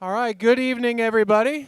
All right, good evening, everybody.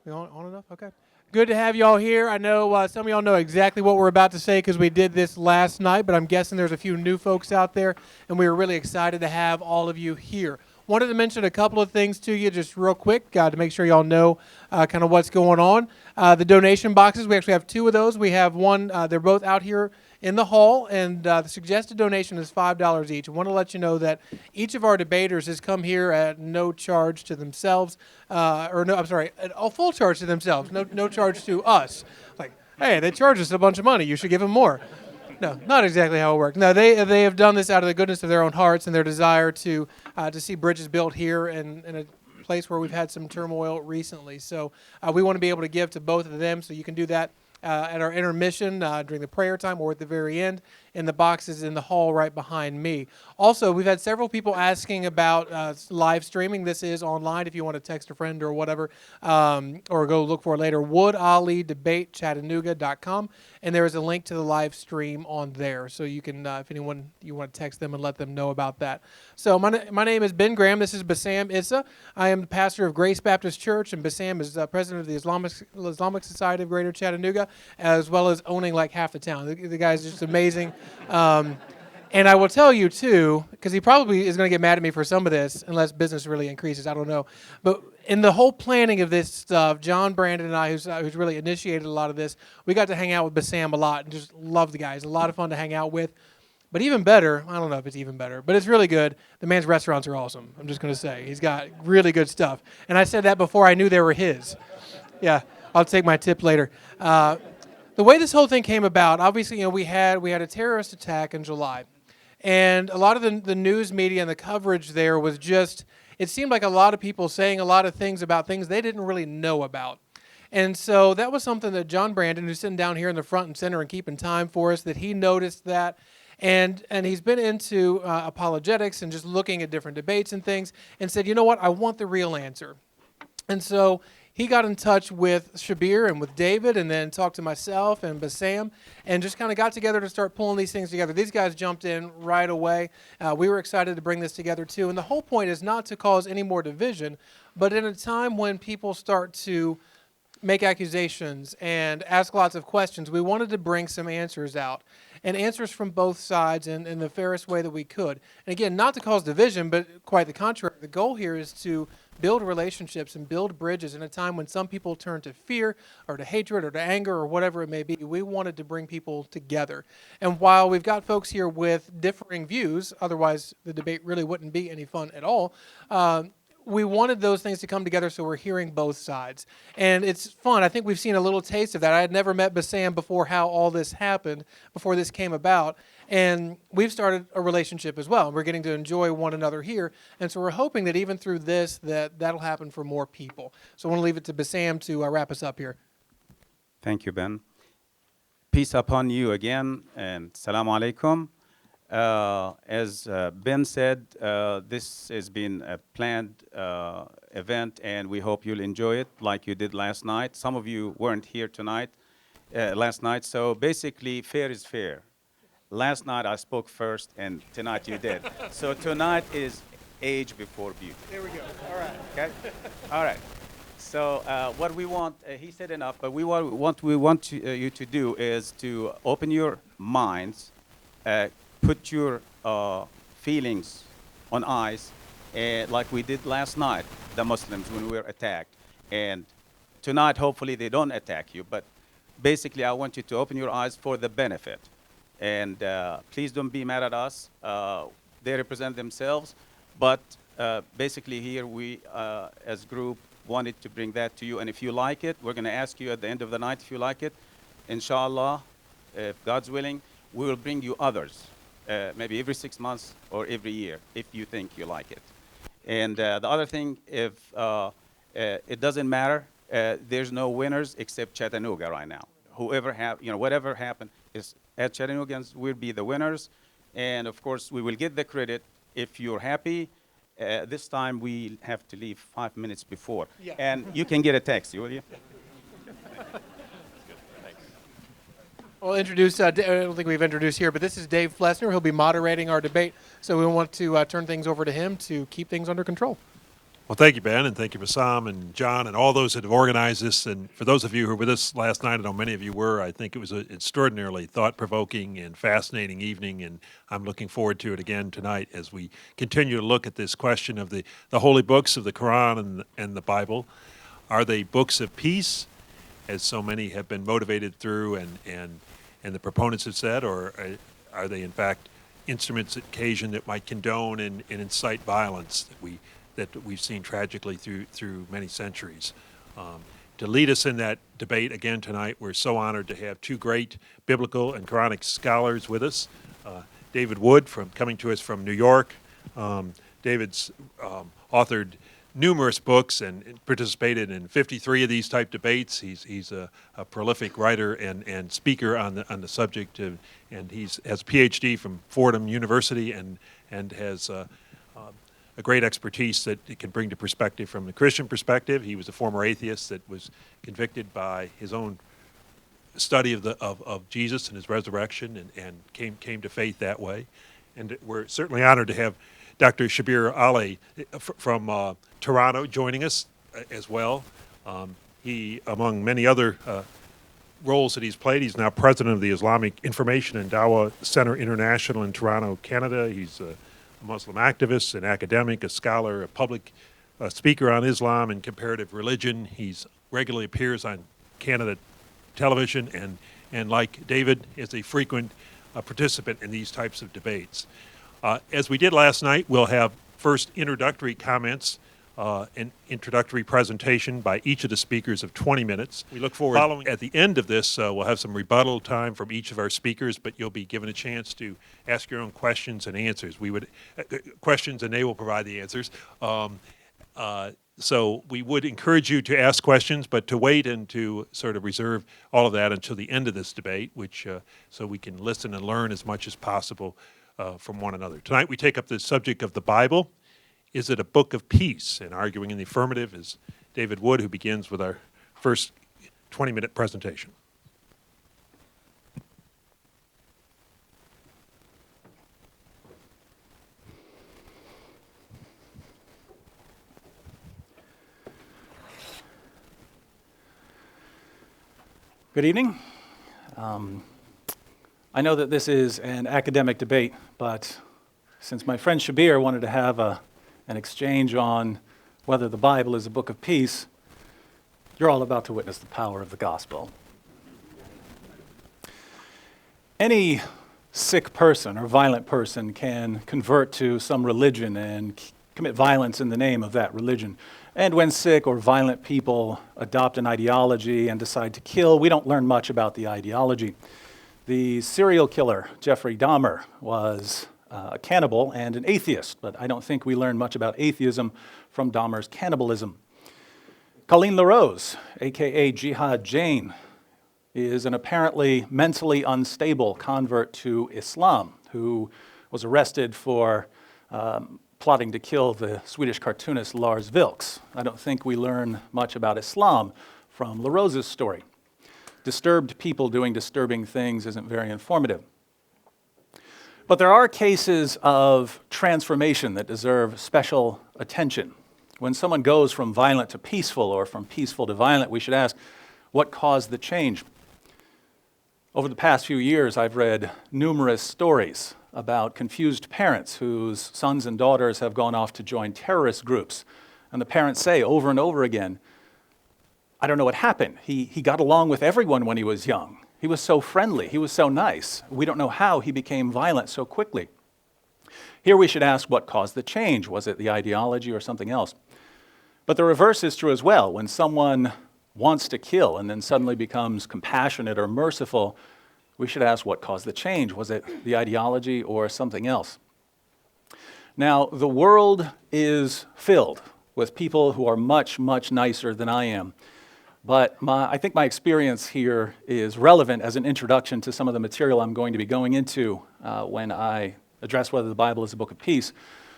We on enough? Okay. Good to have you all here. I know some of y'all know exactly what we're about to say because we did this last night, but I'm guessing there's a few new folks out there, and we were really excited to have all of you here. Wanted to mention a couple of things to you just real quick to make sure y'all know kind of what's going on. The donation boxes, we actually have two of those. We have one, they're both out here in the hall, and the suggested donation is $5 each. I want to let you know that each of our debaters has come here at no charge to themselves, at a full charge to themselves, no charge to us. Like, hey, they charge us a bunch of money, you should give them more. No, not exactly how it works. No, they have done this out of the goodness of their own hearts and their desire to see bridges built here in a place where we've had some turmoil recently. So we want to be able to give to both of them, so you can do that at our intermission during the prayer time or at the very end in the boxes in the hall right behind me. Also, we've had several people asking about live streaming. This is online if you want to text a friend or whatever, or go look for it later. woodalleydebatechattanooga.com, and there is a link to the live stream on there, so you can, if anyone, you want to text them and let them know about that. So my name is Ben Graham. This is Bassam Issa. I am the pastor of Grace Baptist Church, and Bassam is president of the Islamic Society of Greater Chattanooga, as well as owning like half the town. The guy's just amazing. And I will tell you, too, because he probably is going to get mad at me for some of this, unless business really increases. I don't know. But in the whole planning of this stuff, John Brandon and I, who's really initiated a lot of this, we got to hang out with Bassam a lot and just love the guy. He's a lot of fun to hang out with. But even better, I don't know if it's even better, but it's really good. The man's restaurants are awesome. I'm just going to say. He's got really good stuff. And I said that before I knew they were his. Yeah, I'll take my tip later. The way this whole thing came about, obviously, we had a terrorist attack in July. And a lot of the news media and the coverage there was just, it seemed like a lot of people saying a lot of things about things they didn't really know about. And so that was something that John Brandon, who's sitting down here in the front and center and keeping time for us, that he noticed that. And he's been into apologetics and just looking at different debates and things and said, you know what, I want the real answer. And so he got in touch with Shabir and with David, and then talked to myself and Bassam, and just kind of got together to start pulling these things together. These guys jumped in right away. We were excited to bring this together too. And the whole point is not to cause any more division, but in a time when people start to make accusations and ask lots of questions, we wanted to bring some answers out, and answers from both sides in the fairest way that we could. And again, not to cause division, but quite the contrary. The goal here is to build relationships and build bridges in a time when some people turn to fear or to hatred or to anger or whatever it may be. We wanted to bring people together. And while we've got folks here with differing views, otherwise the debate really wouldn't be any fun at all, we wanted those things to come together, so we're hearing both sides. And it's fun. I think we've seen a little taste of that. I had never met Bassam before how all this happened, before this came about. And we've started a relationship as well. We're getting to enjoy one another here. And so we're hoping that even through this, that'll happen for more people. So I want to leave it to Bassam to wrap us up here. Thank you, Ben. Peace upon you again, and Assalamu alaikum. As Ben said, this has been a planned event, and we hope you'll enjoy it like you did last night. Some of you weren't here last night, so basically fair is fair. Last night I spoke first, and tonight you did. So tonight is age before beauty. There we go. All right. Okay? All right. So what we want, he said enough, but what we want you to do is to open your minds, put your feelings on ice, like we did last night, the Muslims, when we were attacked. And tonight, hopefully, they don't attack you. But basically, I want you to open your eyes for the benefit. And please don't be mad at us. They represent themselves. But basically, here we, as a group, wanted to bring that to you. And if you like it, we're going to ask you at the end of the night if you like it. Inshallah, if God's willing, we will bring you others. Maybe every 6 months or every year, if you think you like it. And the other thing, if it doesn't matter, there's no winners except Chattanooga right now. Whatever happened is at Chattanoogans will be the winners, and of course we will get the credit if you're happy. This time we have to leave 5 minutes before, and you can get a taxi, will you? We'll introduce, I don't think we've introduced here, but this is Dave Flessner. He'll be moderating our debate, so we want to turn things over to him to keep things under control. Well, thank you, Ben, and thank you, Bassam and John, and all those that have organized this. And for those of you who were with us last night, I know many of you were, I think it was an extraordinarily thought-provoking and fascinating evening, and I'm looking forward to it again tonight as we continue to look at this question of the holy books of the Quran and the Bible. Are they books of peace, as so many have been motivated through and the proponents have said, or are they, in fact, instruments of occasion that might condone and incite violence that we've seen tragically through many centuries? To lead us in that debate again tonight, we're so honored to have two great biblical and Quranic scholars with us. David Wood, coming to us from New York. David's authored numerous books and participated in 53 of these type debates. He's a prolific writer and speaker on the subject, and has a PhD from Fordham University and has a great expertise that it can bring to perspective from the Christian perspective. He was a former atheist that was convicted by his own study of Jesus and his resurrection and came to faith that way. And we're certainly honored to have Dr. Shabir Ally from Toronto joining us as well. He, among many other roles that he's played, he's now president of the Islamic Information and Dawah Center International in Toronto, Canada. He's a Muslim activist, an academic, a scholar, a public speaker on Islam and comparative religion. He's regularly appears on Canada television and like David, is a frequent participant in these types of debates. As we did last night, we'll have first introductory comments, an introductory presentation by each of the speakers of 20 minutes. We look forward, following at the end of this, we'll have some rebuttal time from each of our speakers, but you'll be given a chance to ask your own questions and answers. We would, questions and they will provide the answers. So we would encourage you to ask questions, but to wait and to sort of reserve all of that until the end of this debate, which so we can listen and learn as much as possible from one another. Tonight we take up the subject of the Bible. Is it a book of peace? And arguing in the affirmative is David Wood, who begins with our first 20-minute presentation. Good evening. I know that this is an academic debate, but since my friend Shabir wanted to have an exchange on whether the Bible is a book of peace, you're all about to witness the power of the gospel. Any sick person or violent person can convert to some religion and commit violence in the name of that religion. And when sick or violent people adopt an ideology and decide to kill, we don't learn much about the ideology. The serial killer, Jeffrey Dahmer, was a cannibal and an atheist, but I don't think we learn much about atheism from Dahmer's cannibalism. Colleen LaRose, aka Jihad Jane, is an apparently mentally unstable convert to Islam who was arrested for plotting to kill the Swedish cartoonist Lars Vilks. I don't think we learn much about Islam from LaRose's story. Disturbed people doing disturbing things isn't very informative. But there are cases of transformation that deserve special attention. When someone goes from violent to peaceful or from peaceful to violent, we should ask, what caused the change? Over the past few years, I've read numerous stories about confused parents whose sons and daughters have gone off to join terrorist groups. And the parents say over and over again, I don't know what happened. He got along with everyone when he was young. He was so friendly. He was so nice. We don't know how he became violent so quickly. Here we should ask what caused the change. Was it the ideology or something else? But the reverse is true as well. When someone wants to kill and then suddenly becomes compassionate or merciful, we should ask what caused the change. Was it the ideology or something else? Now, the world is filled with people who are much, much nicer than I am. But I think my experience here is relevant as an introduction to some of the material I'm going to be going into when I address whether the Bible is a book of peace.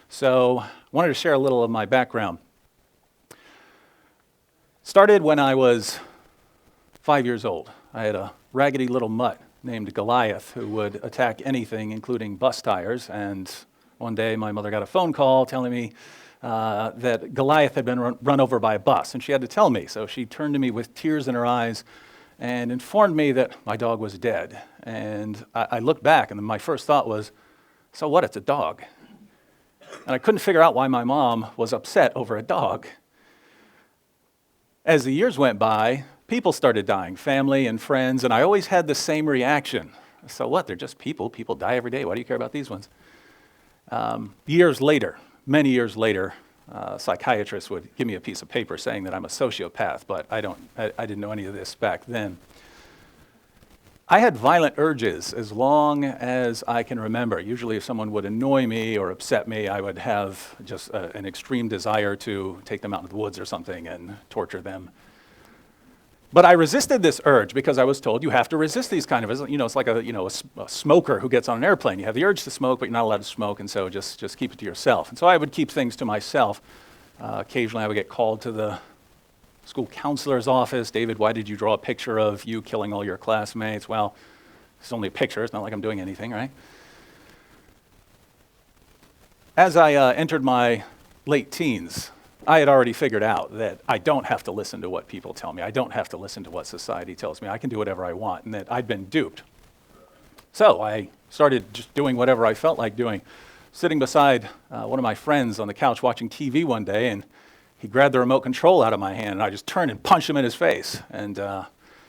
So I wanted to share a little of my background. Started when I was 5 years old. I had a raggedy little mutt named Goliath who would attack anything, including bus tires, and One day, my mother got a phone call telling me that Goliath had been run over by a bus, and she had to tell me. So she turned to me with tears in her eyes and informed me that my dog was dead. And I looked back, and my first thought was, so what, it's a dog. And I couldn't figure out why my mom was upset over a dog. As the years went by, people started dying, family and friends, and I always had the same reaction. So what, they're just people. People die every day. Why do you care about these ones? Years later, many years later, a psychiatrist would give me a piece of paper saying that I'm a sociopath, but I didn't know any of this back then. I had violent urges as long as I can remember. Usually if someone would annoy me or upset me, I would have just an extreme desire to take them out into the woods or something and torture them. But I resisted this urge because I was told you have to resist these kind of, it's like a smoker who gets on an airplane. You have the urge to smoke, but you're not allowed to smoke, and so just keep it to yourself. And so I would keep things to myself. Occasionally I would get called to the school counselor's office. David, why did you draw a picture of you killing all your classmates? Well, it's only a picture. It's not like I'm doing anything, right? As I entered my late teens, I had already figured out that I don't have to listen to what people tell me. I don't have to listen to what society tells me. I can do whatever I want, and that I'd been duped. So I started just doing whatever I felt like doing. Sitting beside one of my friends on the couch watching TV one day, and he grabbed the remote control out of my hand, and I just turned and punched him in his face. And I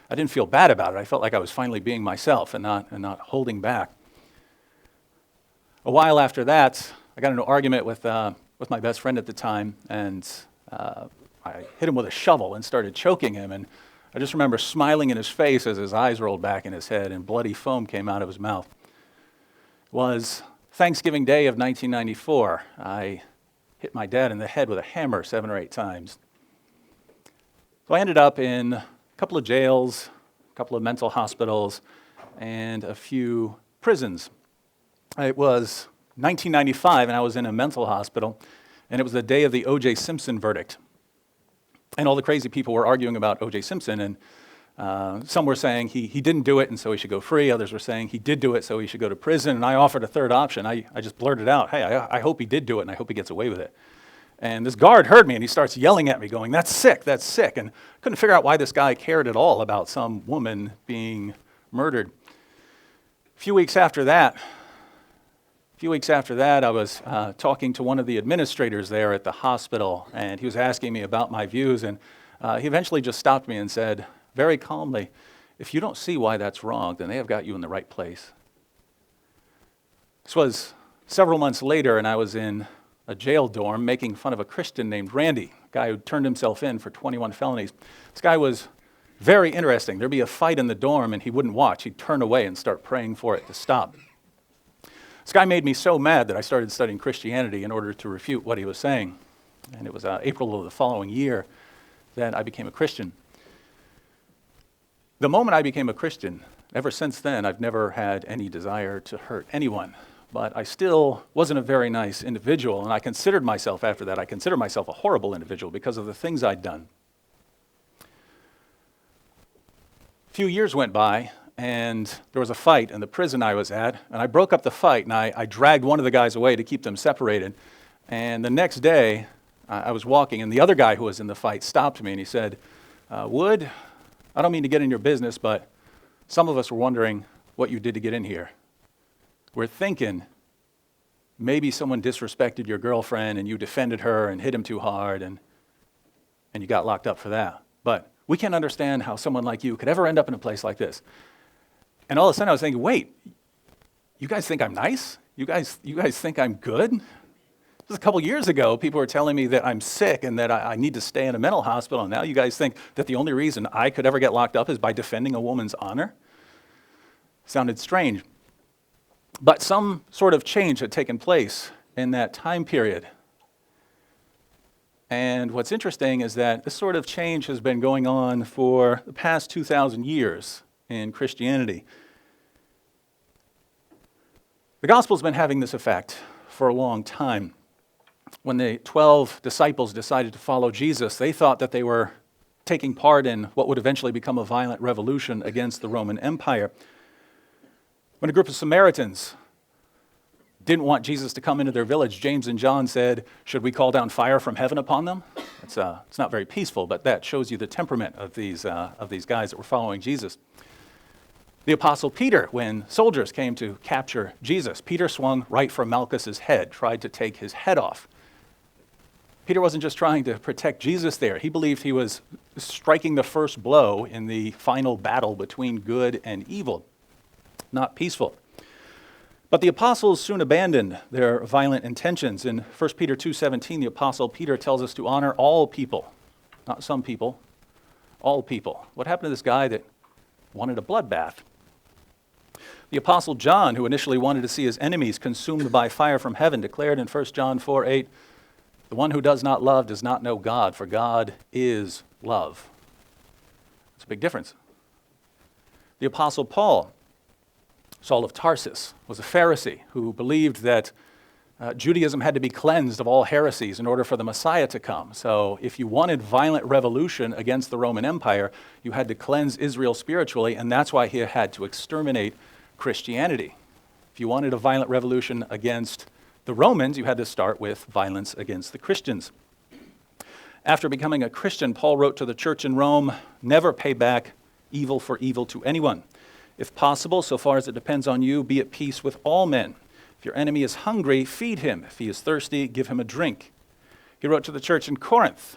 didn't feel bad about it. I felt like I was finally being myself and not holding back. A while after that, I got into an argument with my best friend at the time, and I hit him with a shovel and started choking him. And I just remember smiling in his face as his eyes rolled back in his head and bloody foam came out of his mouth. It was Thanksgiving Day of 1994. I hit my dad in the head with a hammer 7 or 8 times. So I ended up in a couple of jails, a couple of mental hospitals, and a few prisons. It was 1995, and I was in a mental hospital, and it was the day of the O.J. Simpson verdict. And all the crazy people were arguing about O.J. Simpson, and some were saying he didn't do it, and so he should go free. Others were saying he did do it, so he should go to prison. And I offered a third option. I just blurted out, hey, I hope he did do it, and I hope he gets away with it. And this guard heard me, and he starts yelling at me, going, that's sick, that's sick. And couldn't figure out why this guy cared at all about some woman being murdered. A few weeks after that, I was talking to one of the administrators there at the hospital, and he was asking me about my views, and he eventually just stopped me and said, very calmly, if you don't see why that's wrong, then they have got you in the right place. This was several months later, and I was in a jail dorm making fun of a Christian named Randy, a guy who turned himself in for 21 felonies. This guy was very interesting. There'd be a fight in the dorm, and he wouldn't watch. He'd turn away and start praying for it to stop. This guy made me so mad that I started studying Christianity in order to refute what he was saying. And it was April of the following year that I became a Christian. The moment I became a Christian, ever since then, I've never had any desire to hurt anyone. But I still wasn't a very nice individual, and I considered myself after that, I considered myself a horrible individual because of the things I'd done. A few years went by, and there was a fight in the prison I was at, and I broke up the fight, and I dragged one of the guys away to keep them separated. And the next day, I was walking, and the other guy who was in the fight stopped me, and he said, Wood, I don't mean to get in your business, but some of us were wondering what you did to get in here. We're thinking maybe someone disrespected your girlfriend and you defended her and hit him too hard and you got locked up for that. But we can't understand how someone like you could ever end up in a place like this. And all of a sudden I was thinking, wait, you guys think I'm nice? You guys think I'm good? Just a couple years ago, people were telling me that I'm sick and that I need to stay in a mental hospital. And now you guys think that the only reason I could ever get locked up is by defending a woman's honor? Sounded strange. But some sort of change had taken place in that time period. And what's interesting is that this sort of change has been going on for the past 2,000 years in Christianity. The gospel's been having this effect for a long time. When the 12 disciples decided to follow Jesus, they thought that they were taking part in what would eventually become a violent revolution against the Roman Empire. When a group of Samaritans didn't want Jesus to come into their village, James and John said, should we call down fire from heaven upon them? It's not very peaceful, but that shows you the temperament of these guys that were following Jesus. The Apostle Peter, when soldiers came to capture Jesus, Peter swung right for Malchus's head, tried to take his head off. Peter wasn't just trying to protect Jesus there. He believed he was striking the first blow in the final battle between good and evil. Not peaceful. But the apostles soon abandoned their violent intentions. In 1 Peter 2:17, the apostle Peter tells us to honor all people, not some people, all people. What happened to this guy that wanted a bloodbath? The apostle John, who initially wanted to see his enemies consumed by fire from heaven, declared in 1 John 4:8, the one who does not love does not know God, for God is love. It's a big difference. The apostle Paul, Saul of Tarsus, was a Pharisee who believed that Judaism had to be cleansed of all heresies in order for the Messiah to come. So if you wanted violent revolution against the Roman Empire, you had to cleanse Israel spiritually, and that's why he had to exterminate Christianity. If you wanted a violent revolution against the Romans, you had to start with violence against the Christians. After becoming a Christian, Paul wrote to the church in Rome, never pay back evil for evil to anyone. If possible, so far as it depends on you, be at peace with all men. If your enemy is hungry, feed him. If he is thirsty, give him a drink. He wrote to the church in Corinth,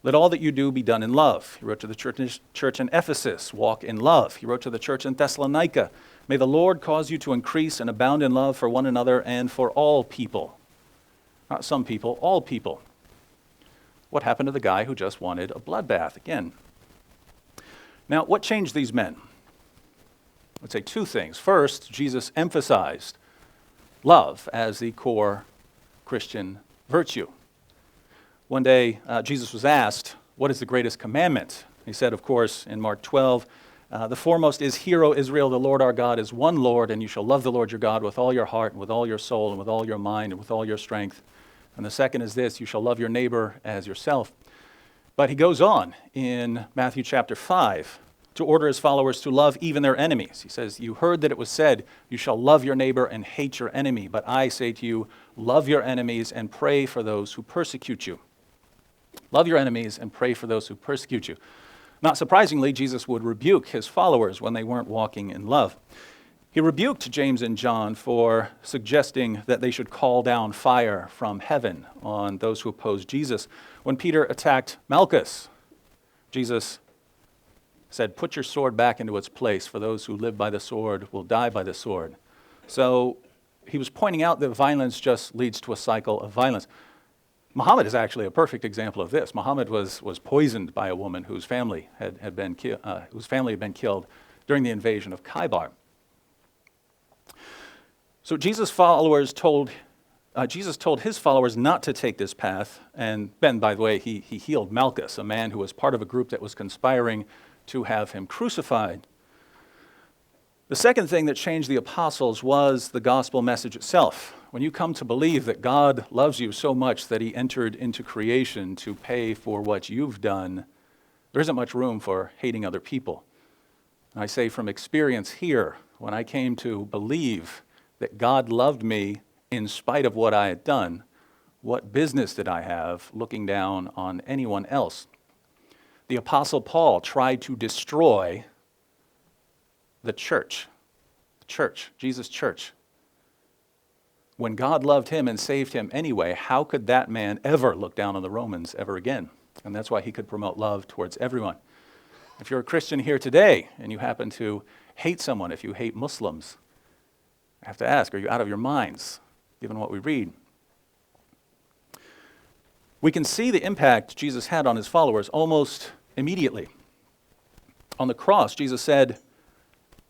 let all that you do be done in love. He wrote to the church in Ephesus, walk in love. He wrote to the church in Thessalonica, may the Lord cause you to increase and abound in love for one another and for all people. Not some people, all people. What happened to the guy who just wanted a bloodbath again? Now, what changed these men? I'd say two things. First, Jesus emphasized love as the core Christian virtue. One day, Jesus was asked, what is the greatest commandment? He said, of course, in Mark 12, the foremost is, hear, O Israel, the Lord our God is one Lord, and you shall love the Lord your God with all your heart, and with all your soul, and with all your mind, and with all your strength. And the second is this, you shall love your neighbor as yourself. But he goes on in Matthew chapter 5 to order his followers to love even their enemies. He says, you heard that it was said, you shall love your neighbor and hate your enemy. But I say to you, love your enemies and pray for those who persecute you. Love your enemies and pray for those who persecute you. Not surprisingly, Jesus would rebuke his followers when they weren't walking in love. He rebuked James and John for suggesting that they should call down fire from heaven on those who opposed Jesus. When Peter attacked Malchus, Jesus said, put your sword back into its place, for those who live by the sword will die by the sword. So he was pointing out that violence just leads to a cycle of violence. Muhammad is actually a perfect example of this. Muhammad was poisoned by a woman whose family had been killed during the invasion of Khaybar. So Jesus told his followers not to take this path, and then, by the way, he healed Malchus, a man who was part of a group that was conspiring to have him crucified. The second thing that changed the apostles was the gospel message itself. When you come to believe that God loves you so much that he entered into creation to pay for what you've done, there isn't much room for hating other people. And I say from experience here, when I came to believe that God loved me in spite of what I had done, what business did I have looking down on anyone else? The Apostle Paul tried to destroy the church, Jesus' church. When God loved him and saved him anyway, how could that man ever look down on the Romans ever again? And that's why he could promote love towards everyone. If you're a Christian here today and you happen to hate someone, if you hate Muslims, I have to ask, are you out of your minds, given what we read? We can see the impact Jesus had on his followers almost immediately. On the cross, Jesus said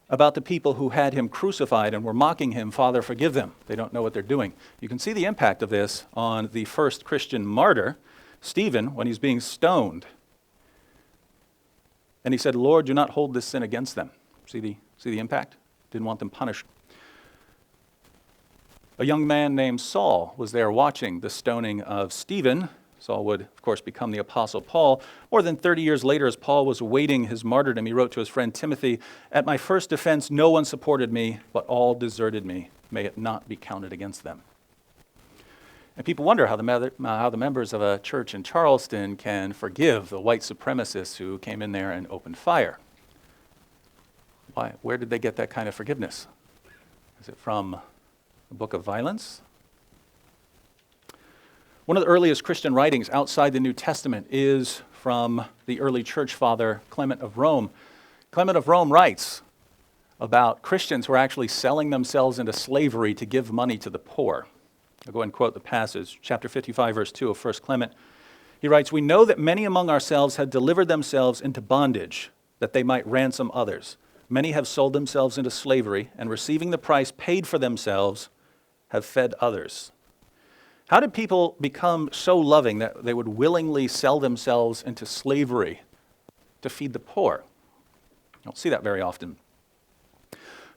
about the people who had him crucified and were mocking him, Father, forgive them. They don't know what they're doing. You can see the impact of this on the first Christian martyr, Stephen, when he's being stoned. And he said, Lord, do not hold this sin against them. See the impact? Didn't want them punished. A young man named Saul was there watching the stoning of Stephen. Saul would, of course, become the Apostle Paul. More than 30 years later, as Paul was awaiting his martyrdom, he wrote to his friend Timothy, at my first defense, no one supported me, but all deserted me. may it not be counted against them. And people wonder how the members of a church in Charleston can forgive the white supremacists who came in there and opened fire. Why? Where did they get that kind of forgiveness? Is it from the book of violence? One of the earliest Christian writings outside the New Testament is from the early church father Clement of Rome. Clement of Rome writes about Christians who are actually selling themselves into slavery to give money to the poor. I'll go ahead and quote the passage, chapter 55, verse 2 of 1 Clement. He writes, "We know that many among ourselves have delivered themselves into bondage, that they might ransom others. Many have sold themselves into slavery, and receiving the price paid for themselves, have fed others." How did people become so loving that they would willingly sell themselves into slavery to feed the poor? You don't see that very often.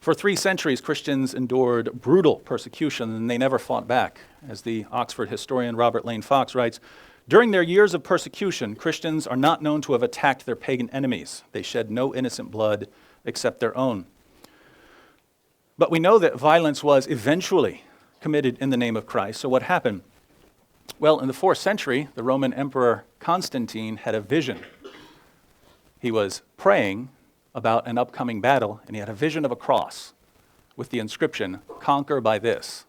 For 3 centuries, Christians endured brutal persecution, and they never fought back. As the Oxford historian Robert Lane Fox writes, "During their years of persecution, Christians are not known to have attacked their pagan enemies. They shed no innocent blood except their own." But we know that violence was eventually committed in the name of Christ. So what happened? Well, in the 4th century, the Roman Emperor Constantine had a vision. He was praying about an upcoming battle, and he had a vision of a cross with the inscription, "Conquer by this."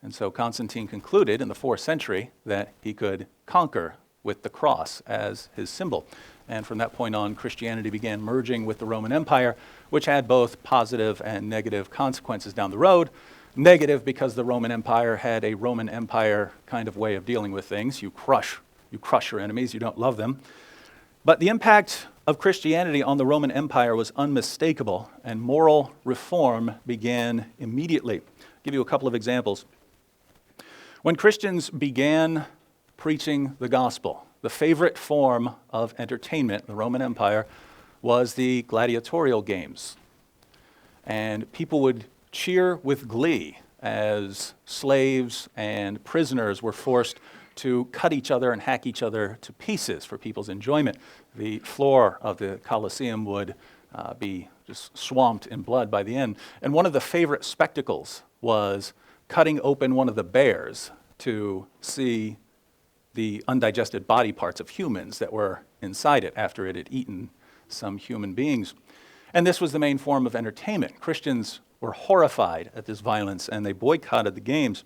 And so Constantine concluded in the 4th century that he could conquer with the cross as his symbol. And from that point on, Christianity began merging with the Roman Empire, which had both positive and negative consequences down the road. Negative because the Roman Empire had a Roman Empire kind of way of dealing with things. You crush your enemies, you don't love them. But the impact of Christianity on the Roman Empire was unmistakable, and moral reform began immediately. I'll give you a couple of examples. When Christians began preaching the gospel, the favorite form of entertainment in the Roman Empire was the gladiatorial games. And people would cheer with glee as slaves and prisoners were forced to cut each other and hack each other to pieces for people's enjoyment. The floor of the Colosseum would be just swamped in blood by the end. And one of the favorite spectacles was cutting open one of the bears to see the undigested body parts of humans that were inside it after it had eaten some human beings. And this was the main form of entertainment. Christians were horrified at this violence, and they boycotted the games.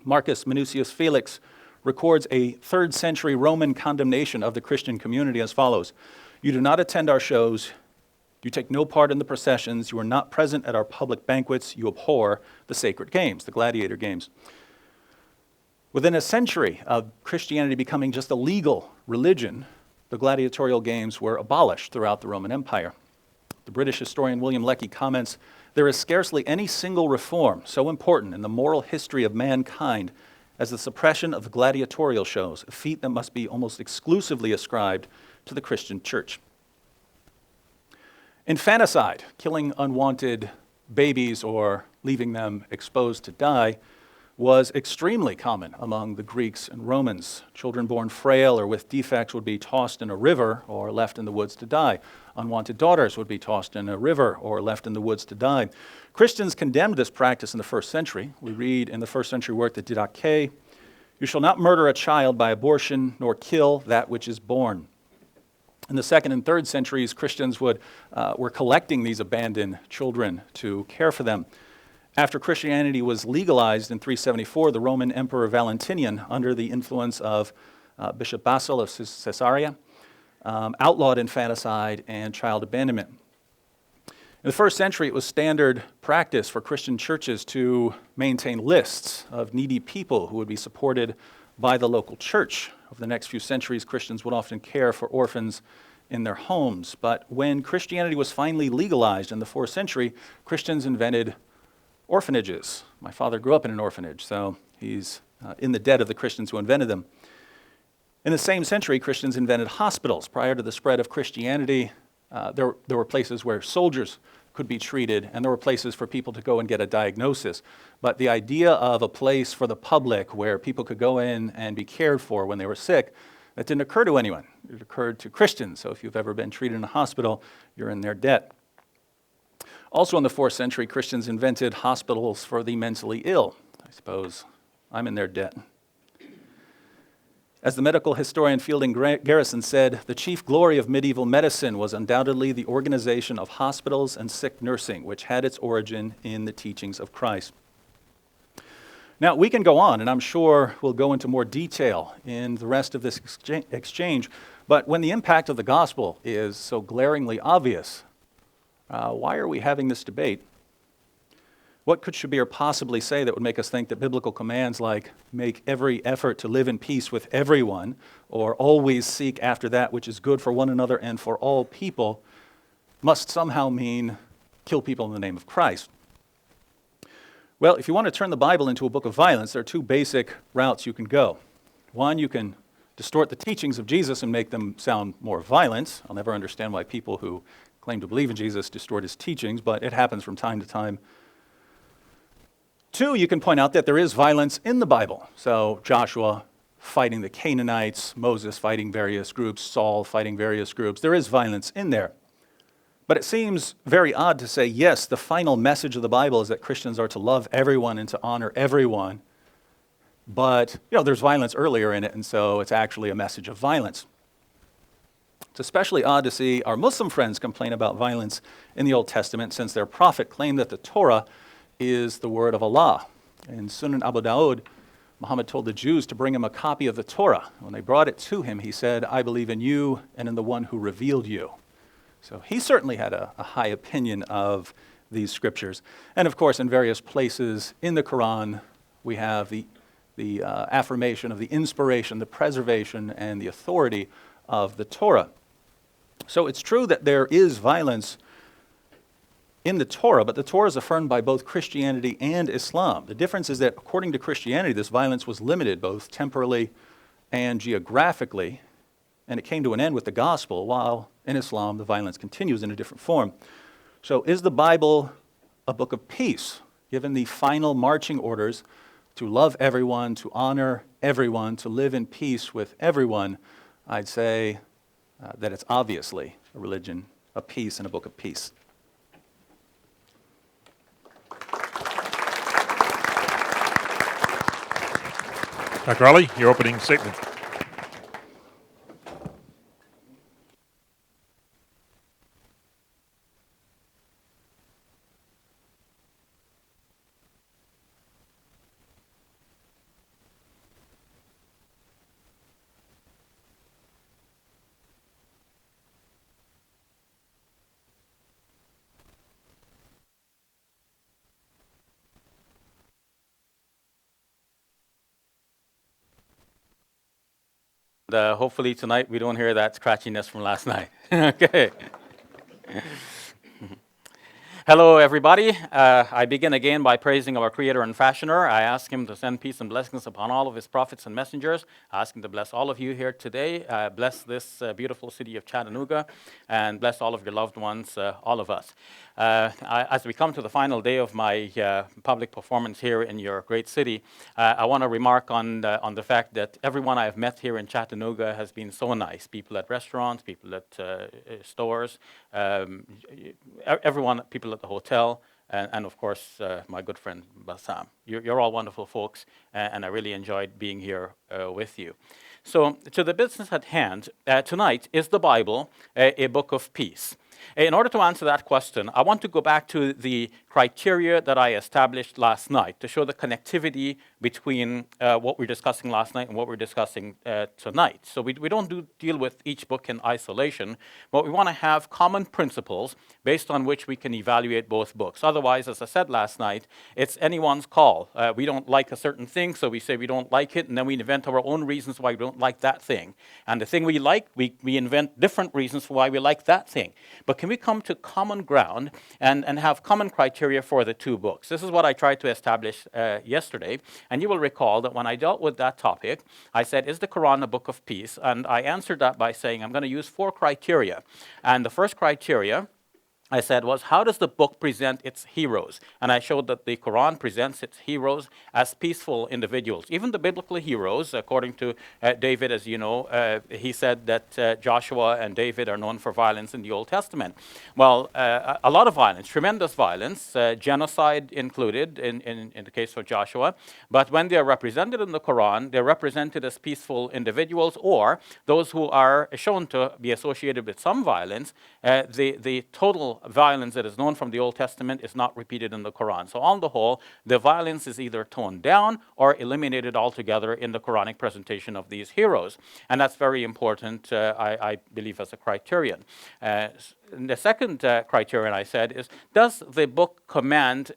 Marcus Minucius Felix records a 3rd century Roman condemnation of the Christian community as follows: "You do not attend our shows, you take no part in the processions, you are not present at our public banquets, you abhor the sacred games," the gladiator games. Within a century of Christianity becoming just a legal religion, the gladiatorial games were abolished throughout the Roman Empire. The British historian William Lecky comments, "There is scarcely any single reform so important in the moral history of mankind as the suppression of the gladiatorial shows, a feat that must be almost exclusively ascribed to the Christian church." Infanticide, killing unwanted babies or leaving them exposed to die, was extremely common among the Greeks and Romans. Children born frail or with defects would be tossed in a river or left in the woods to die. Unwanted daughters would be tossed in a river or left in the woods to die. Christians condemned this practice in the 1st century. We read in the 1st century work, the Didache, "You shall not murder a child by abortion, nor kill that which is born." In the 2nd and 3rd centuries, Christians were collecting these abandoned children to care for them. After Christianity was legalized in 374, the Roman Emperor Valentinian, under the influence of Bishop Basil of Caesarea, outlawed infanticide and child abandonment. In the 1st century, it was standard practice for Christian churches to maintain lists of needy people who would be supported by the local church. Over the next few centuries, Christians would often care for orphans in their homes. But when Christianity was finally legalized in the 4th century, Christians invented orphanages. My father grew up in an orphanage, so he's in the debt of the Christians who invented them. In the same century, Christians invented hospitals. Prior to the spread of Christianity, there were places where soldiers could be treated, and there were places for people to go and get a diagnosis. But the idea of a place for the public where people could go in and be cared for when they were sick, that didn't occur to anyone. It occurred to Christians. So if you've ever been treated in a hospital, you're in their debt. Also in the 4th century, Christians invented hospitals for the mentally ill. I suppose I'm in their debt. As the medical historian Fielding Garrison said, the chief glory of medieval medicine was undoubtedly the organization of hospitals and sick nursing, which had its origin in the teachings of Christ. Now, we can go on, and I'm sure we'll go into more detail in the rest of this exchange, but when the impact of the gospel is so glaringly obvious, why are we having this debate? What could Shabir possibly say that would make us think that biblical commands like make every effort to live in peace with everyone, or always seek after that which is good for one another and for all people, must somehow mean kill people in the name of Christ? Well, if you want to turn the Bible into a book of violence, there are two basic routes you can go. One, you can distort the teachings of Jesus and make them sound more violent. I'll never understand why people who claim to believe in Jesus distort his teachings, but it happens from time to time. Two, you can point out that there is violence in the Bible. So Joshua fighting the Canaanites, Moses fighting various groups, Saul fighting various groups. There is violence in there. But it seems very odd to say, yes, the final message of the Bible is that Christians are to love everyone and to honor everyone. But, there's violence earlier in it, and so it's actually a message of violence. It's especially odd to see our Muslim friends complain about violence in the Old Testament, since their prophet claimed that the Torah is the word of Allah. In Sunan Abu Dawud, Muhammad told the Jews to bring him a copy of the Torah. When they brought it to him, he said, "I believe in you and in the one who revealed you." So he certainly had a high opinion of these scriptures. And of course, in various places in the Quran, we have the affirmation of the inspiration, the preservation, and the authority of the Torah. So it's true that there is violence in the Torah, but the Torah is affirmed by both Christianity and Islam. The difference is that according to Christianity, this violence was limited both temporally and geographically, and it came to an end with the gospel, while in Islam, the violence continues in a different form. So is the Bible a book of peace, given the final marching orders to love everyone, to honor everyone, to live in peace with everyone? I'd say that it's obviously a religion of peace and a book of peace. Dr. Ally, your opening statement. Hopefully tonight we don't hear that scratchiness from last night. Okay. Hello, everybody. I begin again by praising our Creator and Fashioner. I ask Him to send peace and blessings upon all of His prophets and messengers. I ask Him to bless all of you here today, bless this beautiful city of Chattanooga, and bless all of your loved ones, all of us. As we come to the final day of my public performance here in your great city, I want to remark on the fact that everyone I've met here in Chattanooga has been so nice. People at restaurants, people at stores, everyone, people at the hotel, and of course, my good friend Bassam. You're all wonderful folks, and I really enjoyed being here with you. So, to the business at hand, tonight, is the Bible a book of peace? In order to answer that question, I want to go back to the criteria that I established last night to show the connectivity between what we're discussing last night and what we're discussing tonight. So we don't deal with each book in isolation, but we want to have common principles based on which we can evaluate both books. Otherwise, as I said last night, it's anyone's call. We don't like a certain thing, so we say we don't like it, and then we invent our own reasons why we don't like that thing. And the thing we like, we invent different reasons for why we like that thing. But can we come to common ground and have common criteria for the two books? This is what I tried to establish yesterday. And you will recall that when I dealt with that topic, I said, is the Quran a book of peace? And I answered that by saying, I'm going to use 4 criteria. And the first criteria I said was, how does the book present its heroes? And I showed that the Quran presents its heroes as peaceful individuals. Even the biblical heroes, according to David, as you know, he said that Joshua and David are known for violence in the Old Testament. Well, a lot of violence, tremendous violence, genocide included in the case of Joshua. But when they are represented in the Quran, they're represented as peaceful individuals, or those who are shown to be associated with some violence. The total violence that is known from the Old Testament is not repeated in the Quran. So on the whole, the violence is either toned down or eliminated altogether in the Quranic presentation of these heroes. And that's very important, I believe, as a criterion. The second criterion I said is, does the book command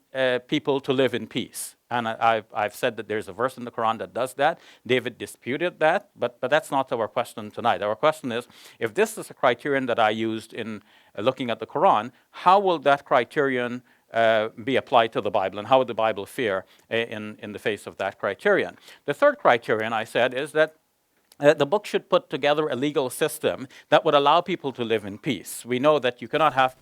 people to live in peace? And I've said that there's a verse in the Quran that does that. David disputed that, but that's not our question tonight. Our question is, if this is a criterion that I used in looking at the Quran, how will that criterion be applied to the Bible, and how would the Bible fare in the face of that criterion? The third criterion, I said, is that the book should put together a legal system that would allow people to live in peace. We know that you cannot have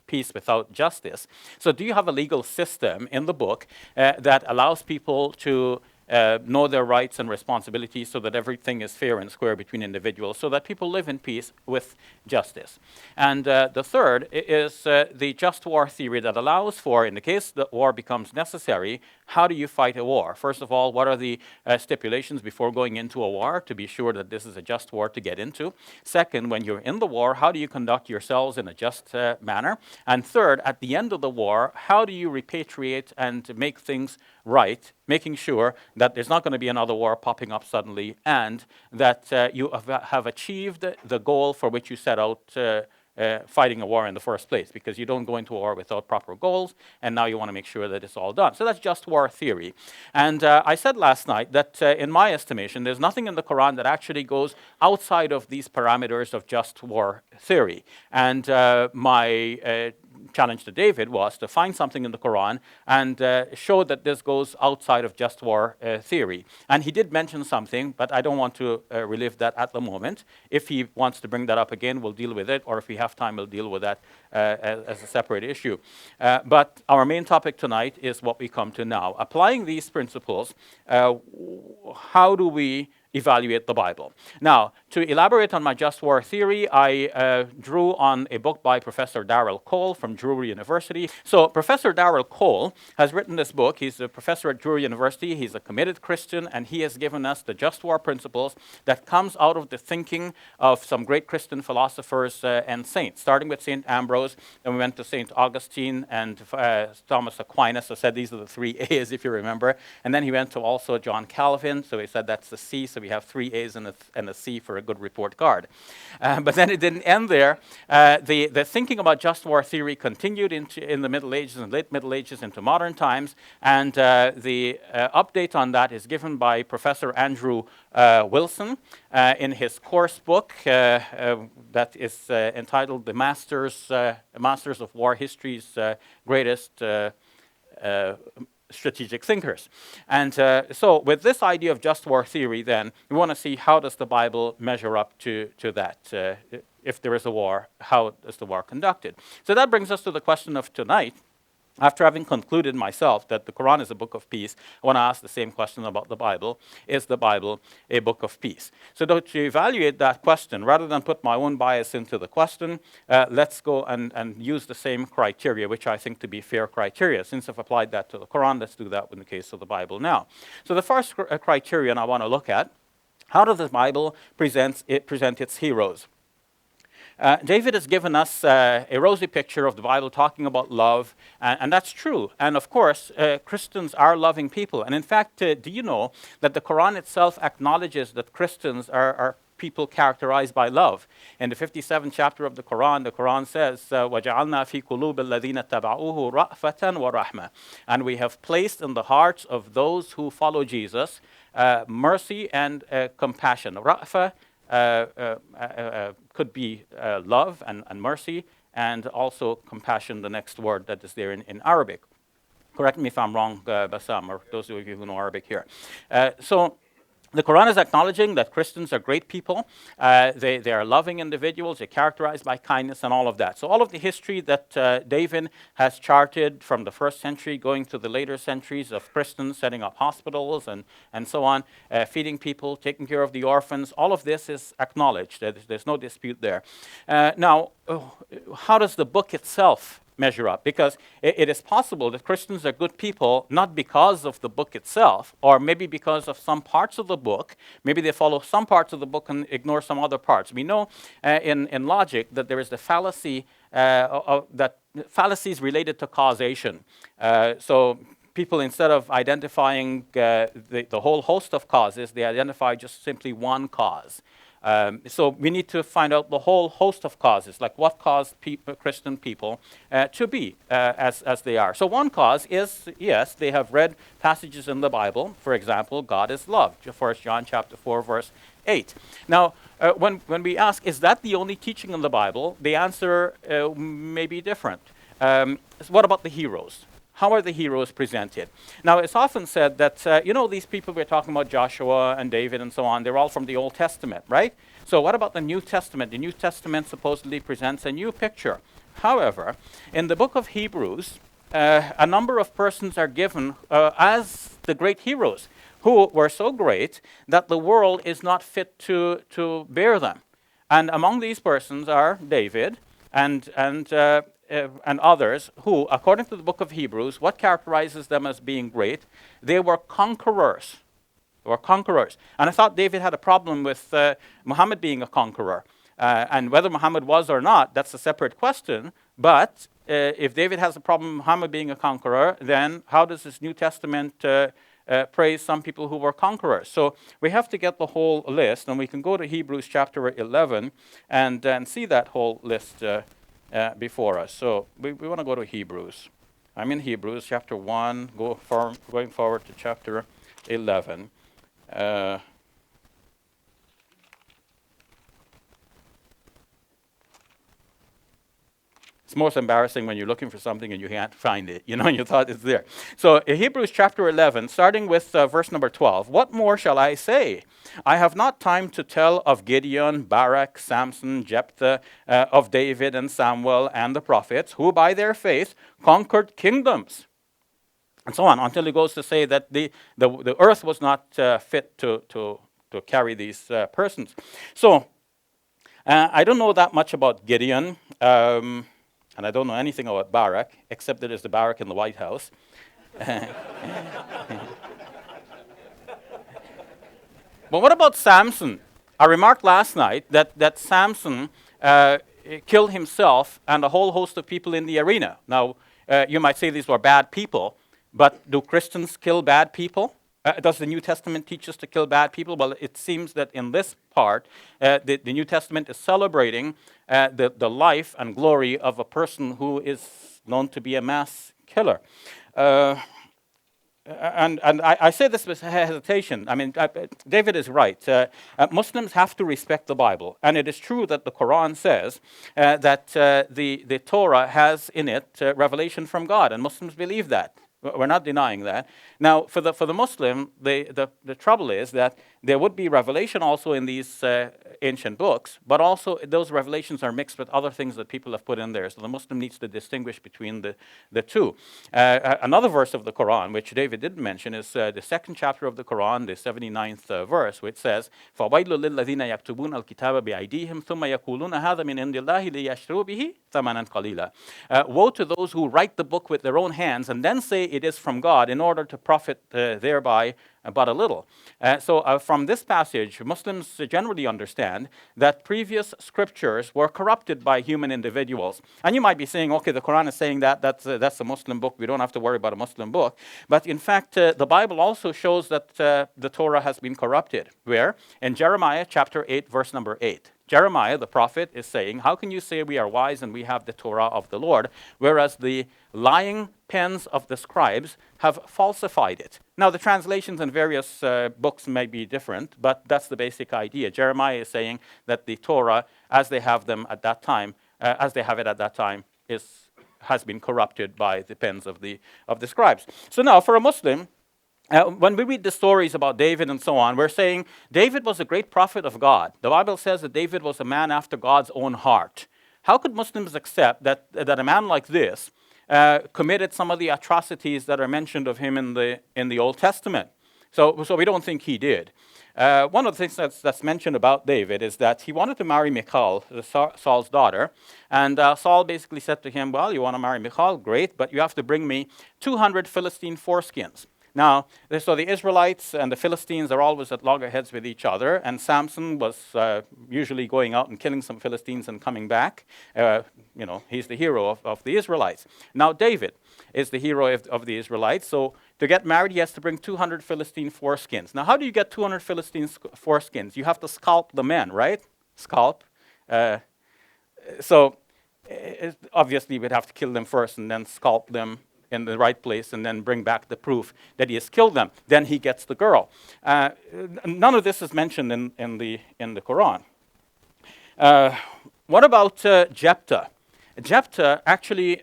peace without justice. So do you have a legal system in the book that allows people to know their rights and responsibilities so that everything is fair and square between individuals, so that people live in peace with justice? And the third is the just war theory that allows for, in the case that war becomes necessary, how do you fight a war? First of all, what are the stipulations before going into a war to be sure that this is a just war to get into? Second, when you're in the war, how do you conduct yourselves in a just manner? And third, at the end of the war, how do you repatriate and make things right, making sure that there's not going to be another war popping up suddenly, and that you have achieved the goal for which you set out fighting a war in the first place, because you don't go into a war without proper goals, and now you want to make sure that it's all done. So that's just war theory. And I said last night that in my estimation, there's nothing in the Quran that actually goes outside of these parameters of just war theory. And my challenge to David was to find something in the Quran and show that this goes outside of just war theory. And he did mention something, but I don't want to relive that at the moment. If he wants to bring that up again, we'll deal with it, or if we have time, we'll deal with that as a separate issue. But our main topic tonight is what we come to now. Applying these principles, how do we evaluate the Bible? Now, to elaborate on my just war theory, I drew on a book by Professor Darrell Cole from Drury University. So Professor Darrell Cole has written this book. He's a professor at Drury University. He's a committed Christian, and he has given us the just war principles that comes out of the thinking of some great Christian philosophers and saints, starting with St. Ambrose, then we went to St. Augustine and Thomas Aquinas. I said these are the 3 A's, if you remember. And then he went to also John Calvin, so he said that's the C, so we have 3 A's and a C for a good report card. But then it didn't end there. The thinking about just war theory continued in the Middle Ages and late Middle Ages into modern times, and the update on that is given by Professor Andrew Wilson in his course book that is entitled The Masters of War History's Greatest Strategic Thinkers. And so with this idea of just war theory, then, we want to see how does the Bible measure up to that. If there is a war, how is the war conducted? So that brings us to the question of tonight. After having concluded myself that the Quran is a book of peace, I want to ask the same question about the Bible. Is the Bible a book of peace? So to evaluate that question, rather than put my own bias into the question, let's go and use the same criteria, which I think to be fair criteria. Since I've applied that to the Quran, let's do that in the case of the Bible now. So the first criterion I want to look at, how does the Bible present its heroes? David has given us a rosy picture of the Bible talking about love, and that's true. And of course, Christians are loving people. And in fact, do you know that the Quran itself acknowledges that Christians are people characterized by love? In the 57th chapter of the Quran says, وَجَعَلْنَا فِي قُلُوبِ الَّذِينَ اتَّبَعُوهُ رَأْفَةً وَرَحْمَةً. And we have placed in the hearts of those who follow Jesus mercy and compassion. Ra'fa could be love and mercy, and also compassion, the next word that is there in Arabic. Correct me if I'm wrong, Bassam, or those of you who know Arabic here. So The Quran is acknowledging that Christians are great people. They are loving individuals. They're characterized by kindness and all of that. So all of the history that David has charted from the first century going to the later centuries of Christians setting up hospitals and so on, feeding people, taking care of the orphans, all of this is acknowledged. There's no dispute there. Now, how does the book itself measure up? Because it is possible that Christians are good people not because of the book itself, or maybe because of some parts of the book. Maybe they follow some parts of the book and ignore some other parts. We know in logic that there is the fallacy that fallacies related to causation. So people, instead of identifying the whole host of causes, they identify just simply one cause. So we need to find out the whole host of causes, like what caused Christian people to be as they are. So one cause is, yes, they have read passages in the Bible. For example, God is love, 1 John chapter 4, verse 8. Now, when we ask, is that the only teaching in the Bible? The answer may be different. So what about the heroes? How are the heroes presented? Now, it's often said that, these people we're talking about, Joshua and David and so on, they're all from the Old Testament, right? So what about the New Testament? The New Testament supposedly presents a new picture. However, in the book of Hebrews, a number of persons are given as the great heroes who were so great that the world is not fit to bear them. And among these persons are David and others who, according to the book of Hebrews, what characterizes them as being great? They were conquerors. They were conquerors. And I thought David had a problem with Muhammad being a conqueror. And whether Muhammad was or not, that's a separate question. But if David has a problem with Muhammad being a conqueror, then how does this New Testament praise some people who were conquerors? So we have to get the whole list, and we can go to Hebrews chapter 11 and see that whole list before us. So we want to go to Hebrews. I'm in Hebrews chapter 1, going forward to chapter 11. It's most embarrassing when you're looking for something and you can't find it, and you thought it's there. So in Hebrews chapter 11, starting with verse number 12, what more shall I say? I have not time to tell of Gideon, Barak, Samson, Jephthah, of David and Samuel and the prophets, who by their faith conquered kingdoms, and so on, until he goes to say that the earth was not fit to carry these persons. So I don't know that much about Gideon. And I don't know anything about Barak, except that there's the Barak in the White House. But what about Samson? I remarked last night that Samson killed himself and a whole host of people in the arena. Now, you might say these were bad people, but do Christians kill bad people? Does the New Testament teach us to kill bad people? Well, it seems that in this part, the New Testament is celebrating the life and glory of a person who is known to be a mass killer. And I say this with hesitation. I mean, David is right. Muslims have to respect the Bible. And it is true that the Quran says that the Torah has in it revelation from God. And Muslims believe that. We're not denying that. Now, for the Muslim, the trouble is that there would be revelation also in these ancient books, but also those revelations are mixed with other things that people have put in there. So the Muslim needs to distinguish between the two. Another verse of the Quran, which David didn't mention, is the second chapter of the Quran, the 79th verse, which says, فَوَيْلٌ لِلَّذِينَ يَكْتُبُونَ الْكِتَابَ بِأَيْدِيهِمْ ثُمَّ يَقُولُونَ هَذَا مِنْ عِنْدِ اللَّهِ لِيَشْتَرُوا بِهِ ثَمَنًا قَلِيلًا. Woe to those who write the book with their own hands and then say it is from God in order to profit thereby but a little. So from this passage, Muslims generally understand that previous scriptures were corrupted by human individuals. And you might be saying, okay, the Quran is saying that's a Muslim book. We don't have to worry about a Muslim book. But in fact, the Bible also shows that the Torah has been corrupted. Where? In Jeremiah chapter 8, verse number 8. Jeremiah, the prophet, is saying, how can you say we are wise and we have the Torah of the Lord, whereas the lying pens of the scribes have falsified it? Now, the translations in various books may be different, but that's the basic idea. Jeremiah is saying that the Torah, as they have them at that time, as they have it at that time, has been corrupted by the pens of the scribes. So now, for a Muslim, when we read the stories about David and so on, we're saying David was a great prophet of God. The Bible says that David was a man after God's own heart. How could Muslims accept that a man like this committed some of the atrocities that are mentioned of him in the Old Testament? So we don't think he did. One of the things that's mentioned about David is that he wanted to marry Michal, Saul's daughter, and Saul basically said to him, well, you want to marry Michal? Great, but you have to bring me 200 Philistine foreskins. Now, so the Israelites and the Philistines are always at loggerheads with each other, and Samson was usually going out and killing some Philistines and coming back. He's the hero of the Israelites. Now, David is the hero of the Israelites, so to get married, he has to bring 200 Philistine foreskins. Now, how do you get 200 Philistine foreskins? You have to scalp the men, right? Scalp. Obviously, we'd have to kill them first and then scalp them in the right place and then bring back the proof that he has killed them. Then he gets the girl. None of this is mentioned in the Quran. What about Jephthah? Jephthah actually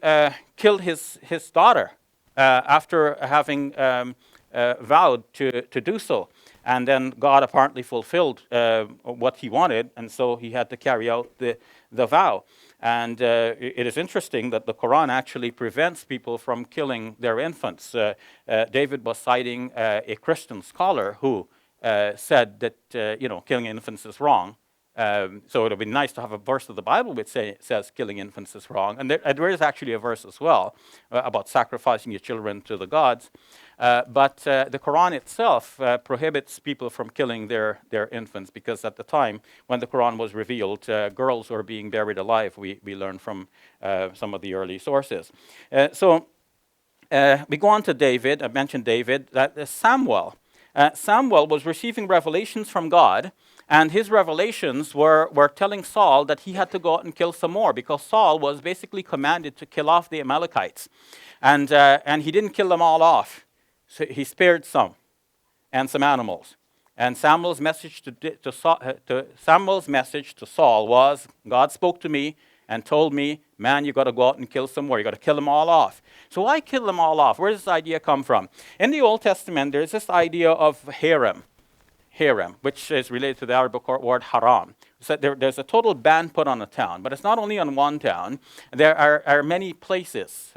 killed his daughter after having vowed to do so. And then God apparently fulfilled what he wanted, and so he had to carry out the vow. And it is interesting that the Quran actually prevents people from killing their infants. David was citing a Christian scholar who said that killing infants is wrong. So it would be nice to have a verse of the Bible which says killing infants is wrong. And there is actually a verse as well about sacrificing your children to the gods. But the Quran itself prohibits people from killing their infants, because at the time when the Quran was revealed, girls were being buried alive, we learn from some of the early sources. We go on to David. I mentioned David. Samuel. Samuel was receiving revelations from God, and his revelations were telling Saul that he had to go out and kill some more, because Saul was basically commanded to kill off the Amalekites. And he didn't kill them all off. So he spared some, and some animals. And Samuel's message Samuel's message to Saul was, God spoke to me and told me, man, you got to go out and kill some more. You got to kill them all off. So why kill them all off? Where does this idea come from? In the Old Testament, there's this idea of harem, which is related to the Arabic word haram. So there's a total ban put on a town, but it's not only on one town. There are many places.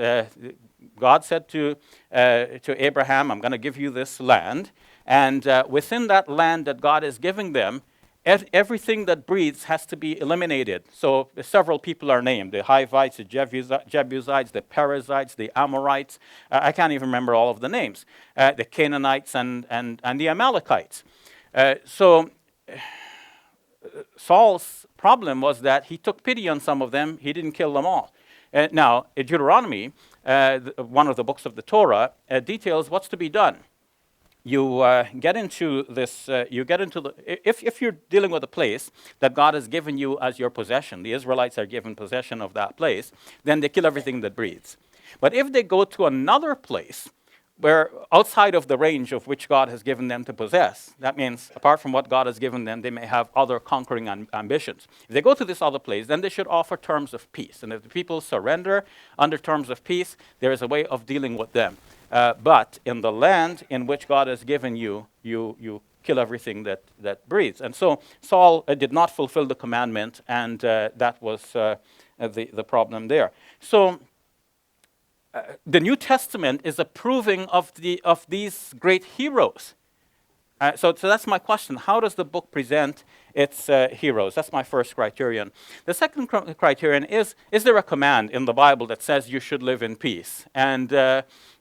God said to Abraham, I'm going to give you this land. And within that land that God is giving them, everything that breathes has to be eliminated. So several people are named: the Hivites, the Jebusites, the Perizzites, the Amorites. I can't even remember all of the names. The Canaanites and the Amalekites. Saul's problem was that he took pity on some of them. He didn't kill them all. Now, in Deuteronomy, one of the books of the Torah, details what's to be done. You get into this, if you're dealing with a place that God has given you as your possession, the Israelites are given possession of that place, then they kill everything that breathes. But if they go to another place where outside of the range of which God has given them to possess, that means apart from what God has given them, they may have other conquering ambitions. If they go to this other place, then they should offer terms of peace. And if the people surrender under terms of peace, there is a way of dealing with them. But in the land in which God has given you, you kill everything that breathes. And so Saul did not fulfill the commandment, and that was the problem there. So the New Testament is approving of these great heroes. So that's my question. How does the book present its heroes? That's my first criterion. The second criterion is there a command in the Bible that says you should live in peace? And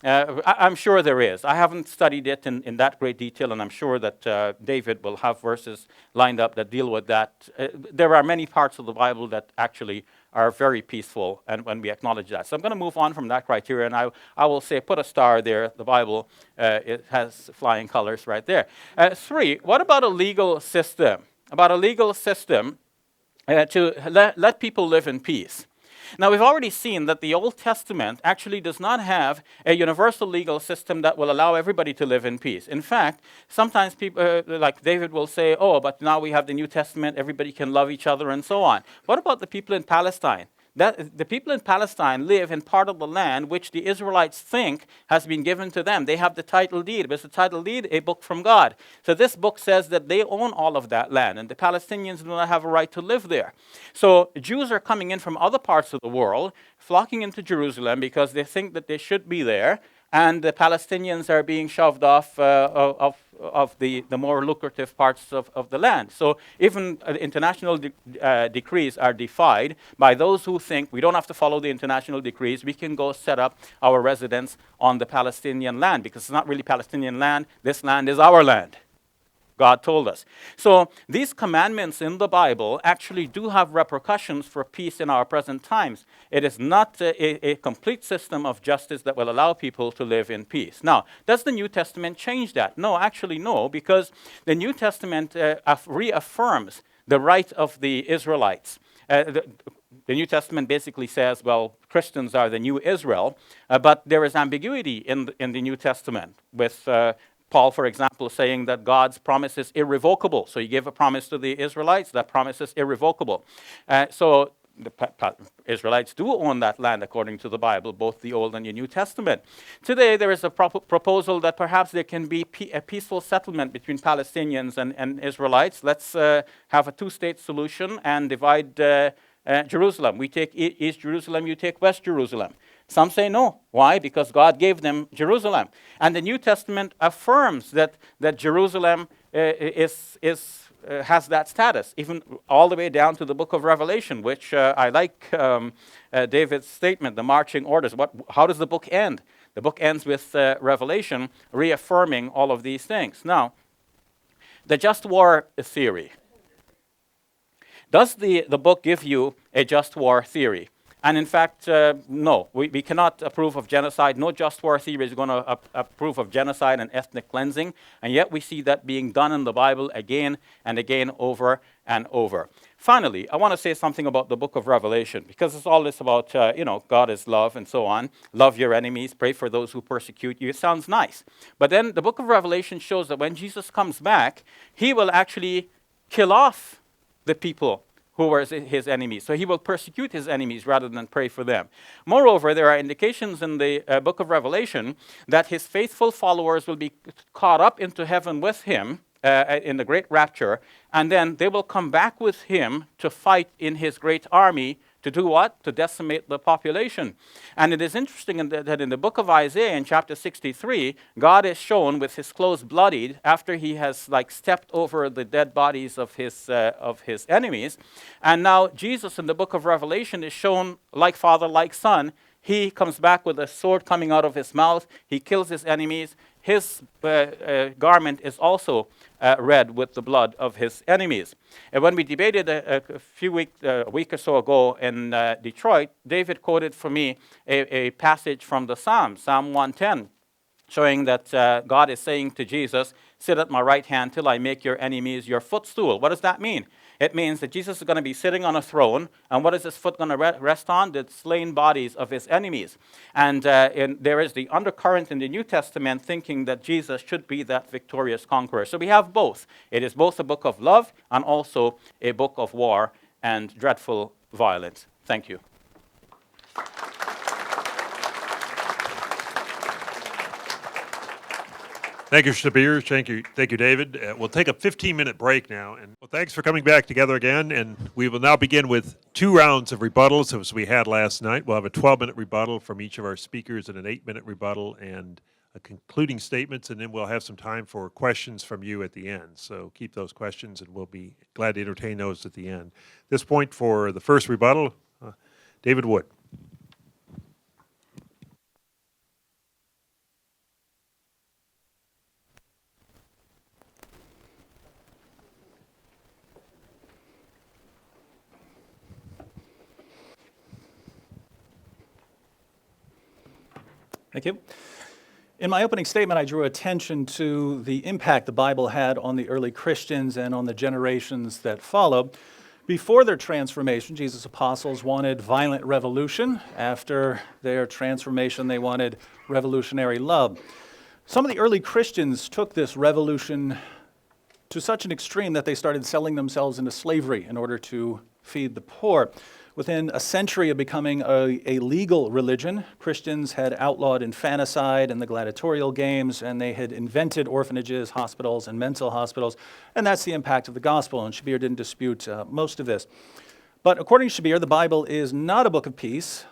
I'm sure there is. I haven't studied it in that great detail, and I'm sure that David will have verses lined up that deal with that. There are many parts of the Bible that actually are very peaceful, and when we acknowledge that. So I'm going to move on from that criteria, and I will say put a star there. The Bible, it has flying colors right there. 3, what about a legal system? About a legal system to let people live in peace. Now, we've already seen that the Old Testament actually does not have a universal legal system that will allow everybody to live in peace. In fact, sometimes people, like David will say, oh, but now we have the New Testament, everybody can love each other and so on. What about the people in Palestine? That the people in Palestine live in part of the land which the Israelites think has been given to them. They have the title deed. But it's the title deed, a book from God. So this book says that they own all of that land, and the Palestinians do not have a right to live there. So Jews are coming in from other parts of the world, flocking into Jerusalem because they think that they should be there, and the Palestinians are being shoved off of the more lucrative parts of the land. So even international decrees are defied by those who think we don't have to follow the international decrees. We can go set up our residence on the Palestinian land because it's not really Palestinian land. This land is our land. God told us. So these commandments in the Bible actually do have repercussions for peace in our present times. It is not a complete system of justice that will allow people to live in peace. Now, does the New Testament change that? No, actually no, because the New Testament reaffirms the right of the Israelites. The New Testament basically says, well, Christians are the new Israel, but there is ambiguity in the New Testament with Paul, for example, saying that God's promise is irrevocable. So he gave a promise to the Israelites. That promise is irrevocable. So the Israelites do own that land according to the Bible, both the Old and the New Testament. Today, there is a proposal that perhaps there can be a peaceful settlement between Palestinians and Israelites. Let's have a two-state solution and divide Jerusalem. We take East Jerusalem, you take West Jerusalem. Some say no. Why? Because God gave them Jerusalem. And the New Testament affirms that Jerusalem has that status, even all the way down to the book of Revelation, which I like David's statement, the marching orders. How does the book end? The book ends with Revelation reaffirming all of these things. Now, the just war theory. Does the book give you a just war theory? And in fact, no, we cannot approve of genocide. No just war theory is going to approve of genocide and ethnic cleansing. And yet we see that being done in the Bible again and again, over and over. Finally, I want to say something about the book of Revelation, because it's all this about, God is love and so on. Love your enemies, pray for those who persecute you. It sounds nice. But then the book of Revelation shows that when Jesus comes back, he will actually kill off the people who were his enemies. So he will persecute his enemies rather than pray for them. Moreover, there are indications in the book of Revelation that his faithful followers will be caught up into heaven with him in the great rapture, and then they will come back with him to fight in his great army. To do what? To decimate the population. And it is interesting that in the book of Isaiah, in chapter 63, God is shown with his clothes bloodied after he has stepped over the dead bodies of his enemies. And now Jesus in the book of Revelation is shown like father, like son. He comes back with a sword coming out of his mouth. He kills his enemies. His garment is also red with the blood of his enemies. And when we debated a week or so ago in Detroit, David quoted for me a passage from the Psalms, Psalm 110, showing that God is saying to Jesus, "Sit at my right hand till I make your enemies your footstool." What does that mean? It means that Jesus is going to be sitting on a throne, and what is his foot going to rest on? The slain bodies of his enemies. And there is the undercurrent in the New Testament thinking that Jesus should be that victorious conqueror. So we have both. It is both a book of love and also a book of war and dreadful violence. Thank you. Thank you, Shabir. Thank you, David. We'll take a 15-minute break now. And thanks for coming back together again. And we will now begin with 2 rounds of rebuttals, as we had last night. We'll have a 12-minute rebuttal from each of our speakers and an 8-minute rebuttal and concluding statements. And then we'll have some time for questions from you at the end. So keep those questions, and we'll be glad to entertain those at the end. At this point, for the first rebuttal, David Wood. Thank you. In my opening statement, I drew attention to the impact the Bible had on the early Christians and on the generations that followed. Before their transformation, Jesus' apostles wanted violent revolution. After their transformation, they wanted revolutionary love. Some of the early Christians took this revolution to such an extreme that they started selling themselves into slavery in order to feed the poor. Within a century of becoming a legal religion, Christians had outlawed infanticide and the gladiatorial games, and they had invented orphanages, hospitals, and mental hospitals, and that's the impact of the gospel, and Shabir didn't dispute most of this. But according to Shabir, the Bible is not a book of peace.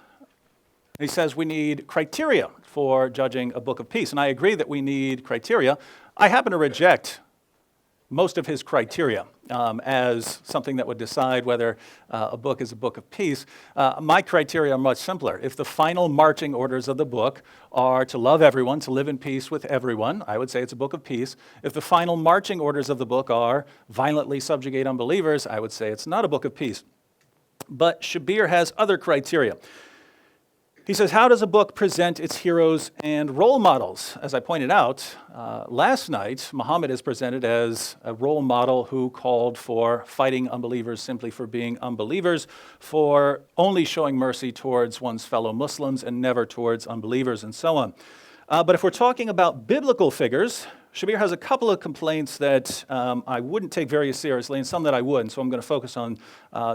He says we need criteria for judging a book of peace, and I agree that we need criteria. I happen to reject most of his criteria as something that would decide whether a book is a book of peace. My criteria are much simpler. If the final marching orders of the book are to love everyone, to live in peace with everyone, I would say it's a book of peace. If the final marching orders of the book are violently subjugate unbelievers, I would say it's not a book of peace. But Shabir has other criteria. He says, how does a book present its heroes and role models? As I pointed out last night, Muhammad is presented as a role model who called for fighting unbelievers simply for being unbelievers, for only showing mercy towards one's fellow Muslims and never towards unbelievers, and so on. But if we're talking about biblical figures, Shabir has a couple of complaints that I wouldn't take very seriously and some that I would, and so I'm going to focus on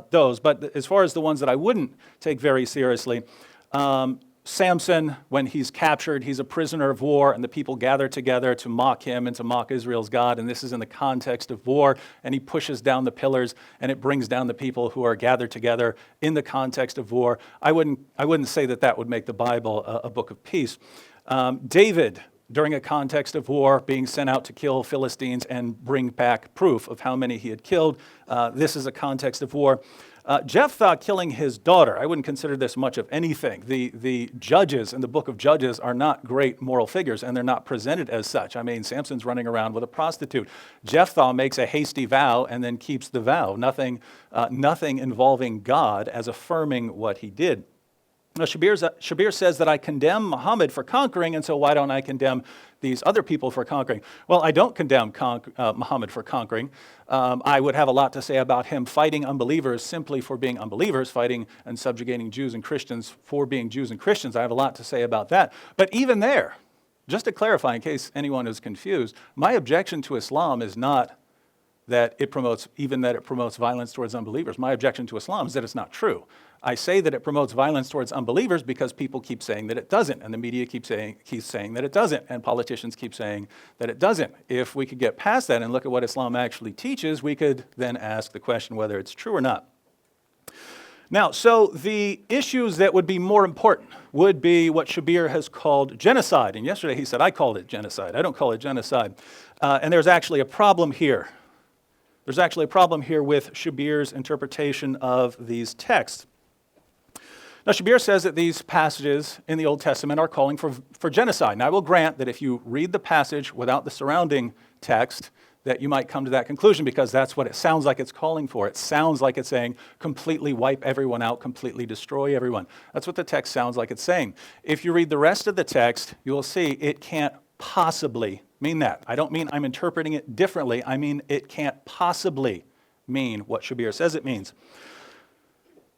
those. But as far as the ones that I wouldn't take very seriously, Samson, when he's captured, he's a prisoner of war, and the people gather together to mock him and to mock Israel's God, and this is in the context of war, and he pushes down the pillars, and it brings down the people who are gathered together in the context of war. I wouldn't say that that would make the Bible a book of peace. David, during a context of war, being sent out to kill Philistines and bring back proof of how many he had killed. This is a context of war. Jephthah killing his daughter, I wouldn't consider this much of anything. The judges in the book of Judges are not great moral figures, and they're not presented as such. I mean, Samson's running around with a prostitute. Jephthah makes a hasty vow and then keeps the vow. Nothing involving God as affirming what he did. Now, Shabir says that I condemn Muhammad for conquering, and so why don't I condemn these other people for conquering? Well, I don't condemn Muhammad for conquering. I would have a lot to say about him fighting unbelievers simply for being unbelievers, fighting and subjugating Jews and Christians for being Jews and Christians. I have a lot to say about that. But even there, just to clarify in case anyone is confused, my objection to Islam is not that it promotes violence towards unbelievers. My objection to Islam is that it's not true. I say that it promotes violence towards unbelievers because people keep saying that it doesn't, and the media keeps saying that it doesn't, and politicians keep saying that it doesn't. If we could get past that and look at what Islam actually teaches, we could then ask the question whether it's true or not. Now, so the issues that would be more important would be what Shabir has called genocide. And yesterday he said, I called it genocide. I don't call it genocide. And there's actually a problem here. There's actually a problem here with Shabir's interpretation of these texts. Now, Shabir says that these passages in the Old Testament are calling for genocide. And I will grant that if you read the passage without the surrounding text, that you might come to that conclusion because that's what it sounds like it's calling for. It sounds like it's saying completely wipe everyone out, completely destroy everyone. That's what the text sounds like it's saying. If you read the rest of the text, you will see it can't possibly mean that. I don't mean I'm interpreting it differently. I mean it can't possibly mean what Shabir says it means.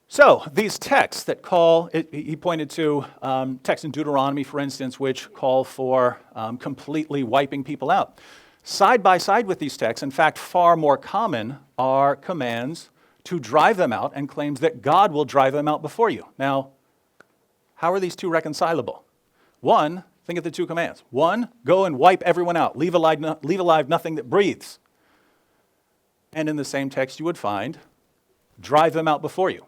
So these texts that call, he pointed to texts in Deuteronomy, for instance, which call for completely wiping people out. Side by side with these texts, in fact, far more common are commands to drive them out and claims that God will drive them out before you. Now, how are these two reconcilable? One, think of the two commands. One, go and wipe everyone out. Leave alive nothing that breathes. And in the same text you would find, drive them out before you.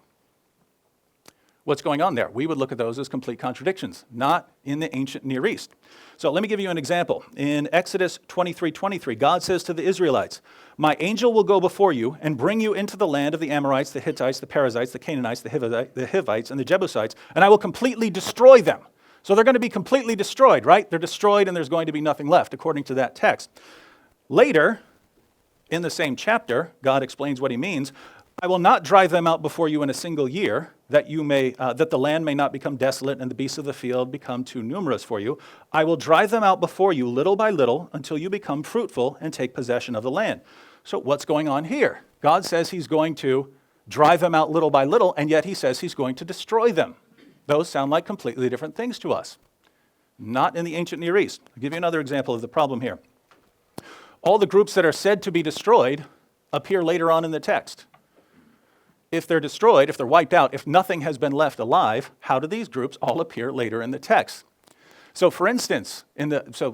What's going on there? We would look at those as complete contradictions, not in the ancient Near East. So let me give you an example. In Exodus 23:23, God says to the Israelites, my angel will go before you and bring you into the land of the Amorites, the Hittites, the Perizzites, the Canaanites, the Hivites, and the Jebusites, and I will completely destroy them. So they're going to be completely destroyed, right? They're destroyed and there's going to be nothing left, according to that text. Later, in the same chapter, God explains what he means. I will not drive them out before you in a single year, that the land may not become desolate and the beasts of the field become too numerous for you. I will drive them out before you little by little until you become fruitful and take possession of the land. So what's going on here? God says he's going to drive them out little by little, and yet he says he's going to destroy them. Those sound like completely different things to us. Not in the ancient Near East. I'll give you another example of the problem here. all the groups that are said to be destroyed appear later on in the text. If they're destroyed, if they're wiped out, if nothing has been left alive, how do these groups all appear later in the text? So for instance,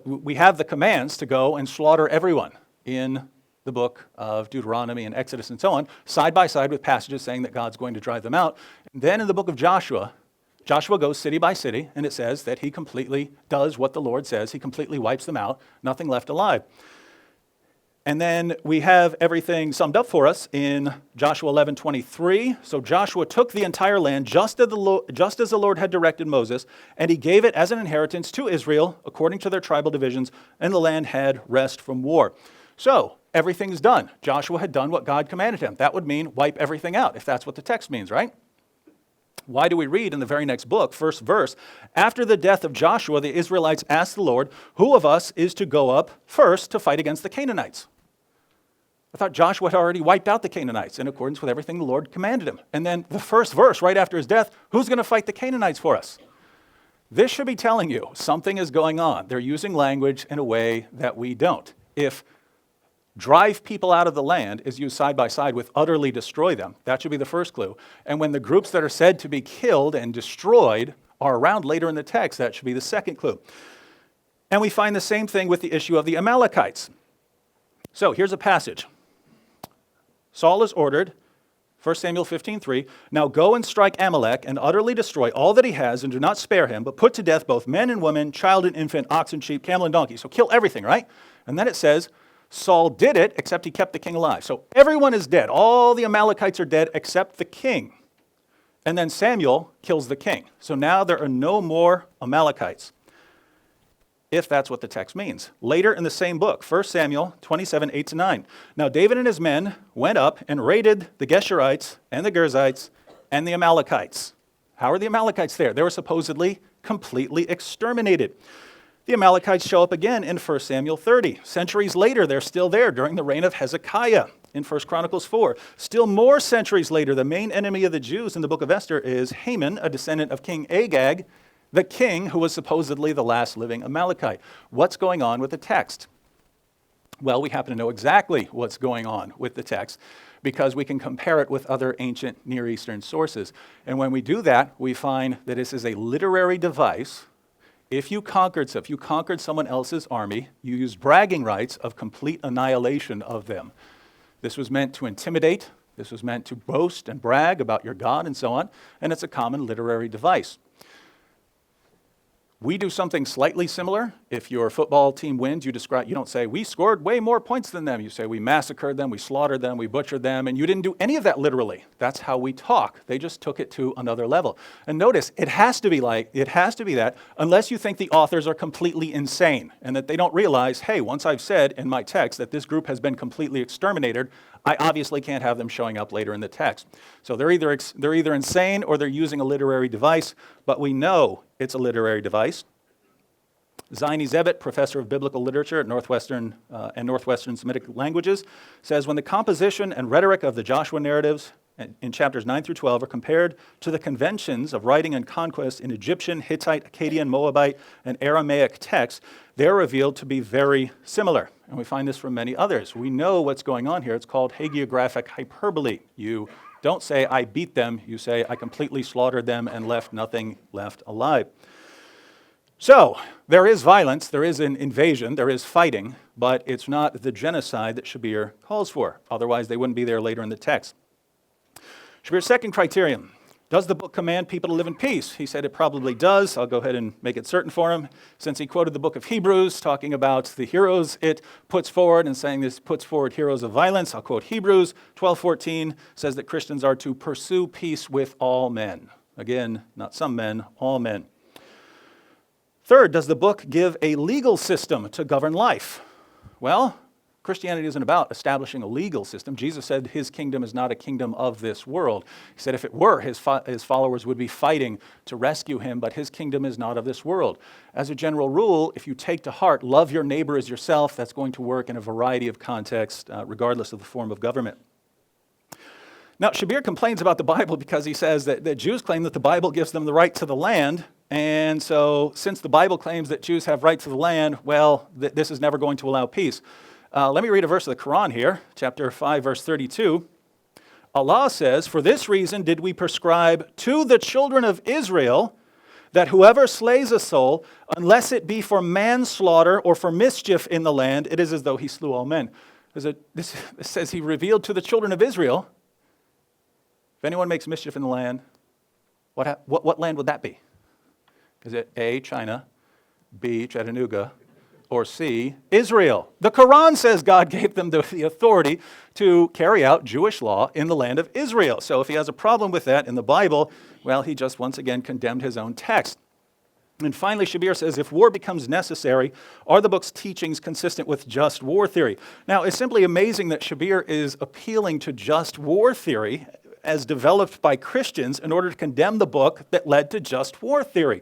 we have the commands to go and slaughter everyone in the book of Deuteronomy and Exodus and so on, side by side with passages saying that God's going to drive them out. And then in the book of Joshua, Joshua goes city by city, and it says that he completely does what the Lord says. He completely wipes them out, nothing left alive. And then we have everything summed up for us in Joshua 11:23. So Joshua took the entire land just as the Lord had directed Moses, and he gave it as an inheritance to Israel according to their tribal divisions, and the land had rest from war. So everything's done. Joshua had done what God commanded him. That would mean wipe everything out, if that's what the text means, right? Why do we read in the very next book, first verse, after the death of Joshua, the Israelites asked the Lord, who of us is to go up first to fight against the Canaanites? I thought Joshua had already wiped out the Canaanites in accordance with everything the Lord commanded him. And then the first verse, right after his death, who's going to fight the Canaanites for us? This should be telling you something is going on. They're using language in a way that we don't. If drive people out of the land is used side by side with utterly destroy them, that should be the first clue. And when the groups that are said to be killed and destroyed are around later in the text, that should be the second clue. And we find the same thing with the issue of the Amalekites. So here's a passage. Saul is ordered, 1 Samuel 15:3, now go and strike Amalek and utterly destroy all that he has and do not spare him, but put to death both men and women, child and infant, ox and sheep, camel and donkey. So kill everything, right? And then it says, Saul did it, except he kept the king alive. So everyone is dead. All the Amalekites are dead except the king. And then Samuel kills the king. So now there are no more Amalekites, if that's what the text means. Later in the same book, 1 Samuel 27:8-9. Now David and his men went up and raided the Geshurites and the Girzites and the Amalekites. How are the Amalekites there? They were supposedly completely exterminated. The Amalekites show up again in 1 Samuel 30. Centuries later, they're still there during the reign of Hezekiah in 1 Chronicles 4. Still more centuries later, the main enemy of the Jews in the book of Esther is Haman, a descendant of King Agag, the king who was supposedly the last living Amalekite. What's going on with the text? Well, we happen to know exactly what's going on with the text because we can compare it with other ancient Near Eastern sources. And when we do that, we find that this is a literary device. If you conquered someone else's army, you used bragging rights of complete annihilation of them. This was meant to intimidate. This was meant to boast and brag about your God and so on. And it's a common literary device. We do something slightly similar. If your football team wins, you don't say, we scored way more points than them. You say, we massacred them, we slaughtered them, we butchered them, and you didn't do any of that literally. That's how we talk. They just took it to another level. And notice, it has to be that, unless you think the authors are completely insane and that they don't realize, hey, once I've said in my text that this group has been completely exterminated, I obviously can't have them showing up later in the text. So they're either insane or they're using a literary device, but we know it's a literary device. Zaini Zebit, professor of biblical literature at Northwestern Semitic languages, says when the composition and rhetoric of the Joshua narratives in chapters 9 through 12 are compared to the conventions of writing and conquest in Egyptian, Hittite, Akkadian, Moabite, and Aramaic texts, they're revealed to be very similar. And we find this from many others. We know what's going on here. It's called hagiographic hyperbole. You don't say, I beat them. You say, I completely slaughtered them and left nothing left alive. So there is violence, there is an invasion, there is fighting, but it's not the genocide that Shabir calls for. Otherwise, they wouldn't be there later in the text. Shabir's second criterion, does the book command people to live in peace? He said it probably does. I'll go ahead and make it certain for him. Since he quoted the book of Hebrews, talking about the heroes it puts forward and saying this puts forward heroes of violence, I'll quote Hebrews 12:14, says that Christians are to pursue peace with all men. Again, not some men, all men. Third, does the book give a legal system to govern life? Well, Christianity isn't about establishing a legal system. Jesus said his kingdom is not a kingdom of this world. He said if it were, his followers would be fighting to rescue him, but his kingdom is not of this world. As a general rule, if you take to heart, love your neighbor as yourself, that's going to work in a variety of contexts, regardless of the form of government. Now, Shabir complains about the Bible because he says that Jews claim that the Bible gives them the right to the land, and so since the Bible claims that Jews have right to the land, well, this is never going to allow peace. Let me read a verse of the Quran here, chapter 5, verse 32. Allah says, "For this reason did we prescribe to the children of Israel that whoever slays a soul, unless it be for manslaughter or for mischief in the land, it is as though he slew all men." This says he revealed to the children of Israel, if anyone makes mischief in the land, what land would that be? Is it A, China, B, Chattanooga, or C, Israel? The Quran says God gave them the authority to carry out Jewish law in the land of Israel. So if he has a problem with that in the Bible, well, he just once again condemned his own text. And finally, Shabir says, if war becomes necessary, are the book's teachings consistent with just war theory? Now, it's simply amazing that Shabir is appealing to just war theory as developed by Christians in order to condemn the book that led to just war theory.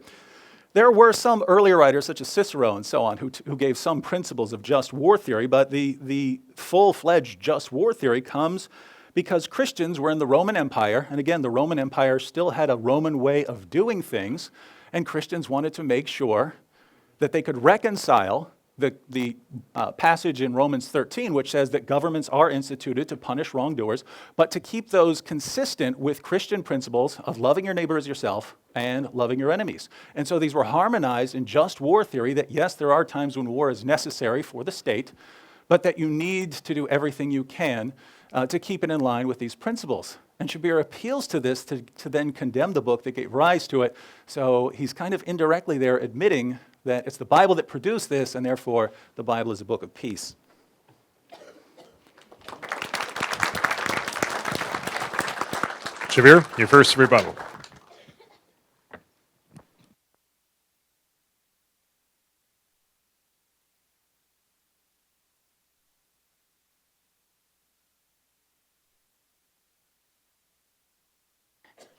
There were some earlier writers, such as Cicero and so on, who gave some principles of just war theory, but the full-fledged just war theory comes because Christians were in the Roman Empire, and again, the Roman Empire still had a Roman way of doing things, and Christians wanted to make sure that they could reconcile the passage in Romans 13, which says that governments are instituted to punish wrongdoers, but to keep those consistent with Christian principles of loving your neighbor as yourself and loving your enemies. And so these were harmonized in just war theory that, yes, there are times when war is necessary for the state, but that you need to do everything you can to keep it in line with these principles. And Shabir appeals to this to then condemn the book that gave rise to it. So he's kind of indirectly there admitting that it's the Bible that produced this, and therefore the Bible is a book of peace. Shabir, your first rebuttal.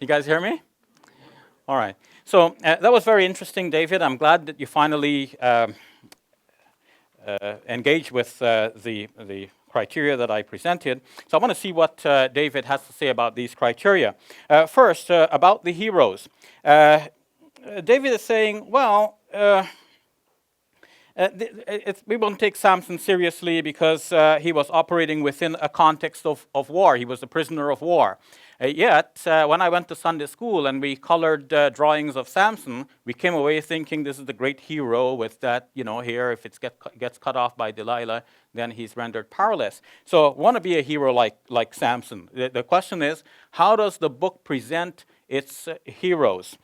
You guys hear me? All right. So that was very interesting, David. I'm glad that you finally engaged with the criteria that I presented. So I want to see what David has to say about these criteria. First, about the heroes. David is saying, well, we won't take Samson seriously because he was operating within a context of war. He was a prisoner of war. Yet, when I went to Sunday school and we colored drawings of Samson, we came away thinking this is the great hero with that, here, if it gets cut off by Delilah, then he's rendered powerless. So, want to be a hero like Samson. The question is, how does the book present its heroes?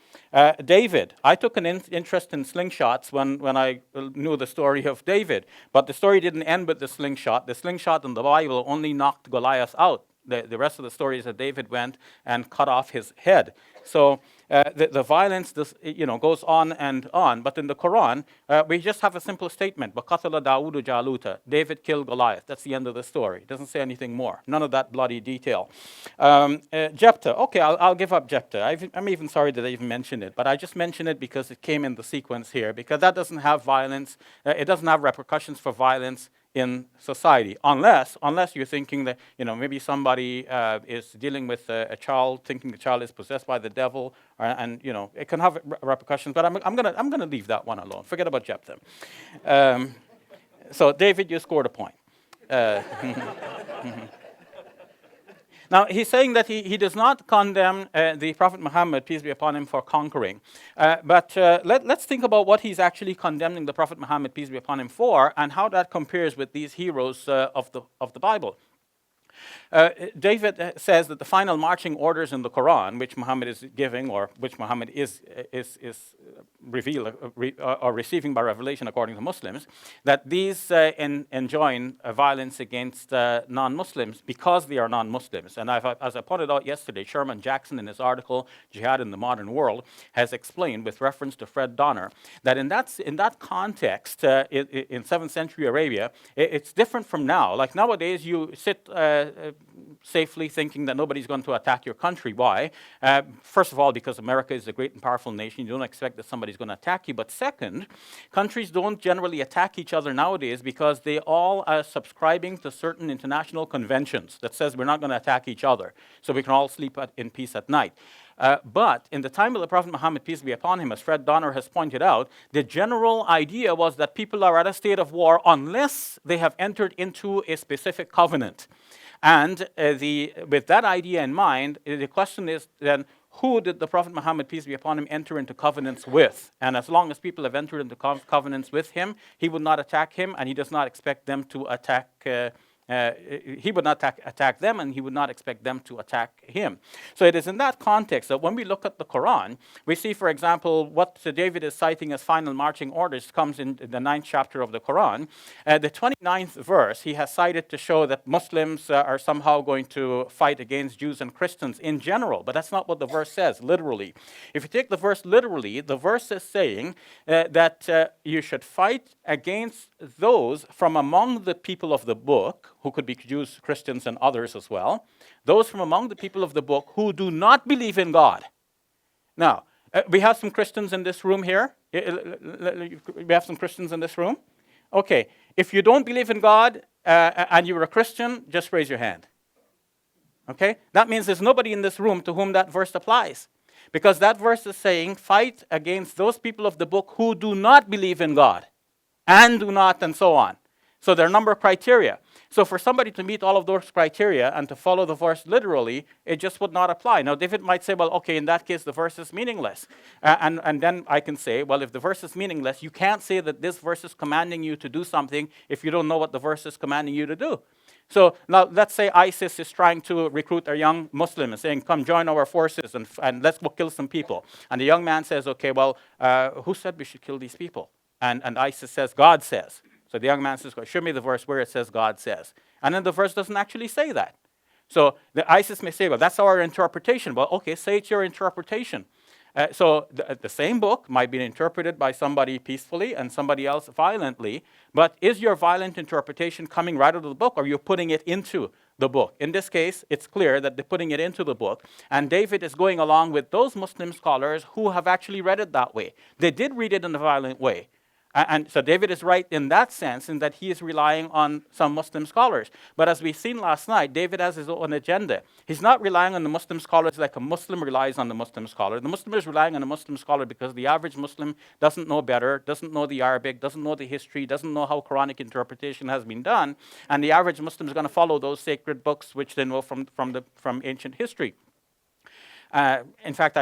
David, I took an interest in slingshots when I knew the story of David, but the story didn't end with the slingshot. The slingshot in the Bible only knocked Goliath out. The rest of the story is that David went and cut off his head. So the violence goes on and on. But in the Quran, we just have a simple statement. وَقَتَلَ دَاوُودُ جَالُوتَ. David killed Goliath. That's the end of the story. It doesn't say anything more. None of that bloody detail. Jephthah. Okay, I'll give up Jephthah. I'm even sorry that I even mentioned it. But I just mentioned it because it came in the sequence here. Because that doesn't have violence. It doesn't have repercussions for violence in society, unless you're thinking that maybe somebody is dealing with a child, thinking the child is possessed by the devil, and it can have repercussions. But I'm gonna leave that one alone. Forget about Jephthah. So David, you scored a point. Now, he's saying that he does not condemn the Prophet Muhammad, peace be upon him, for conquering. But let's think about what he's actually condemning the Prophet Muhammad, peace be upon him, for, and how that compares with these heroes of the Bible. David says that the final marching orders in the Quran, which Muhammad is giving, or which Muhammad is revealed or receiving by revelation according to Muslims, that these enjoin violence against non-Muslims because they are non-Muslims. And as I pointed out yesterday, Sherman Jackson in his article, Jihad in the Modern World, has explained with reference to Fred Donner that in that context, in 7th century Arabia, it's different from now. Like nowadays, you sit safely, thinking that nobody's going to attack your country. Why? First of all, because America is a great and powerful nation. You don't expect that somebody's going to attack you. But second, countries don't generally attack each other nowadays because they all are subscribing to certain international conventions that says we're not going to attack each other, so we can all sleep in peace at night. But in the time of the Prophet Muhammad, peace be upon him, as Fred Donner has pointed out, the general idea was that people are at a state of war unless they have entered into a specific covenant. And with that idea in mind, the question is then, who did the Prophet Muhammad, peace be upon him, enter into covenants with? And as long as people have entered into covenants with him, he would not attack him, and he does not expect them to attack he would not attack them, and he would not expect them to attack him. So it is in that context that when we look at the Quran, we see, for example, what David is citing as final marching orders comes in the 9th chapter of the Quran. The 29th verse, he has cited to show that Muslims are somehow going to fight against Jews and Christians in general, but that's not what the verse says, literally. If you take the verse literally, the verse is saying that you should fight against those from among the people of the book, who could be Jews, Christians, and others as well, those from among the people of the book who do not believe in God. Now, we have some Christians in this room here. We have some Christians in this room. Okay, if you don't believe in God and you're a Christian, just raise your hand. Okay, that means there's nobody in this room to whom that verse applies. Because that verse is saying, fight against those people of the book who do not believe in God, and do not, and so on. So there are a number of criteria. So for somebody to meet all of those criteria and to follow the verse literally, it just would not apply. Now, David might say, well, okay, in that case, the verse is meaningless. And then I can say, well, if the verse is meaningless, you can't say that this verse is commanding you to do something if you don't know what the verse is commanding you to do. So now let's say ISIS is trying to recruit a young Muslim and saying, come join our forces and let's go kill some people. And the young man says, okay, well, who said we should kill these people? And ISIS says, God says. So the young man says, show me the verse where it says God says. And then the verse doesn't actually say that. So the ISIS may say, well, that's our interpretation. Well, okay, say it's your interpretation. So the same book might be interpreted by somebody peacefully and somebody else violently, but is your violent interpretation coming right out of the book, or are you putting it into the book? In this case, it's clear that they're putting it into the book, and David is going along with those Muslim scholars who have actually read it that way. They did read it in a violent way. And so David is right in that sense, in that he is relying on some Muslim scholars. But as we've seen last night, David has his own agenda. He's not relying on the Muslim scholars like a Muslim relies on the Muslim scholar. The Muslim is relying on a Muslim scholar because the average Muslim doesn't know better, doesn't know the Arabic, doesn't know the history, doesn't know how Quranic interpretation has been done. And the average Muslim is going to follow those sacred books which they know from ancient history. In fact,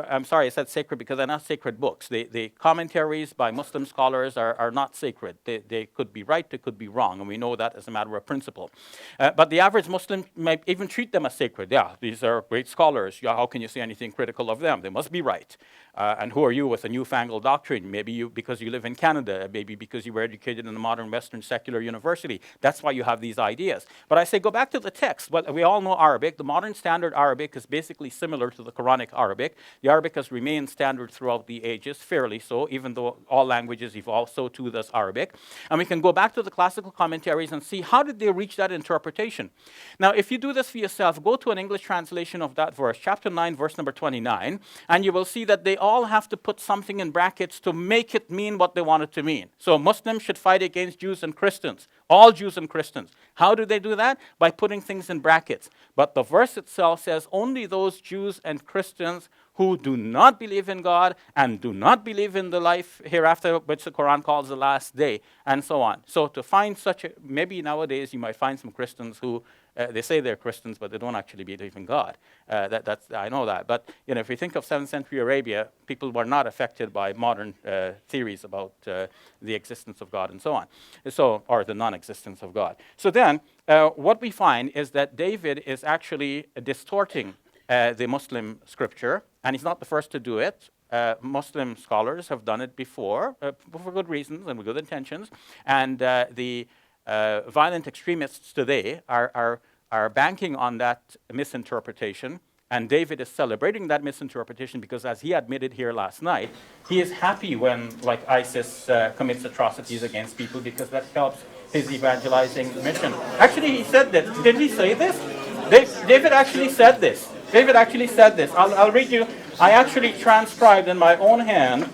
I'm sorry, I said sacred because they're not sacred books. The commentaries by Muslim scholars are not sacred. They could be right, they could be wrong, and we know that as a matter of principle. But the average Muslim might even treat them as sacred. Yeah, these are great scholars. Yeah, how can you say anything critical of them? They must be right. And who are you with a newfangled doctrine? Maybe you because you live in Canada, maybe because you were educated in a modern Western secular university. That's why you have these ideas. But I say go back to the text. Well, we all know Arabic. The modern standard Arabic is basically similar to the Quranic Arabic. The Arabic has remained standard throughout the ages, fairly so, even though all languages evolve, so too does Arabic. And we can go back to the classical commentaries and see how did they reach that interpretation. Now, if you do this for yourself, go to an English translation of that verse, chapter 9, verse number 29, and you will see that they all have to put something in brackets to make it mean what they want it to mean. So Muslims should fight against Jews and Christians, all Jews and Christians. How do they do that? By putting things in brackets. But the verse itself says only those Jews and Christians who do not believe in God and do not believe in the life hereafter, which the Quran calls the last day, and so on. So to find maybe nowadays you might find some Christians who, they say they're Christians, but they don't actually believe in God. I know that. But if we think of 7th century Arabia, people were not affected by modern theories about the existence of God and so on, or the non-existence of God. So then, what we find is that David is actually distorting the Muslim scripture, and he's not the first to do it. Muslim scholars have done it before for good reasons and with good intentions, and the violent extremists today are banking on that misinterpretation, and David is celebrating that misinterpretation because, as he admitted here last night, he is happy when, like ISIS, commits atrocities against people because that helps his evangelizing mission. Actually, he said that. Did he say this? David actually said this. David actually said this. I'll read you. I actually transcribed in my own hand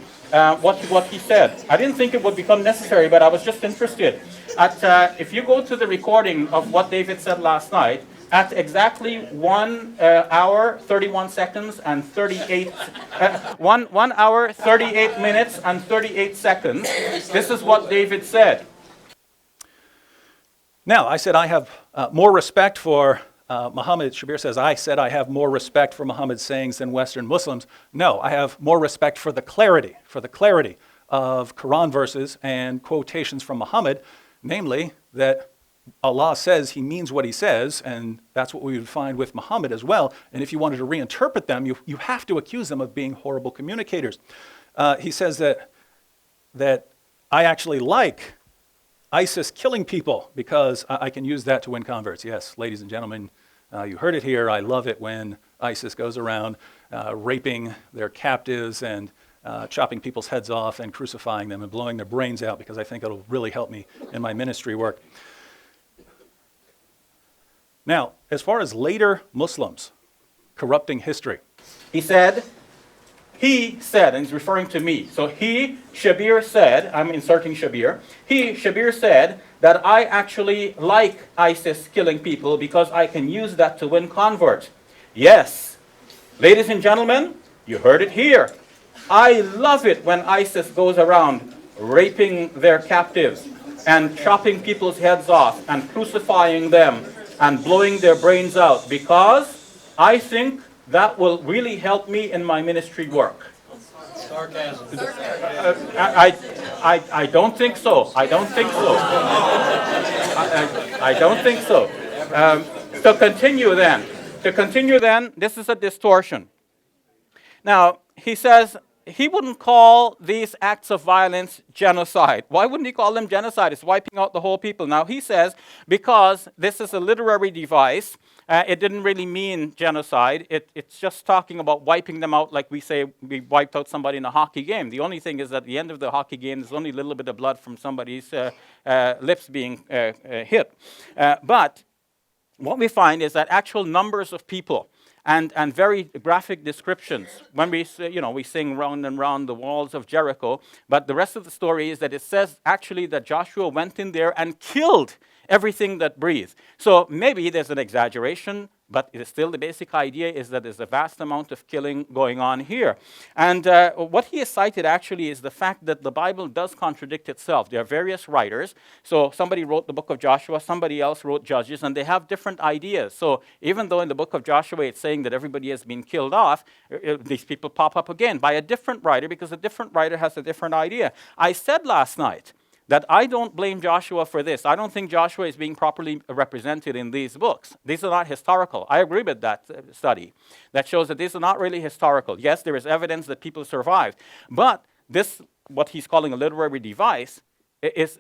what he said. I didn't think it would become necessary, but I was just interested. If you go to the recording of what David said last night, at exactly 1 hour, 31 seconds, and 38, 1 hour, 38 minutes, and 38 seconds, this is what David said. Now, I said I have more respect for Muhammad. Shabir says, I said I have more respect for Muhammad's sayings than Western Muslims. No, I have more respect for the clarity of Quran verses and quotations from Muhammad, namely that Allah says he means what he says, and that's what we would find with Muhammad as well. And if you wanted to reinterpret them, you have to accuse them of being horrible communicators. He says that I actually like ISIS killing people because I can use that to win converts. Yes, ladies and gentlemen, you heard it here. I love it when ISIS goes around raping their captives and chopping people's heads off and crucifying them and blowing their brains out, because I think it'll really help me in my ministry work. Now, as far as later Muslims corrupting history, He said, and he's referring to me. So Shabir said, I'm inserting Shabir. Shabir said that I actually like ISIS killing people because I can use that to win converts. Yes, ladies and gentlemen, you heard it here. I love it when ISIS goes around raping their captives and chopping people's heads off and crucifying them and blowing their brains out, because I think that will really help me in my ministry work. Sarcasm. I don't think so. I don't think so. I don't think so. To continue then, this is a distortion. Now, he says he wouldn't call these acts of violence genocide. Why wouldn't he call them genocide? It's wiping out the whole people. Now, he says because this is a literary device, it didn't really mean genocide. It's just talking about wiping them out like we say we wiped out somebody in a hockey game. The only thing is at the end of the hockey game, there's only a little bit of blood from somebody's lips being hit. But what we find is that actual numbers of people and very graphic descriptions. When we sing round and round the walls of Jericho, but the rest of the story is that it says actually that Joshua went in there and killed everything that breathed. So maybe there's an exaggeration, but it's still the basic idea is that there's a vast amount of killing going on here. And what he has cited actually is the fact that the Bible does contradict itself. There are various writers. So somebody wrote the book of Joshua, somebody else wrote Judges, and they have different ideas. So even though in the book of Joshua it's saying that everybody has been killed off, these people pop up again by a different writer because a different writer has a different idea. I said last night that I don't blame Joshua for this. I don't think Joshua is being properly represented in these books. These are not historical. I agree with that study. That shows that these are not really historical. Yes, there is evidence that people survived. But this, what he's calling a literary device, is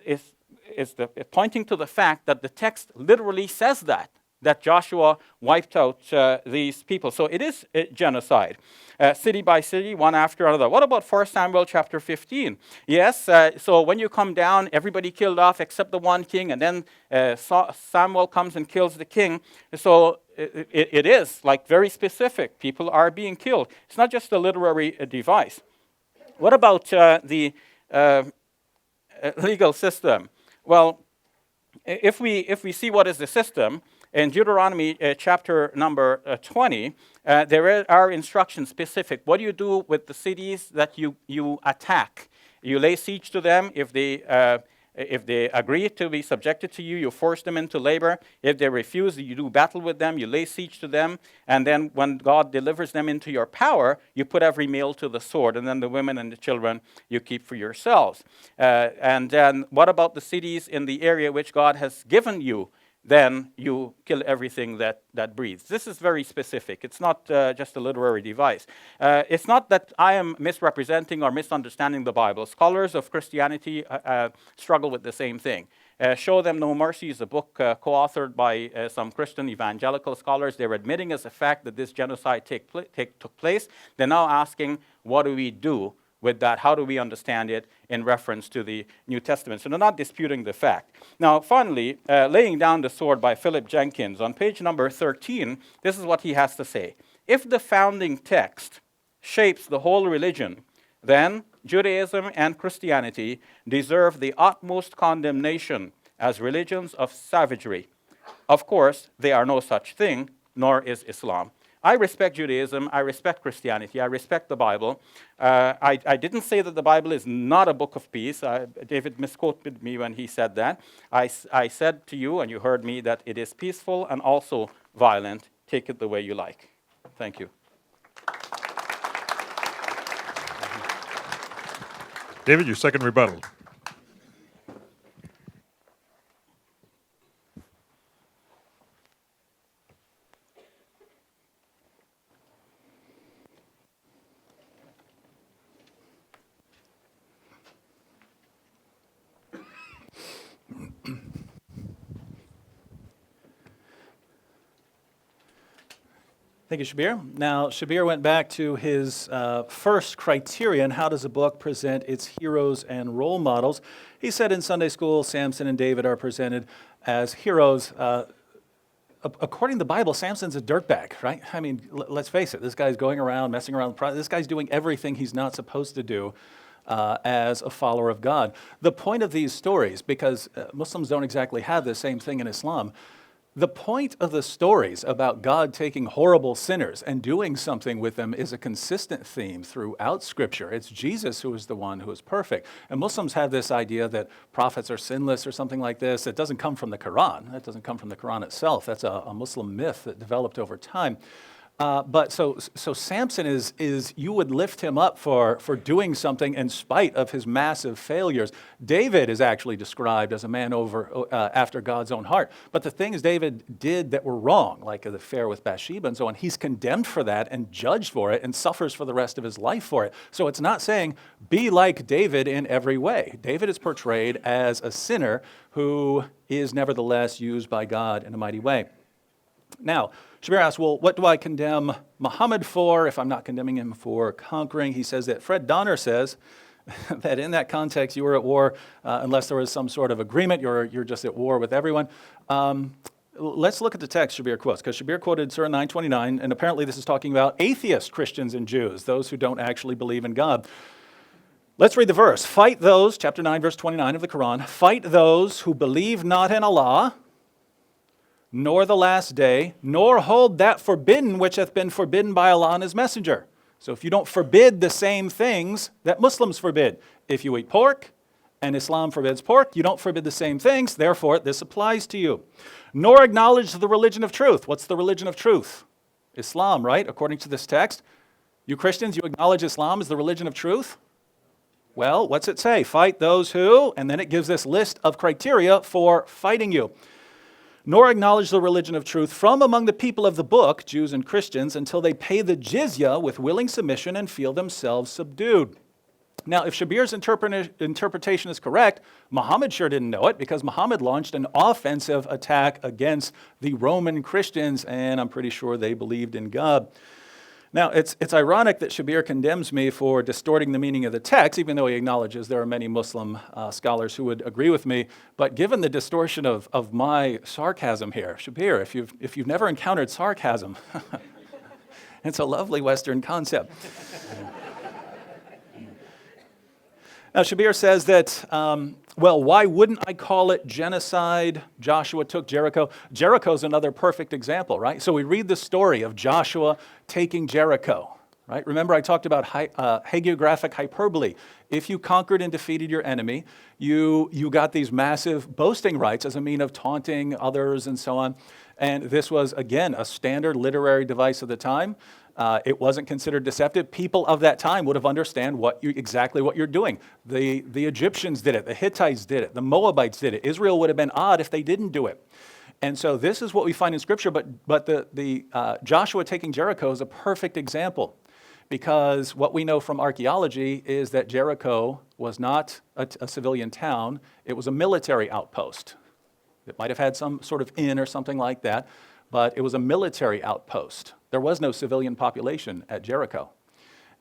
pointing to the fact that the text literally says that Joshua wiped out these people. So it is genocide, city by city, one after another. What about 1 Samuel chapter 15? Yes, so when you come down, everybody killed off except the one king, and then Samuel comes and kills the king. So it is like very specific. People are being killed. It's not just a literary device. What about the legal system? Well, if we see what is the system, in Deuteronomy chapter number 20, there are instructions specific. What do you do with the cities that you attack? You lay siege to them. If they agree to be subjected to you, you force them into labor. If they refuse, you do battle with them. You lay siege to them. And then when God delivers them into your power, you put every male to the sword. And then the women and the children you keep for yourselves. And then what about the cities in the area which God has given you? Then you kill everything that breathes. This is very specific. It's not just a literary device. It's not that I am misrepresenting or misunderstanding the Bible. Scholars of Christianity struggle with the same thing. Show Them No Mercy is a book co-authored by some Christian evangelical scholars. They're admitting as a fact that this genocide took place. They're now asking, what do we do with that? How do we understand it in reference to the New Testament? So they're not disputing the fact. Now, finally, Laying Down the Sword by Philip Jenkins. On page number 13, this is what he has to say. If the founding text shapes the whole religion, then Judaism and Christianity deserve the utmost condemnation as religions of savagery. Of course, they are no such thing, nor is Islam. I respect Judaism, I respect Christianity, I respect the Bible. I didn't say that the Bible is not a book of peace. David misquoted me when he said that. I said to you, and you heard me, that it is peaceful and also violent. Take it the way you like. Thank you. David, your second rebuttal. Thank you, Shabir. Now, Shabir went back to his first criterion, how does a book present its heroes and role models? He said in Sunday school, Samson and David are presented as heroes. According to the Bible, Samson's a dirtbag, right? I mean, let's face it, this guy's going around, messing around. This guy's doing everything he's not supposed to do as a follower of God. The point of these stories, because Muslims don't exactly have the same thing in Islam, the point of the stories about God taking horrible sinners and doing something with them is a consistent theme throughout Scripture. It's Jesus who is the one who is perfect. And Muslims have this idea that prophets are sinless or something like this. It doesn't come from the Quran. That doesn't come from the Quran itself. That's a Muslim myth that developed over time. But so Samson is you would lift him up for doing something in spite of his massive failures. David is actually described as a man after God's own heart. But the things David did that were wrong, like the affair with Bathsheba and so on, he's condemned for that and judged for it and suffers for the rest of his life for it. So it's not saying be like David in every way. David is portrayed as a sinner who is nevertheless used by God in a mighty way. Now, Shabir asks, well, what do I condemn Muhammad for if I'm not condemning him for conquering? He says that Fred Donner says that in that context you were at war unless there was some sort of agreement. You're just at war with everyone. Let's look at the text Shabir quotes, because Shabir quoted Surah 9:29, and apparently this is talking about atheist Christians and Jews, those who don't actually believe in God. Let's read the verse. Fight those, chapter 9, verse 29 of the Quran, fight those who believe not in Allah, nor the last day, nor hold that forbidden which hath been forbidden by Allah and his messenger. So if you don't forbid the same things that Muslims forbid, if you eat pork and Islam forbids pork, you don't forbid the same things, therefore this applies to you. Nor acknowledge the religion of truth. What's the religion of truth? Islam, right? According to this text. You Christians, you acknowledge Islam as the religion of truth? Well, what's it say? Fight those who, and then it gives this list of criteria for fighting you. Nor acknowledge the religion of truth from among the people of the book, Jews and Christians, until they pay the jizya with willing submission and feel themselves subdued. Now, if Shabir's interpretation is correct, Muhammad sure didn't know it, because Muhammad launched an offensive attack against the Roman Christians, and I'm pretty sure they believed in God. Now, it's ironic that Shabir condemns me for distorting the meaning of the text, even though he acknowledges there are many Muslim scholars who would agree with me. But given the distortion of my sarcasm here, Shabir, if you've never encountered sarcasm, it's a lovely Western concept. Now, Shabir says that, well, why wouldn't I call it genocide? Joshua took Jericho. Jericho's another perfect example, right? So we read the story of Joshua taking Jericho, right? Remember I talked about hagiographic hyperbole. If you conquered and defeated your enemy, you got these massive boasting rights as a mean of taunting others and so on. And this was, again, a standard literary device of the time. It wasn't considered deceptive. People of that time would have understood exactly what you're doing. The Egyptians did it. The Hittites did it. The Moabites did it. Israel would have been odd if they didn't do it. And so this is what we find in Scripture. But the Joshua taking Jericho is a perfect example, because what we know from archaeology is that Jericho was not a civilian town. It was a military outpost. It might have had some sort of inn or something like that, but it was a military outpost. There was no civilian population at Jericho.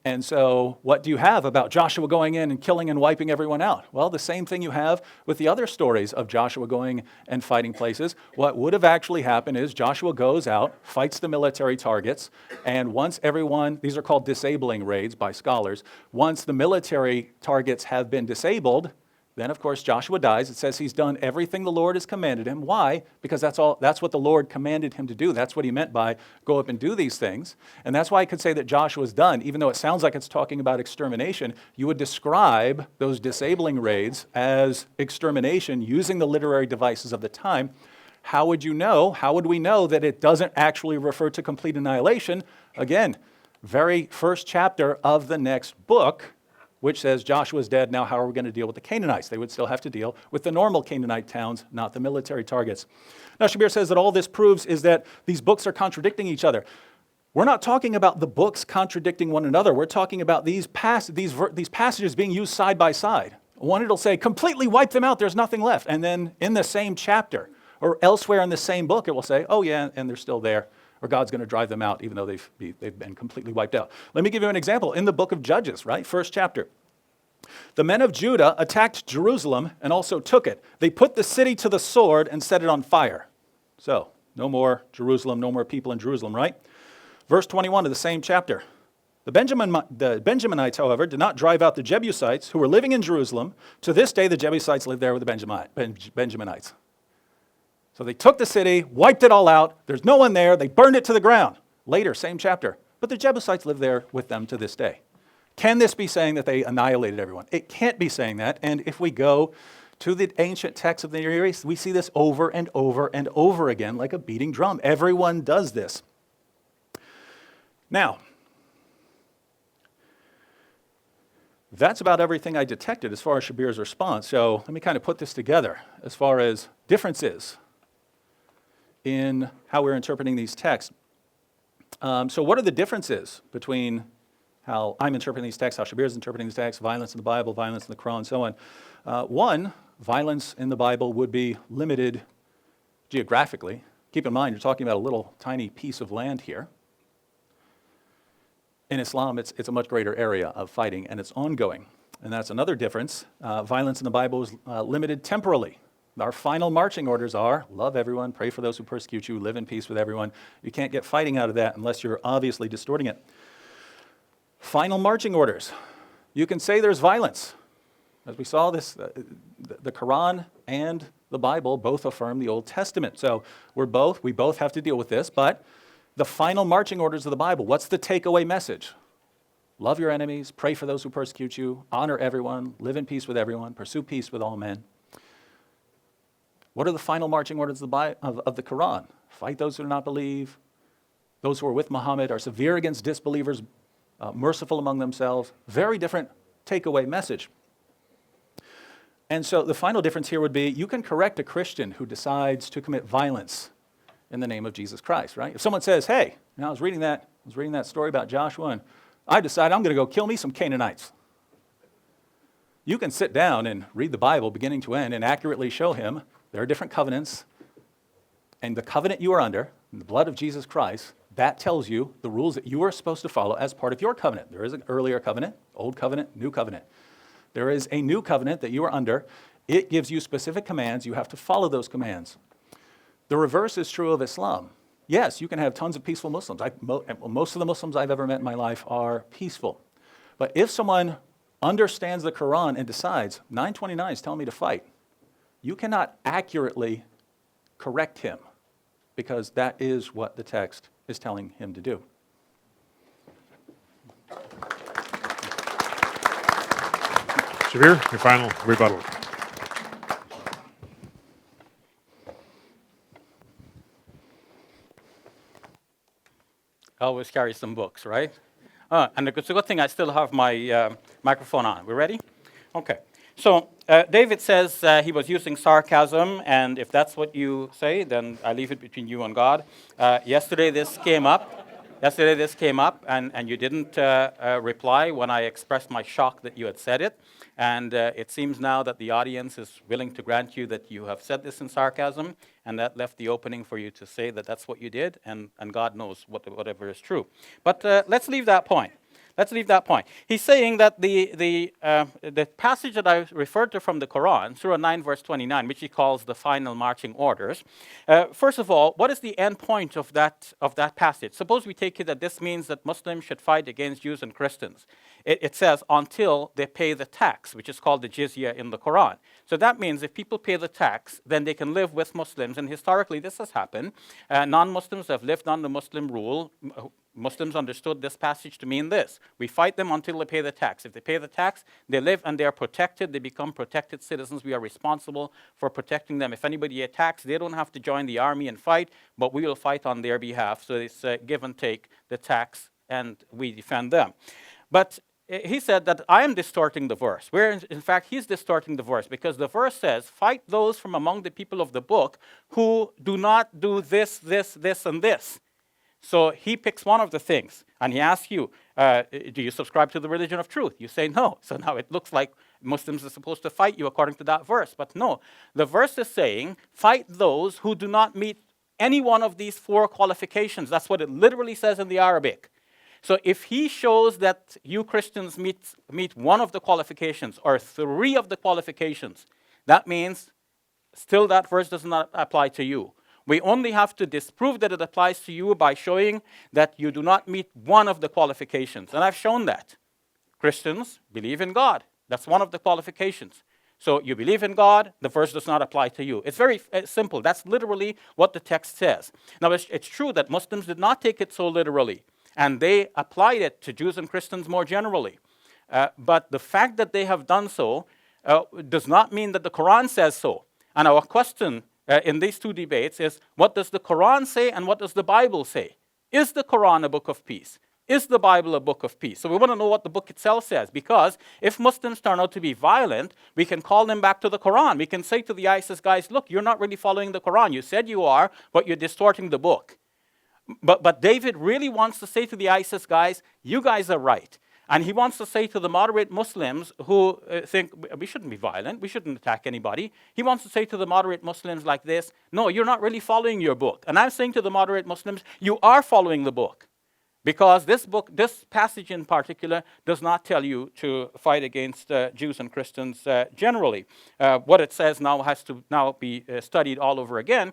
And so what do you have about Joshua going in and killing and wiping everyone out? Well, the same thing you have with the other stories of Joshua going and fighting places. What would have actually happened is Joshua goes out, fights the military targets, and once everyone, these are called disabling raids by scholars, once the military targets have been disabled, then, of course, Joshua dies. It says he's done everything the Lord has commanded him. Why? Because that's what the Lord commanded him to do. That's what he meant by go up and do these things. And that's why I could say that Joshua's done. Even though it sounds like it's talking about extermination, you would describe those disabling raids as extermination using the literary devices of the time. How would you know? How would we know that it doesn't actually refer to complete annihilation? Again, very first chapter of the next book, which says Joshua's dead, now how are we going to deal with the Canaanites? They would still have to deal with the normal Canaanite towns, not the military targets. Now, Shabir says that all this proves is that these books are contradicting each other. We're not talking about the books contradicting one another. We're talking about these passages being used side by side. One, it'll say, completely wipe them out, there's nothing left. And then in the same chapter, or elsewhere in the same book, it will say, oh yeah, and they're still there. Or God's going to drive them out even though they've been completely wiped out. Let me give you an example. In the book of Judges, right, first chapter. The men of Judah attacked Jerusalem and also took it. They put the city to the sword and set it on fire. So, no more Jerusalem, no more people in Jerusalem, right? Verse 21 of the same chapter. The Benjaminites, however, did not drive out the Jebusites who were living in Jerusalem. To this day, the Jebusites live there with the Benjaminites. So they took the city, wiped it all out. There's no one there. They burned it to the ground. Later, same chapter. But the Jebusites live there with them to this day. Can this be saying that they annihilated everyone? It can't be saying that. And if we go to the ancient texts of the Near East, we see this over and over and over again like a beating drum. Everyone does this. Now, that's about everything I detected as far as Shabir's response. So let me kind of put this together as far as differences in how we're interpreting these texts. So what are the differences between how I'm interpreting these texts, how Shabir's interpreting these texts, violence in the Bible, violence in the Quran, and so on? One, violence in the Bible would be limited geographically. Keep in mind, you're talking about a little tiny piece of land here. In Islam, it's a much greater area of fighting, and it's ongoing. And that's another difference. Violence in the Bible is limited temporally. Our final marching orders are, love everyone, pray for those who persecute you, live in peace with everyone. You can't get fighting out of that unless you're obviously distorting it. Final marching orders. You can say there's violence. As we saw this, the Quran and the Bible both affirm the Old Testament. So we both have to deal with this, but the final marching orders of the Bible, what's the takeaway message? Love your enemies, pray for those who persecute you, honor everyone, live in peace with everyone, pursue peace with all men. What are the final marching orders of the Quran? Fight those who do not believe. Those who are with Muhammad are severe against disbelievers, merciful among themselves. Very different takeaway message. And so the final difference here would be you can correct a Christian who decides to commit violence in the name of Jesus Christ, right? If someone says, hey, I was reading that story about Joshua, and I decided I'm going to go kill me some Canaanites. You can sit down and read the Bible beginning to end and accurately show him there are different covenants, and the covenant you are under, the blood of Jesus Christ, that tells you the rules that you are supposed to follow as part of your covenant. There is an earlier covenant, old covenant, new covenant. There is a new covenant that you are under. It gives you specific commands. You have to follow those commands. The reverse is true of Islam. Yes, you can have tons of peaceful Muslims. Most of the Muslims I've ever met in my life are peaceful. But if someone understands the Quran and decides, 929 is telling me to fight, you cannot accurately correct him because that is what the text is telling him to do. Shabir, your final rebuttal. I always carry some books, right? And it's a good thing I still have my microphone on. We ready? Okay. So David says he was using sarcasm, and if that's what you say, then I leave it between you and God. Yesterday this came up, and you didn't reply when I expressed my shock that you had said it. And it seems now that the audience is willing to grant you that you have said this in sarcasm, and that left the opening for you to say that that's what you did, and God knows whatever is true. But let's leave that point. Let's leave that point. He's saying that the passage that I referred to from the Quran, Surah 9, verse 29, which he calls the final marching orders. First of all, what is the end point of that passage? Suppose we take it that this means that Muslims should fight against Jews and Christians. It says until they pay the tax, which is called the jizya in the Quran. So that means if people pay the tax, then they can live with Muslims. And historically, this has happened. Non-Muslims have lived under Muslim rule. Muslims understood this passage to mean this. We fight them until they pay the tax. If they pay the tax, they live and they are protected. They become protected citizens. We are responsible for protecting them. If anybody attacks, they don't have to join the army and fight, but we will fight on their behalf. So it's give and take the tax, and we defend them. But he said that I am distorting the verse, where in fact he's distorting the verse, because the verse says, fight those from among the people of the book who do not do this, this, this, and this. So he picks one of the things, and he asks you, do you subscribe to the religion of truth? You say no. So now it looks like Muslims are supposed to fight you according to that verse. But no, the verse is saying, fight those who do not meet any one of these 4 qualifications. That's what it literally says in the Arabic. So if he shows that you Christians meet one of the qualifications or 3 of the qualifications, that means still that verse does not apply to you. We only have to disprove that it applies to you by showing that you do not meet one of the qualifications. And I've shown that. Christians believe in God. That's one of the qualifications. So you believe in God, the verse does not apply to you. It's very simple. That's literally what the text says. Now, it's true that Muslims did not take it so literally, and they applied it to Jews and Christians more generally. But the fact that they have done so does not mean that the Quran says so. And our question in these 2 debates is, what does the Quran say and what does the Bible say? Is the Quran a book of peace? Is the Bible a book of peace? So we want to know what the book itself says, because if Muslims turn out to be violent, we can call them back to the Quran. We can say to the ISIS guys, look, you're not really following the Quran. You said you are, but you're distorting the book. But David really wants to say to the ISIS guys, you guys are right. And he wants to say to the moderate Muslims who think we shouldn't be violent, we shouldn't attack anybody. He wants to say to the moderate Muslims like this, no, you're not really following your book. And I'm saying to the moderate Muslims, you are following the book. Because this passage in particular, does not tell you to fight against Jews and Christians generally. What it says now has to now be studied all over again,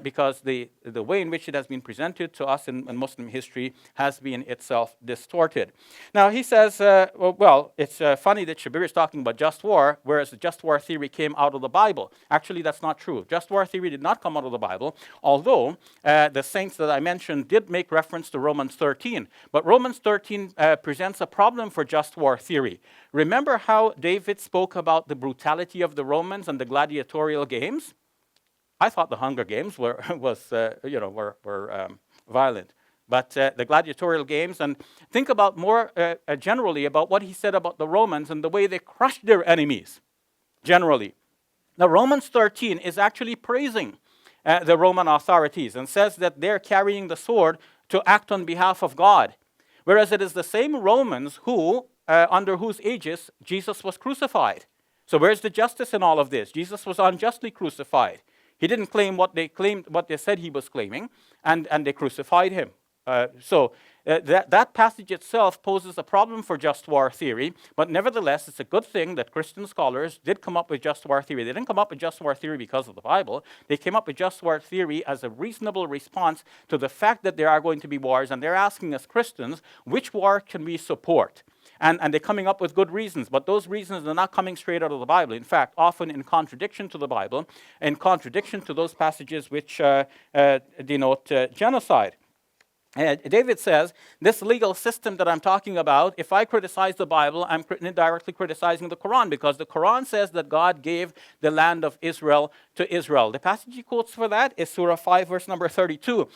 because the way in which it has been presented to us in Muslim history has been itself distorted. Now he says, well, it's funny that Shabir is talking about just war, whereas the just war theory came out of the Bible. Actually, that's not true. Just war theory did not come out of the Bible, although the saints that I mentioned did make reference to Romans 13. But Romans 13 presents a problem for just war theory. Remember how David spoke about the brutality of the Romans and the gladiatorial games? I thought the Hunger Games were violent. But the gladiatorial games, and think about more generally about what he said about the Romans and the way they crushed their enemies, generally. Now, Romans 13 is actually praising the Roman authorities and says that they're carrying the sword to act on behalf of God. Whereas it is the same Romans who, under whose aegis Jesus was crucified. So where's the justice in all of this? Jesus was unjustly crucified. He didn't claim what they said he was claiming, and they crucified him. That passage itself poses a problem for just war theory, but nevertheless, it's a good thing that Christian scholars did come up with just war theory. They didn't come up with just war theory because of the Bible. They came up with just war theory as a reasonable response to the fact that there are going to be wars, and they're asking us Christians, which war can we support? And they're coming up with good reasons, but those reasons are not coming straight out of the Bible. In fact, often in contradiction to the Bible, in contradiction to those passages which denote genocide. David says, this legal system that I'm talking about, if I criticize the Bible, I'm indirectly criticizing the Quran, because the Quran says that God gave the land of Israel to Israel. The passage he quotes for that is Surah 5, verse number 32.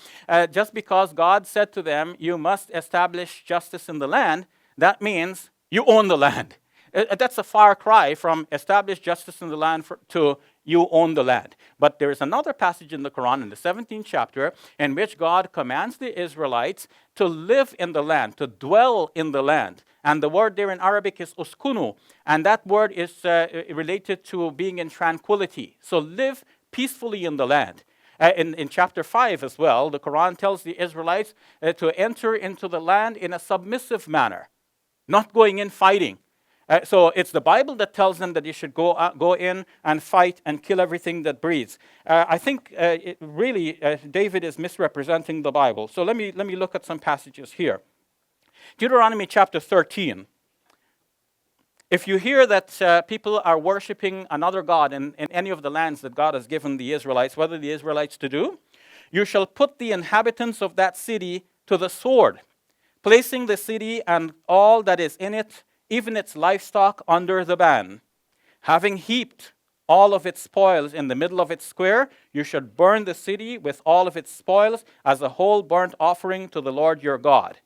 Just because God said to them, you must establish justice in the land, that means you own the land. That's a far cry from establish justice in the land to you own the land. But there is another passage in the Quran, in the 17th chapter, in which God commands the Israelites to live in the land, to dwell in the land. And the word there in Arabic is uskunu. And that word is related to being in tranquility. So live peacefully in the land. In chapter 5 as well, the Quran tells the Israelites to enter into the land in a submissive manner. not going in fighting. So it's the Bible that tells them that you should go in and fight and kill everything that breathes. I think David is misrepresenting the Bible. So let me look at some passages here. Deuteronomy chapter 13. If you hear that people are worshiping another god in any of the lands that God has given the Israelites, what are the Israelites to do? You shall put the inhabitants of that city to the sword, placing the city and all that is in it, even its livestock, under the ban. Having heaped all of its spoils in the middle of its square, you should burn the city with all of its spoils as a whole burnt offering to the Lord your God.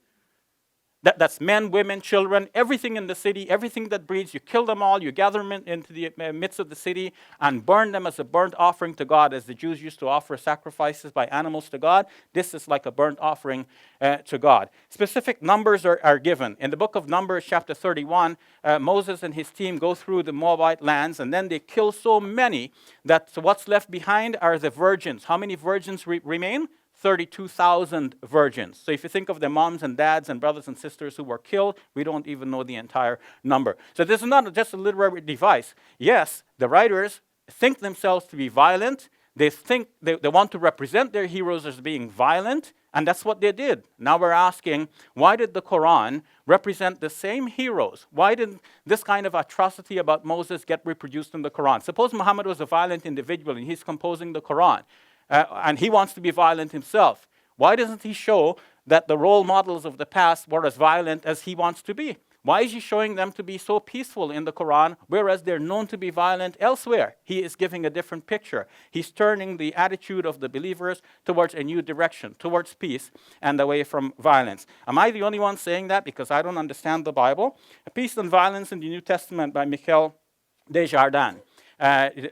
That's men, women, children, everything in the city, everything that breathes. You kill them all, you gather them into the midst of the city and burn them as a burnt offering to God, as the Jews used to offer sacrifices by animals to God. This is like a burnt offering to God. Specific numbers are given. In the book of Numbers, chapter 31, Moses and his team go through the Moabite lands, and then they kill so many that what's left behind are the virgins. How many virgins remain? 32,000 virgins. So if you think of the moms and dads and brothers and sisters who were killed, we don't even know the entire number. So this is not just a literary device. Yes, the writers think themselves to be violent. They think they want to represent their heroes as being violent, and that's what they did. Now we're asking, why did the Quran represent the same heroes? Why did this kind of atrocity about Moses get reproduced in the Quran? Suppose Muhammad was a violent individual and he's composing the Quran. And he wants to be violent himself. Why doesn't he show that the role models of the past were as violent as he wants to be? Why is he showing them to be so peaceful in the Quran, whereas they're known to be violent elsewhere? He is giving a different picture. He's turning the attitude of the believers towards a new direction, towards peace and away from violence. Am I the only one saying that because I don't understand the Bible? Peace and Violence in the New Testament by Michel Desjardins.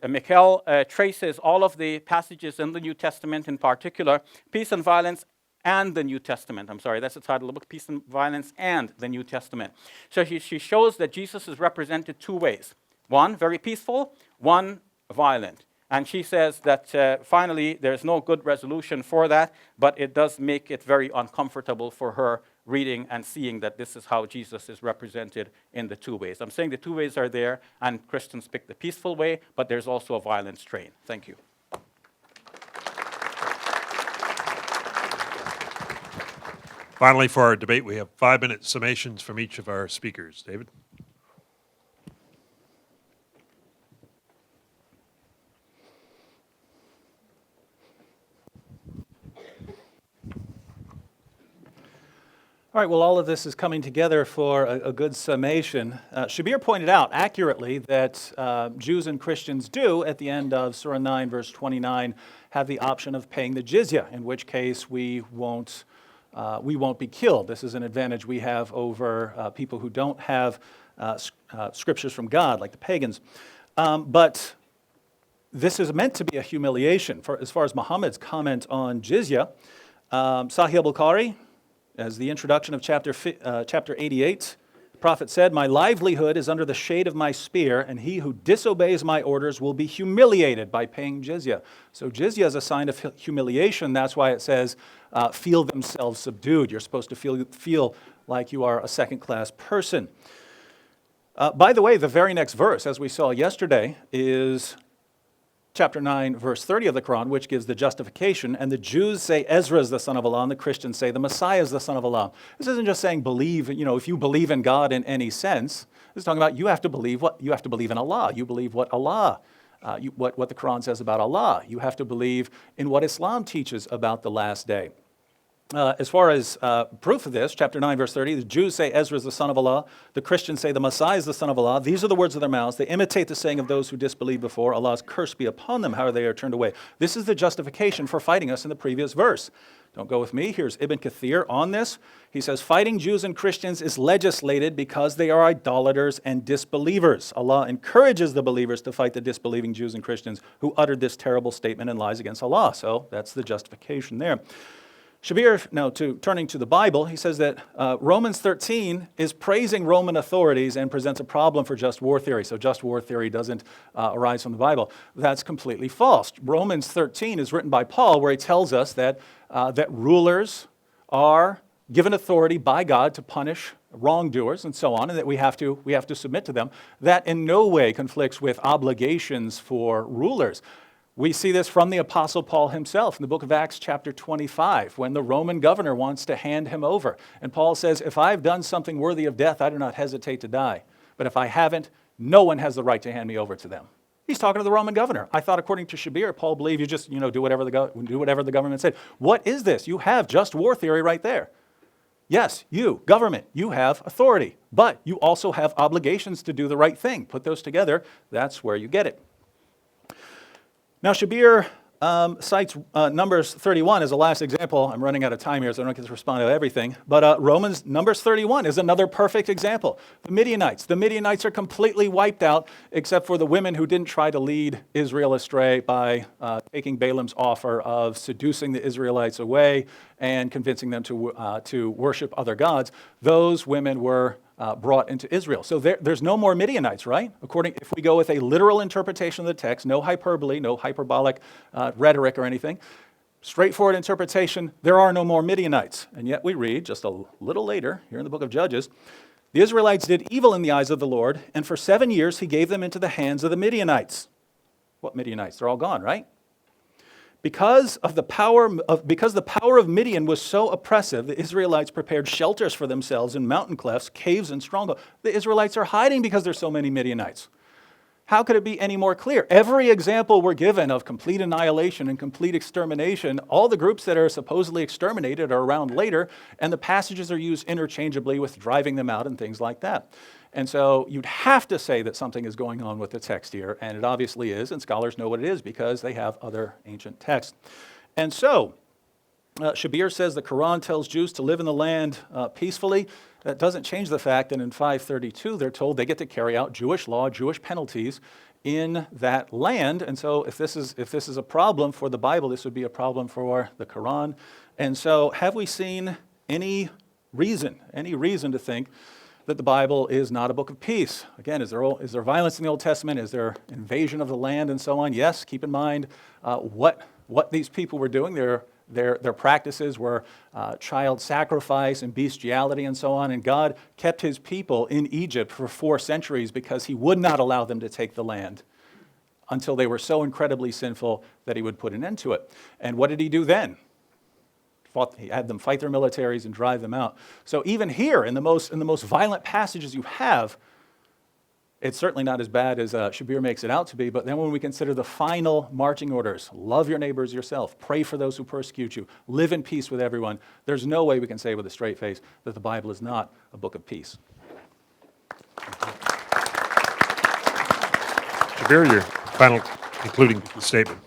Michel traces all of the passages in the New Testament, in particular, Peace and Violence and the New Testament. I'm sorry, that's the title of the book, Peace and Violence and the New Testament. So she shows that Jesus is represented two ways. One, very peaceful, one, violent. And she says that finally there's no good resolution for that, but it does make it very uncomfortable for her reading and seeing that this is how Jesus is represented in the two ways. I'm saying the two ways are there, and Christians pick the peaceful way, but there's also a violent strain. Thank you. Finally, for our debate, we have 5-minute summations from each of our speakers. David? All right, well, all of this is coming together for a good summation. Shabir pointed out accurately that Jews and Christians do, at the end of Surah 9, verse 29, have the option of paying the jizya, in which case we won't be killed. This is an advantage we have over people who don't have scriptures from God, like the pagans. But this is meant to be a humiliation. As far as Muhammad's comment on jizya, Sahih al-Bukhari, as the introduction of chapter 88, the prophet said, "My livelihood is under the shade of my spear, and he who disobeys my orders will be humiliated by paying jizya." So jizya is a sign of humiliation. That's why it says, feel themselves subdued. You're supposed to feel like you are a second-class person. By the way, the very next verse, as we saw yesterday, is chapter 9, verse 30 of the Quran, which gives the justification. And the Jews say Ezra is the son of Allah, and the Christians say the Messiah is the son of Allah. This isn't just saying believe, if you believe in God in any sense. This is talking about you have to believe in Allah. You believe what Allah, what the Quran says about Allah. You have to believe in what Islam teaches about the last day. As far as proof of this, chapter 9, verse 30, the Jews say Ezra is the son of Allah. The Christians say the Messiah is the son of Allah. These are the words of their mouths. They imitate the saying of those who disbelieved before. Allah's curse be upon them, how they are turned away. This is the justification for fighting us in the previous verse. Don't go with me. Here's Ibn Kathir on this. He says, fighting Jews and Christians is legislated because they are idolaters and disbelievers. Allah encourages the believers to fight the disbelieving Jews and Christians who uttered this terrible statement and lies against Allah. So that's the justification there. Shabir, now turning to the Bible, he says that Romans 13 is praising Roman authorities and presents a problem for just war theory. So just war theory doesn't arise from the Bible. That's completely false. Romans 13 is written by Paul, where he tells us that rulers are given authority by God to punish wrongdoers and so on, and that we have to submit to them. That in no way conflicts with obligations for rulers. We see this from the Apostle Paul himself in the book of Acts chapter 25, when the Roman governor wants to hand him over. And Paul says, if I've done something worthy of death, I do not hesitate to die. But if I haven't, no one has the right to hand me over to them. He's talking to the Roman governor. I thought, according to Shabir, Paul believed you just do whatever the government said. What is this? You have just war theory right there. Yes, you, government, you have authority, but you also have obligations to do the right thing. Put those together, that's where you get it. Now, Shabir cites Numbers 31 as the last example. I'm running out of time here, so I don't get to respond to everything. But Numbers 31 is another perfect example. The Midianites are completely wiped out, except for the women who didn't try to lead Israel astray by taking Balaam's offer of seducing the Israelites away and convincing them to worship other gods. Those women were brought into Israel. So there's no more Midianites, right? If we go with a literal interpretation of the text, no hyperbole, no hyperbolic rhetoric or anything, straightforward interpretation, there are no more Midianites. And yet we read just a little later, here in the book of Judges, the Israelites did evil in the eyes of the Lord, and for 7 years he gave them into the hands of the Midianites. What Midianites? They're all gone, right? Because the power of Midian was so oppressive, the Israelites prepared shelters for themselves in mountain clefts, caves, and strongholds. The Israelites are hiding because there's so many Midianites. How could it be any more clear? Every example we're given of complete annihilation and complete extermination, all the groups that are supposedly exterminated are around later, and the passages are used interchangeably with driving them out and things like that. And so you'd have to say that something is going on with the text here, and it obviously is, and scholars know what it is because they have other ancient texts. And so, Shabir says the Quran tells Jews to live in the land peacefully. That doesn't change the fact that in 532 they're told they get to carry out Jewish law, Jewish penalties in that land. And so if this is a problem for the Bible, this would be a problem for the Quran. And so have we seen any reason to think that the Bible is not a book of peace? Again, is there violence in the Old Testament? Is there invasion of the land and so on? Yes, keep in mind what these people were doing. Their practices were child sacrifice and bestiality and so on. And God kept his people in Egypt for 4 centuries because he would not allow them to take the land until they were so incredibly sinful that he would put an end to it. And what did he do then? He had them fight their militaries and drive them out. So even here, in the most violent passages you have, it's certainly not as bad as Shabir makes it out to be. But then when we consider the final marching orders, love your neighbors yourself, pray for those who persecute you, live in peace with everyone, there's no way we can say with a straight face that the Bible is not a book of peace. Shabir, your final concluding statement.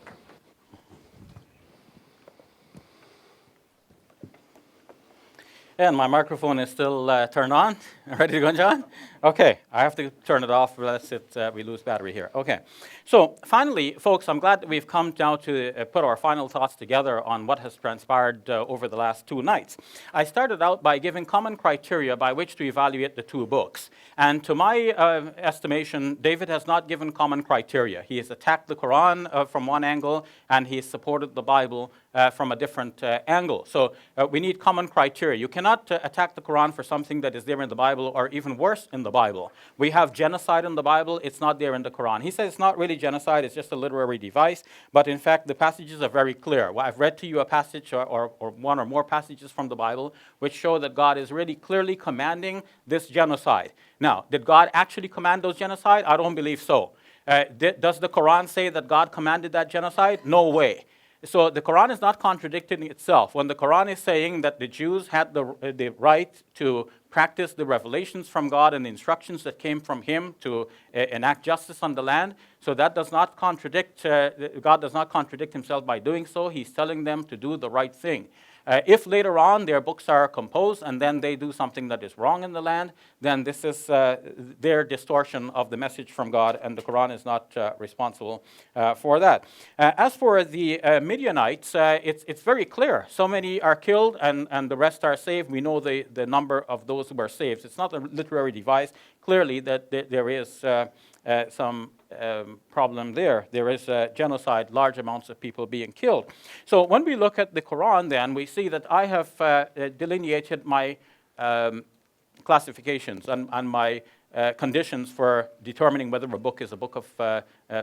And my microphone is still turned on. Ready to go, John? Okay, I have to turn it off, lest we lose battery here. Okay, so finally, folks, I'm glad that we've come now to put our final thoughts together on what has transpired over the last 2 nights. I started out by giving common criteria by which to evaluate the 2 books. And to my estimation, David has not given common criteria. He has attacked the Quran from one angle, and he has supported the Bible from a different angle. So we need common criteria. You cannot attack the Quran for something that is there in the Bible, or even worse, in the Bible. We have genocide in the Bible. It's not there in the Quran. He says it's not really genocide. It's just a literary device. But in fact, the passages are very clear. Well, I've read to you a passage or one or more passages from the Bible which show that God is really clearly commanding this genocide. Now, did God actually command those genocide? I don't believe so. Does the Quran say that God commanded that genocide? No way. So the Quran is not contradicting itself. When the Quran is saying that the Jews had the right to practice the revelations from God and the instructions that came from him to enact justice on the land, so that does not contradict, God does not contradict himself by doing so. He's telling them to do the right thing. If later on their books are composed and then they do something that is wrong in the land, then this is their distortion of the message from God, and the Quran is not responsible for that. As for the Midianites, it's very clear. So many are killed and the rest are saved. We know the number of those who are saved. It's not a literary device. Clearly that there is some problem there. There is genocide, large amounts of people being killed. So when we look at the Quran then, we see that I have delineated my classifications and my conditions for determining whether a book is a book of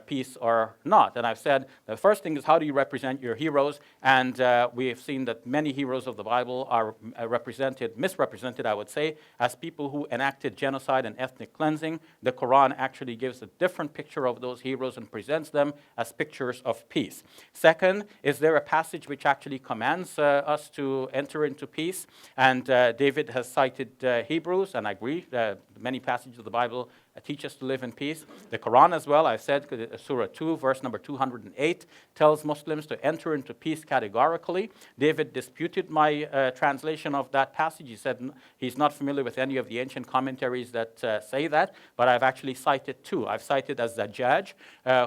peace or not. And I've said the first thing is, how do you represent your heroes? And we have seen that many heroes of the Bible are misrepresented, I would say, as people who enacted genocide and ethnic cleansing. The Quran actually gives a different picture of those heroes and presents them as pictures of peace. Second, is there a passage which actually commands us to enter into peace? And David has cited Hebrews, and I agree, many passages of the Bible teach us to live in peace. The Quran as well, I've said, Surah 2, verse number 208, tells Muslims to enter into peace categorically. David disputed my translation of that passage. He said he's not familiar with any of the ancient commentaries that say that, but I've actually cited two. I've cited Az-Zajjaj,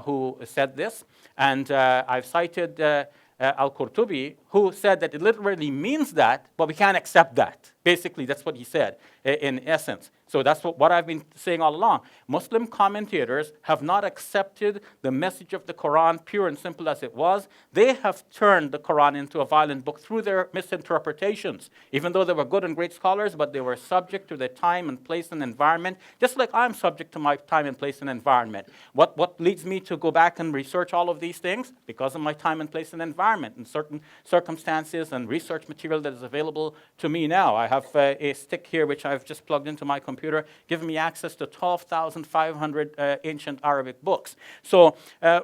who said this, and I've cited Al-Qurtubi, who said that it literally means that, but we can't accept that. Basically, that's what he said in essence. So that's what I've been saying all along. Muslim commentators have not accepted the message of the Quran, pure and simple as it was. They have turned the Quran into a violent book through their misinterpretations, even though they were good and great scholars, but they were subject to their time and place and environment, just like I'm subject to my time and place and environment. What leads me to go back and research all of these things? Because of my time and place and environment and certain circumstances and research material that is available to me now. I have a stick here which I've just plugged into my computer, giving me access to 12,500 ancient Arabic books. So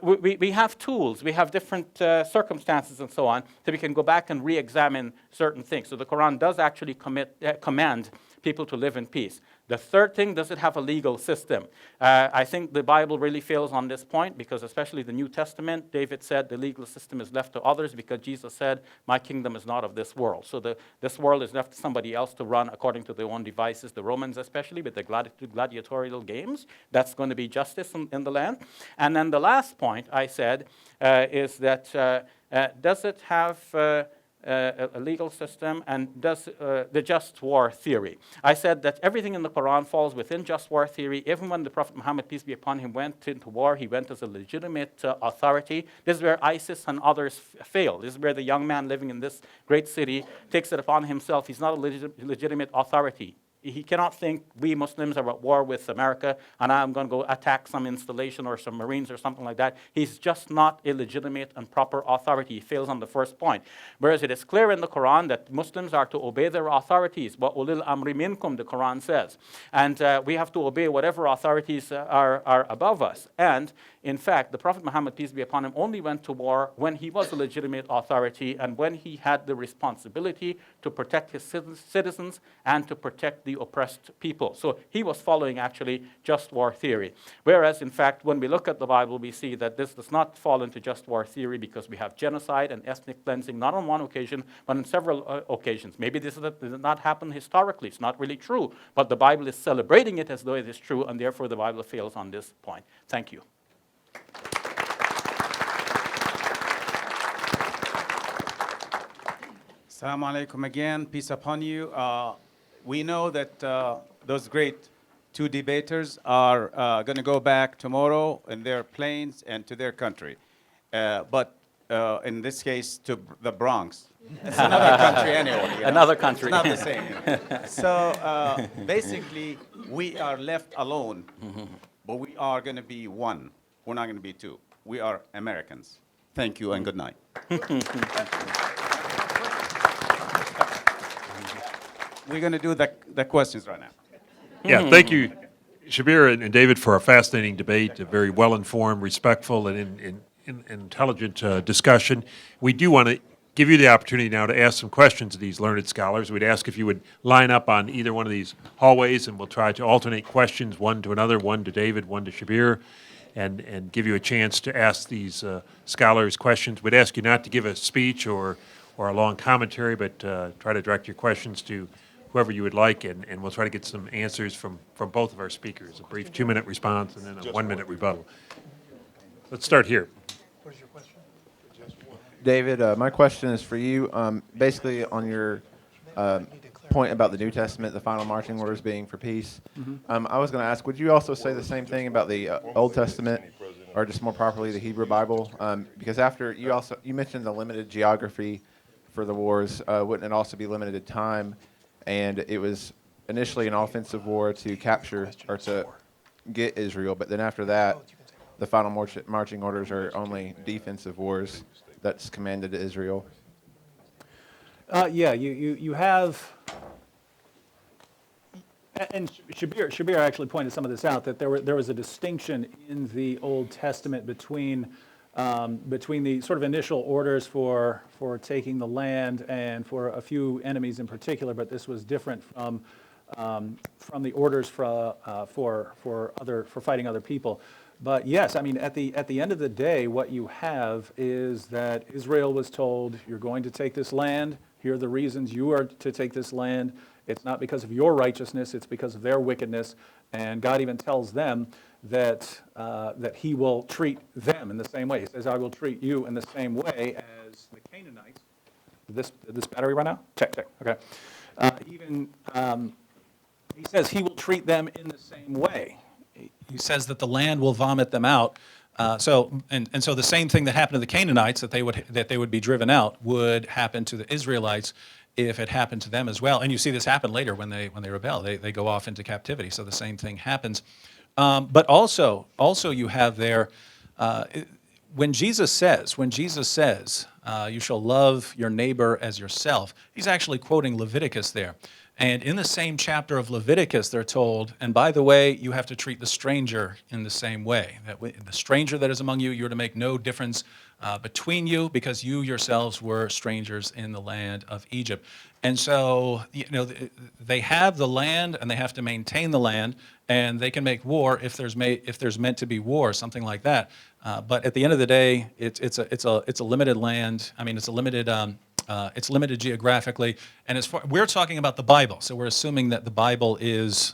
we have tools, we have different circumstances and so on, so we can go back and re-examine certain things. So the Quran does actually command people to live in peace. The third thing, does it have a legal system? I think the Bible really fails on this point, because especially the New Testament, David said the legal system is left to others, because Jesus said, my kingdom is not of this world. So this world is left to somebody else to run according to their own devices, the Romans especially, with the gladiatorial games. That's going to be justice in the land. And then the last point I said is that does it have a legal system, and does the just war theory. I said that everything in the Quran falls within just war theory. Even when the Prophet Muhammad, peace be upon him, went into war, he went as a legitimate authority. This is where ISIS and others fail. This is where the young man living in this great city takes it upon himself. He's not a legitimate authority. He cannot think we Muslims are at war with America and I'm going to go attack some installation or some Marines or something like that. He's just not a legitimate and proper authority. He fails on the first point. Whereas it is clear in the Quran that Muslims are to obey their authorities. Wa ulil amri minkum, the Quran says. And we have to obey whatever authorities are above us. And in fact, the Prophet Muhammad, peace be upon him, only went to war when he was a legitimate authority and when he had the responsibility to protect his citizens and to protect the oppressed people. So he was following actually just war theory. Whereas, in fact, when we look at the Bible, we see that this does not fall into just war theory, because we have genocide and ethnic cleansing, not on one occasion, but on several occasions. Maybe this did not happen historically. It's not really true. But the Bible is celebrating it as though it is true, and therefore the Bible fails on this point. Thank you. Assalamu alaikum again. Peace upon you. We know that those great two debaters are going to go back tomorrow in their planes and to their country. But in this case, to the Bronx. It's another country anyway. You know? Another country. It's not the same. So basically, we are left alone, but we are going to be one. We're not going to be two. We are Americans. Thank you and good night. We're going to do the questions right now. Yeah, thank you, Shabir and David, for a fascinating debate, a very well-informed, respectful, and intelligent discussion. We do want to give you the opportunity now to ask some questions of these learned scholars. We'd ask if you would line up on either one of these hallways, and we'll try to alternate questions, one to another, one to David, one to Shabir, and give you a chance to ask these scholars questions. We'd ask you not to give a speech or a long commentary, but try to direct your questions to whoever you would like, and we'll try to get some answers from both of our speakers, a brief 2-minute response and then a 1-minute rebuttal. Let's start here. What is your question? David, my question is for you. Basically, on your point about the New Testament, the final marching orders being for peace, I was going to ask, would you also say the same thing about the Old Testament, or just more properly the Hebrew Bible? Because after you mentioned the limited geography for the wars, wouldn't it also be limited time? And it was initially an offensive war to capture or to get Israel, but then after that, the final marching orders are only defensive wars that's commanded to Israel. Yeah, you have, and Shabir actually pointed some of this out, that there was a distinction in the Old Testament between the sort of initial orders for taking the land and for a few enemies in particular, but this was different from the orders for fighting other people. But yes, I mean, at the end of the day, what you have is that Israel was told, you're going to take this land. Here are the reasons you are to take this land. It's not because of your righteousness, it's because of their wickedness. And God even tells them that he will treat them in the same way. He says, I will treat you in the same way as the Canaanites. Did this battery run out? Check. Okay. He says he will treat them in the same way. He says that the land will vomit them out. So the same thing that happened to the Canaanites, that they would be driven out, would happen to the Israelites if it happened to them as well. And you see this happen later when they rebel. They go off into captivity. So the same thing happens. But also you have there, when Jesus says, you shall love your neighbor as yourself, he's actually quoting Leviticus there. And in the same chapter of Leviticus, they're told, and by the way, you have to treat the stranger in the same way. That the stranger that is among you, you're to make no difference between you, because you yourselves were strangers in the land of Egypt. And so, they have the land, and they have to maintain the land, and they can make war if there's meant to be war, something like that. But at the end of the day, it's a limited land. I mean, it's limited geographically, and we're talking about the Bible, so we're assuming that the Bible is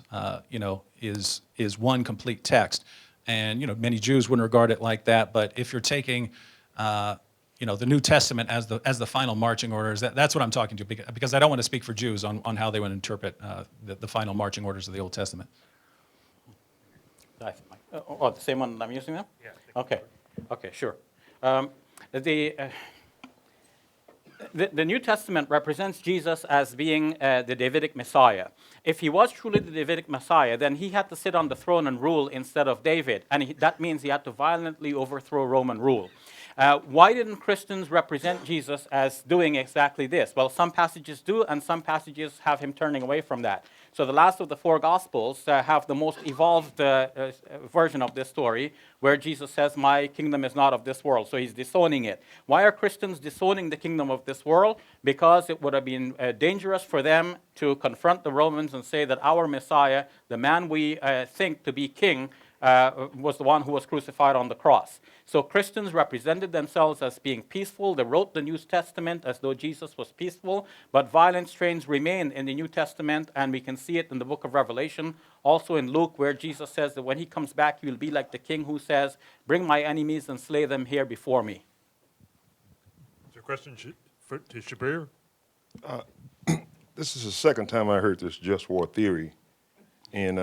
one complete text, and many Jews wouldn't regard it like that. But if you're taking, the New Testament as the final marching orders, that's what I'm talking to, because I don't want to speak for Jews on how they would interpret the final marching orders of the Old Testament. The same one I'm using now? Yeah. Okay, sure. The New Testament represents Jesus as being the Davidic Messiah. If he was truly the Davidic Messiah, then he had to sit on the throne and rule instead of David, and that means he had to violently overthrow Roman rule. Why didn't Christians represent Jesus as doing exactly this? Well, some passages do, and some passages have him turning away from that. So the last of the four Gospels have the most evolved version of this story, where Jesus says, my kingdom is not of this world. So he's disowning it. Why are Christians disowning the kingdom of this world? Because it would have been dangerous for them to confront the Romans and say that our Messiah, the man we think to be king, was the one who was crucified on the cross. So Christians represented themselves as being peaceful. They wrote the New Testament as though Jesus was peaceful, but violent strains remain in the New Testament, and we can see it in the book of Revelation, also in Luke, where Jesus says that when he comes back, he will be like the king who says, bring my enemies and slay them here before me. Is there a question to Shabir? This is the second time I heard this just war theory, and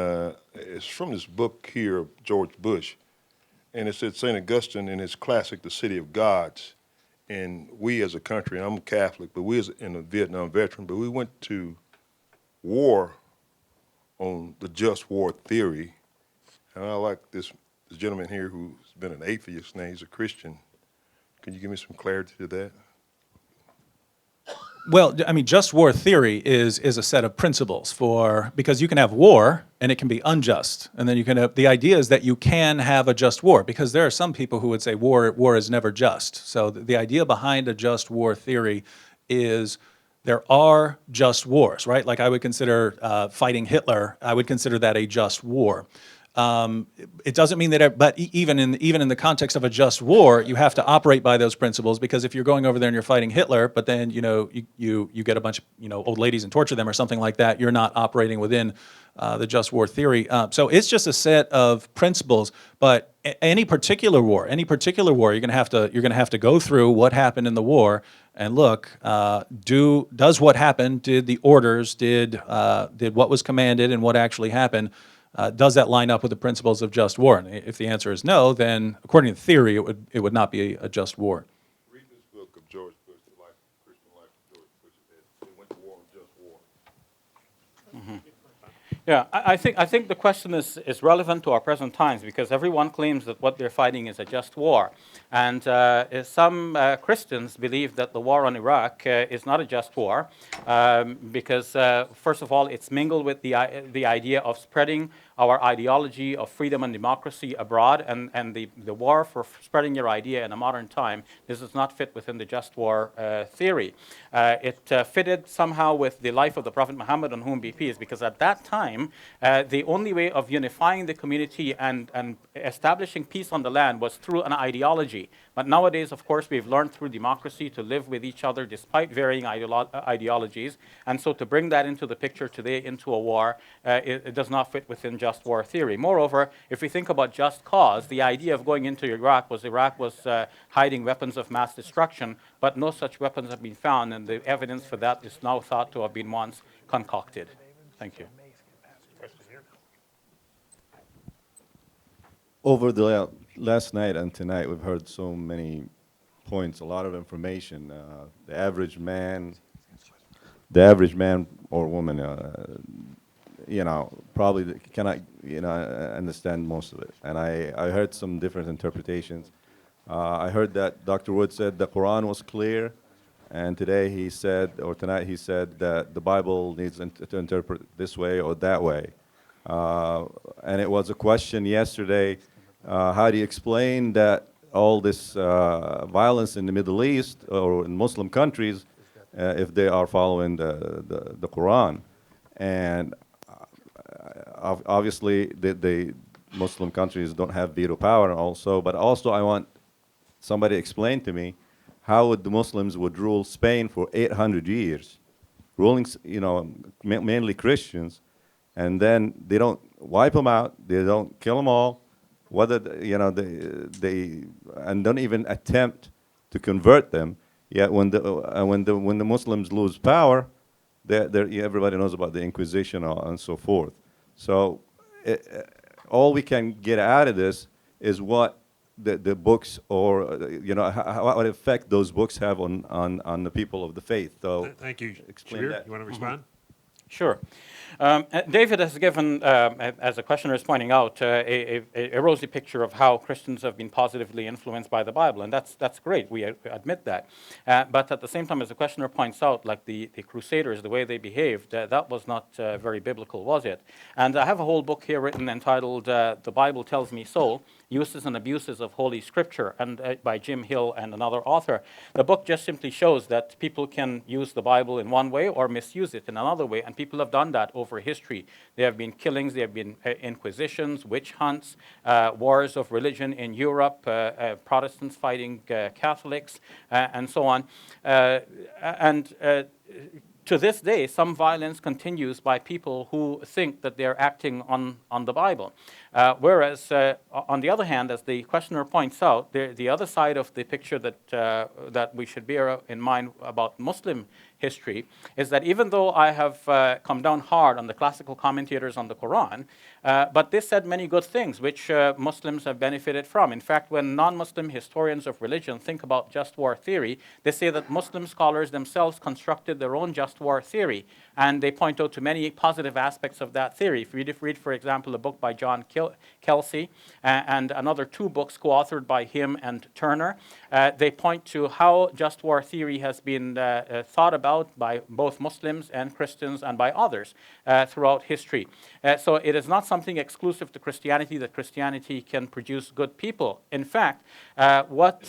it's from this book here of George Bush, and it said St. Augustine in his classic, The City of Gods, and we as a country, and I'm Catholic, but we as a Vietnam veteran, but we went to war on the just war theory, and I like this gentleman here who's been an atheist, now he's a Christian. Can you give me some clarity to that? Well, I mean, just war theory is a set of principles because you can have war and it can be unjust, and then you can have, the idea is that you can have a just war, because there are some people who would say war is never just. So the idea behind a just war theory is there are just wars, right? Like I would consider fighting Hitler, I would consider that a just war. It doesn't mean that, but even in the context of a just war, you have to operate by those principles, because if you're going over there and you're fighting Hitler, but then you get a bunch of old ladies and torture them or something like that, you're not operating within the just war theory. So it's just a set of principles. But any particular war, you're going to have to go through what happened in the war and look. Does what happened? Did the orders? Did what was commanded and what actually happened? Does that line up with the principles of just war? And if the answer is no, then according to theory, it would not be a just war. Read this book of George Bush, The Christian Life of George Bush. They went to war on just war. Yeah, I think the question is relevant to our present times because everyone claims that what they're fighting is a just war. And some Christians believe that the war on Iraq is not a just war because, first of all, it's mingled with the idea of spreading our ideology of freedom and democracy abroad, and the war for spreading your idea in a modern time, this does not fit within the just war theory. It fitted somehow with the life of the Prophet Muhammad, on whom be peace, because at that time, the only way of unifying the community and establishing peace on the land was through an ideology. But nowadays, of course, we've learned through democracy to live with each other despite varying ideologies. And so to bring that into the picture today, into a war, it does not fit within just war theory. Moreover, if we think about just cause, the idea of going into Iraq was hiding weapons of mass destruction, but no such weapons have been found, and the evidence for that is now thought to have been once concocted. Thank you. Over the last night and tonight, we've heard so many points, a lot of information. The average man or woman, probably cannot, understand most of it. And I heard some different interpretations. I heard that Dr. Wood said the Quran was clear, and tonight he said that the Bible needs to interpret this way or that way. And it was a question yesterday, how do you explain that all this violence in the Middle East or in Muslim countries if they are following the Quran? And obviously the Muslim countries don't have veto power also, but also I want somebody to explain to me how would the Muslims would rule Spain for 800 years, ruling, mainly Christians, and then they don't wipe them out, they don't kill them all, whether they and don't even attempt to convert them. Yet when the Muslims lose power, everybody knows about the Inquisition and so forth. So all we can get out of this is what the books, or what effect those books have on the people of the faith. So Thank you. explain Shabir, that. you want to respond? Sure. David has given, as the questioner is pointing out, a rosy picture of how Christians have been positively influenced by the Bible, and that's great. We admit that. But at the same time, as the questioner points out, like the Crusaders, the way they behaved, that was not very biblical, was it? And I have a whole book here written entitled "The Bible Tells Me So: Uses and Abuses of Holy Scripture," and by Jim Hill and another author. The book just simply shows that people can use the Bible in one way or misuse it in another way, and people have done that over history. There have been killings, there have been inquisitions, witch hunts, wars of religion in Europe, Protestants fighting Catholics, and so on. To this day, some violence continues by people who think that they're acting on the Bible. Whereas, on the other hand, as the questioner points out, the other side of the picture that we should bear in mind about Muslim history is that even though I have come down hard on the classical commentators on the Quran, but they said many good things which Muslims have benefited from. In fact, when non-Muslim historians of religion think about just war theory, they say that Muslim scholars themselves constructed their own just war theory, and they point out to many positive aspects of that theory. If you read, for example, a book by John Kelsey and another two books co-authored by him and Turner, they point to how just war theory has been thought about by both Muslims and Christians and by others throughout history. So it is not something exclusive to Christianity that Christianity can produce good people. In fact, what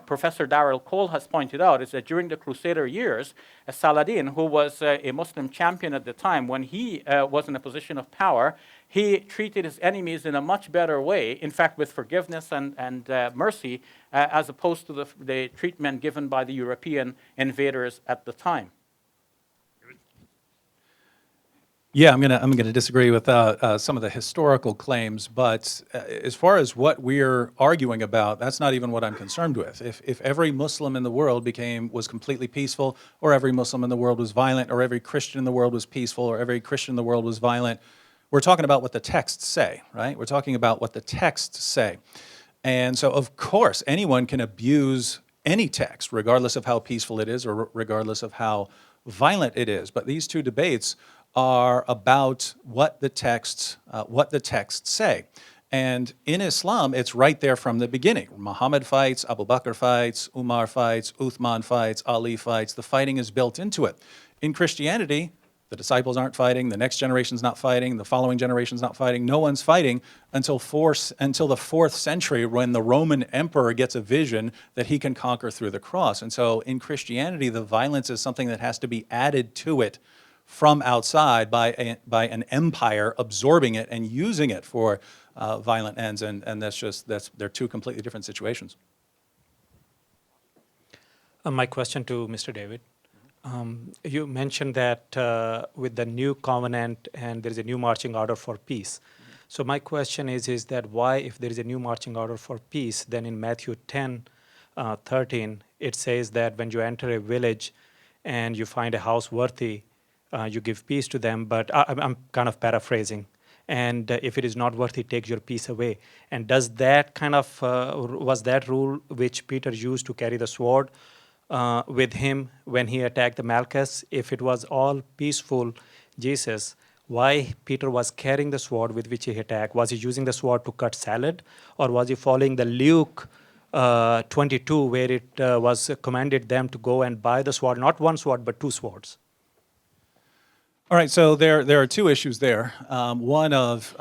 Professor Darrell Cole has pointed out is that during the Crusader years, Saladin, who was a Muslim champion at the time, when he was in a position of power, he treated his enemies in a much better way, in fact, with forgiveness and mercy, as opposed to the treatment given by the European invaders at the time. Yeah, I'm gonna disagree with some of the historical claims, but as far as what we're arguing about, that's not even what I'm concerned with. If every Muslim in the world was completely peaceful, or every Muslim in the world was violent, or every Christian in the world was peaceful, or every Christian in the world was violent, we're talking about what the texts say, right? We're talking about what the texts say. And so, of course, anyone can abuse any text, regardless of how peaceful it is or regardless of how violent it is. But these two debates are about what the texts say. And in Islam, it's right there from the beginning. Muhammad fights, Abu Bakr fights, Umar fights, Uthman fights, Ali fights. The fighting is built into it. In Christianity, the disciples aren't fighting, the next generation's not fighting, the following generation's not fighting. No one's fighting until the 4th century, when the Roman emperor gets a vision that he can conquer through the cross. And so in Christianity, the violence is something that has to be added to it from outside by an empire absorbing it and using it for violent ends, and they're two completely different situations. My question to Mr. David. You mentioned that with the new covenant and there is a new marching order for peace. So my question is that why, if there is a new marching order for peace, then in Matthew 10:13, it says that when you enter a village and you find a house worthy, you give peace to them, but I'm kind of paraphrasing. And if it is not worthy, take your peace away. And does that was that rule which Peter used to carry the sword with him when he attacked the Malchus? If it was all peaceful, Jesus, why Peter was carrying the sword with which he attacked? Was he using the sword to cut salad? Or was he following the Luke 22, where it was commanded them to go and buy the sword, not one sword, but 2 swords? All right, so there are 2 issues there. One of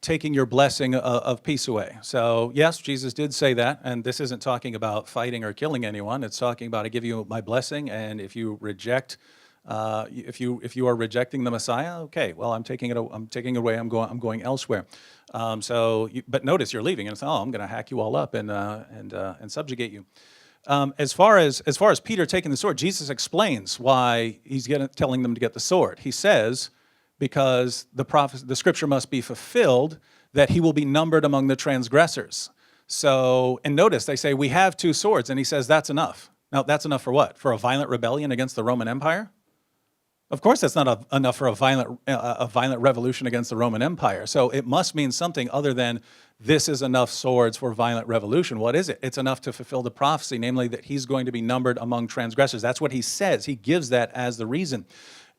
taking your blessing of peace away. So yes, Jesus did say that, and this isn't talking about fighting or killing anyone. It's talking about, I give you my blessing, and if you reject, if you are rejecting the Messiah, okay, well, I'm taking it away. I'm going elsewhere. But notice you're leaving, and it's, I'm going to hack you all up and subjugate you. As far as Peter taking the sword, Jesus explains why he's telling them to get the sword. He says, because the scripture must be fulfilled, that he will be numbered among the transgressors. So, and notice they say, we have 2 swords, and he says that's enough. Now, that's enough for what? For a violent rebellion against the Roman Empire? Of course, that's not enough for a violent revolution against the Roman Empire. So it must mean something other than this is enough swords for violent revolution. What is it? It's enough to fulfill the prophecy, namely that he's going to be numbered among transgressors. That's what he says. He gives that as the reason.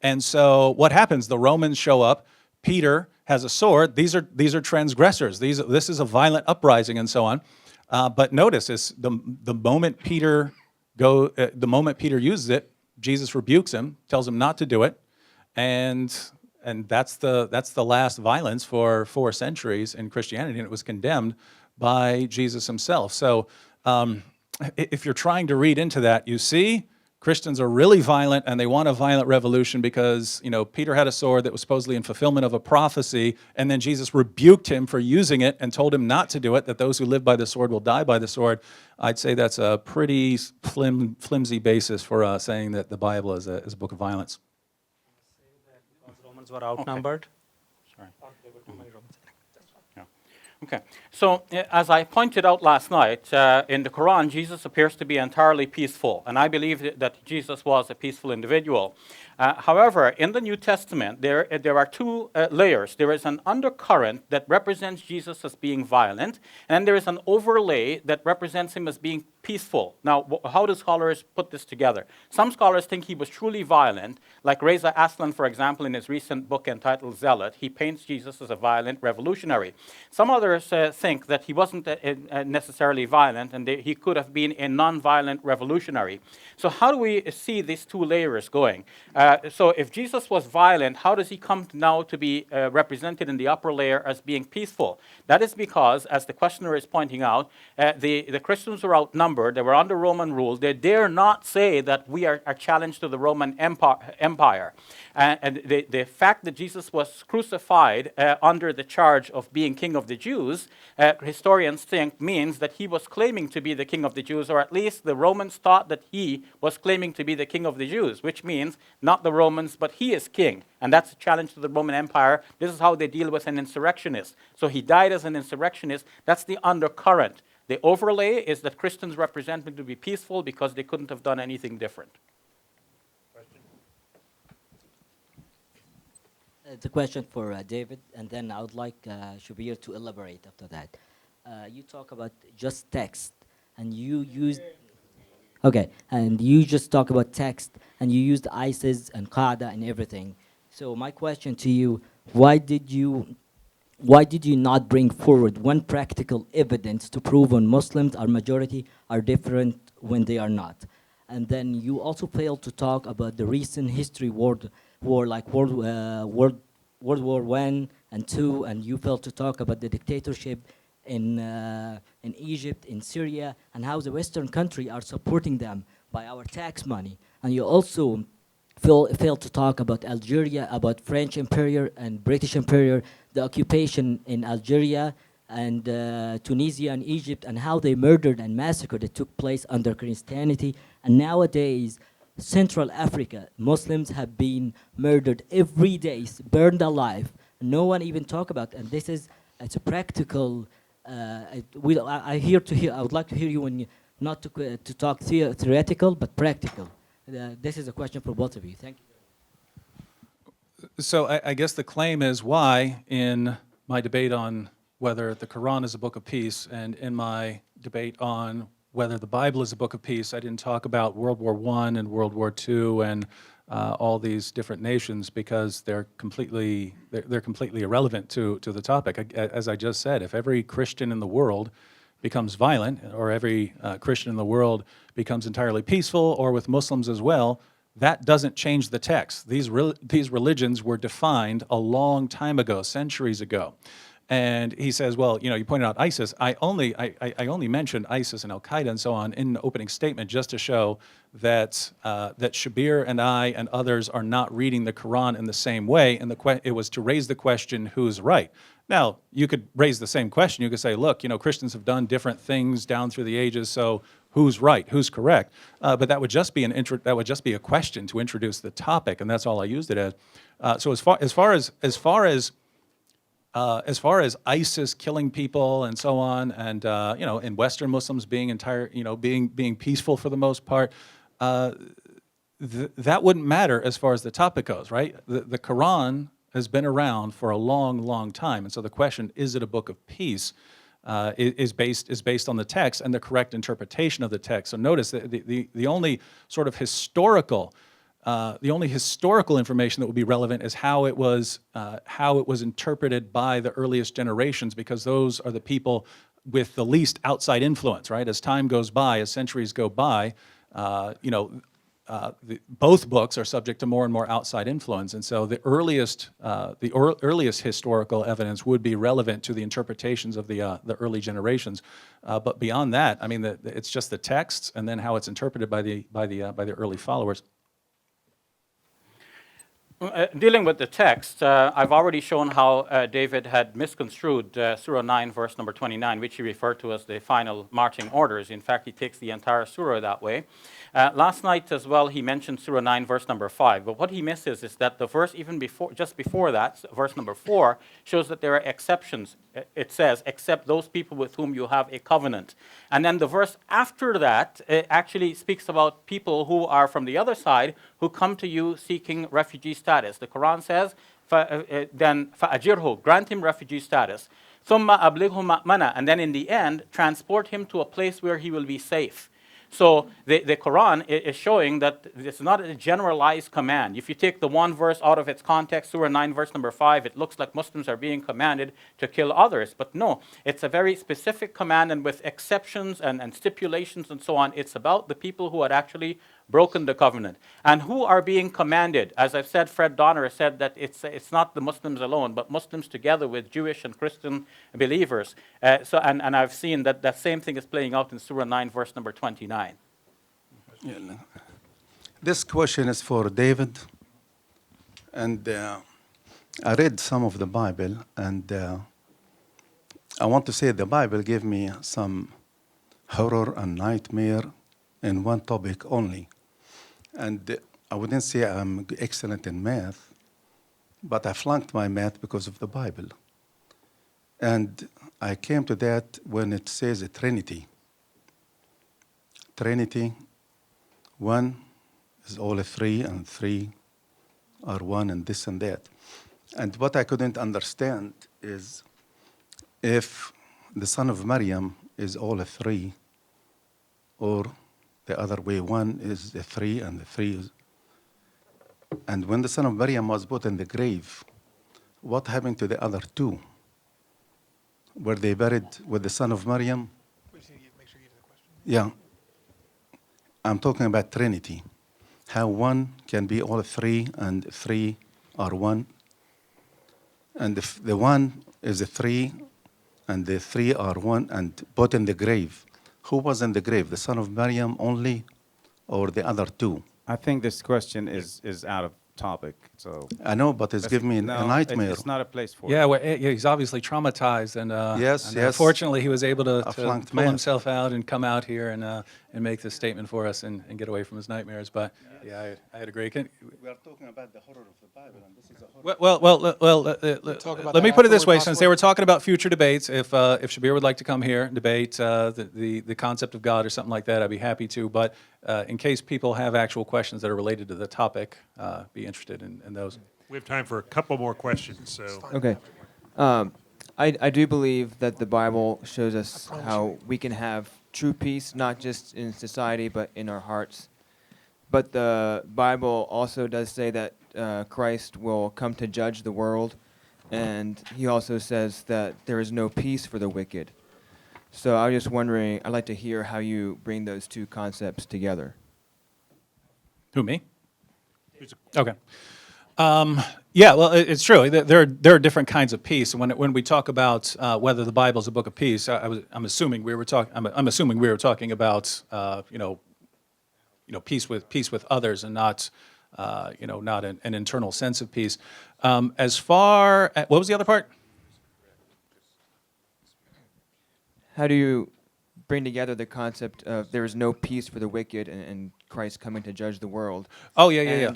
And so what happens? The Romans show up. Peter has a sword. These are transgressors. This is a violent uprising and so on. But notice the moment Peter uses it, Jesus rebukes him, tells him not to do it, and that's the last violence for 4 centuries in Christianity, and it was condemned by Jesus himself. So if you're trying to read into that, you see Christians are really violent, and they want a violent revolution because Peter had a sword that was supposedly in fulfillment of a prophecy, and then Jesus rebuked him for using it and told him not to do it, that those who live by the sword will die by the sword. I'd say that's a pretty flimsy basis for saying that the Bible is a book of violence. Romans were outnumbered. Sorry. Okay, so as I pointed out last night, in the Quran, Jesus appears to be entirely peaceful, and I believe that Jesus was a peaceful individual. However, in the New Testament, there are 2 layers. There is an undercurrent that represents Jesus as being violent, and there is an overlay that represents him as being peaceful. Now, how do scholars put this together? Some scholars think he was truly violent, like Reza Aslan, for example, in his recent book entitled Zealot. He paints Jesus as a violent revolutionary. Some others think that he wasn't necessarily violent, and he could have been a non-violent revolutionary. So how do we see these 2 layers going? So if Jesus was violent, how does he come now to be represented in the upper layer as being peaceful? That is because, as the questioner is pointing out, the Christians were outnumbered. They were under Roman rule. They dare not say that we are challenged to the Roman Empire. And the fact that Jesus was crucified under the charge of being king of the Jews, historians think means that he was claiming to be the king of the Jews, or at least the Romans thought that he was claiming to be the king of the Jews, which means not the Romans, but he is king. And that's a challenge to the Roman Empire. This is how they deal with an insurrectionist. So he died as an insurrectionist. That's the undercurrent. The overlay is that Christians represent him to be peaceful because they couldn't have done anything different. It's a question for David, and then I would like Shabir to elaborate after that. You talk about just text, and you used Okay, and you just talk about text, and you used ISIS and Qaeda and everything. So my question to you, why did you not bring forward one practical evidence to prove when Muslims are majority are different when they are not? And then you also failed to talk about the recent history war like World War One and Two, and you failed to talk about the dictatorship in Egypt, in Syria, and how the Western country are supporting them by our tax money. And you also failed to talk about Algeria, about French Empire and British Empire, the occupation in Algeria and Tunisia and Egypt, and how they murdered and massacred that took place under Christianity. And nowadays, Central Africa, Muslims have been murdered every day, burned alive. No one even talk about, and it's a practical. I would like to hear you when you, not to talk theoretical, but practical. This is a question for both of you. Thank you. So I guess the claim is why, in my debate on whether the Quran is a book of peace, and in my debate on whether the Bible is a book of peace, I didn't talk about World War I and World War II and all these different nations, because they're completely irrelevant to the topic. As I just said, if every Christian in the world becomes violent, or every Christian in the world becomes entirely peaceful, or with Muslims as well, that doesn't change the text. These religions were defined a long time ago, centuries ago. And he says, well, you pointed out ISIS. I only mentioned ISIS and Al-Qaeda and so on in the opening statement just to show that that Shabir and I and others are not reading the Quran in the same way, and it was to raise the question, who's right? Now, you could raise the same question. You could say, look, Christians have done different things down through the ages, so who's right, who's correct? But that would just be a question to introduce the topic, and that's all I used it as. So as far as ISIS killing people and so on, and in Western Muslims being being peaceful for the most part, that wouldn't matter as far as the topic goes, right? The Quran has been around for a long, long time, and so the question, is it a book of peace, is based on the text and the correct interpretation of the text. So notice that the only sort of historical information that would be relevant is how it was interpreted by the earliest generations, because those are the people with the least outside influence, right? As time goes by, as centuries go by, both books are subject to more and more outside influence, and so the earliest historical evidence would be relevant to the interpretations of the early generations. But beyond that, I mean, it's just the texts and then how it's interpreted by the early followers. Dealing with the text, I've already shown how David had misconstrued Surah 9, verse number 29, which he referred to as the final marching orders. In fact, he takes the entire surah that way. Last night as well, he mentioned Surah 9, verse number 5. But what he misses is that the verse just before that, verse number 4, shows that there are exceptions. It says, except those people with whom you have a covenant. And then the verse after that actually speaks about people who are from the other side, who come to you seeking refugee status. The Quran says, then فَأَجِرْهُ, grant him refugee status. ثُمَّ أَبْلِغْهُ مَأْمَنًا, and then in the end, transport him to a place where he will be safe. So the Quran is showing that it's not a generalized command. If you take the one verse out of its context, Surah 9, verse number 5, it looks like Muslims are being commanded to kill others. But no, it's a very specific command, and with exceptions and stipulations and so on. It's about the people who had actually broken the covenant. And who are being commanded? As I've said, Fred Donner has said that it's not the Muslims alone, but Muslims together with Jewish and Christian believers. And I've seen that same thing is playing out in Surah 9, verse number 29. Yeah, no. This question is for David. And I read some of the Bible, and I want to say the Bible gave me some horror and nightmare in one topic only. And I wouldn't say I'm excellent in math, but I flunked my math because of the Bible. And I came to that when it says a Trinity. Trinity, one is all three, and three are one, and this and that. And what I couldn't understand is if the son of Maryam is all three, or the other way. One is the three, and the three is. And when the son of Maryam was put in the grave, what happened to the other two? Were they buried with the son of Maryam? Yeah. I'm talking about Trinity. How one can be all three, and three are one. And the one is the three, and the three are one, and put in the grave. Who was in the grave? The son of Maryam only, or the other two? I think this question is out of topic. So I know, but it's giving me a nightmare. It's not a place for Yeah, it. well, he's obviously traumatized, and Yes, yes. Fortunately, he was able to flunked pull math. himself out and come out here and make this statement for us and get away from his nightmares. But yeah, I had a great. We are talking about the horror of the Bible, and this is a horror. Talk about let me that put it this afterward, way: since possibly? they were talking about future debates, if Shabir would like to come here and debate the concept of God or something like that, I'd be happy to. But in case people have actual questions that are related to the topic, be interested in those. We have time for a couple more questions, so. Okay. I do believe that the Bible shows us how we can have true peace, not just in society, but in our hearts. But the Bible also does say that Christ will come to judge the world, and he also says that there is no peace for the wicked. So I was just wondering, I'd like to hear how you bring those two concepts together. Who, me? Okay. Yeah, well, it's true. There are different kinds of peace. When we talk about whether the Bible is a book of peace, I'm assuming we were talking. I'm assuming we were talking about peace with others, and not not an internal sense of peace. As far as, what was the other part? How do you bring together the concept of there is no peace for the wicked and Christ coming to judge the world? Oh, yeah.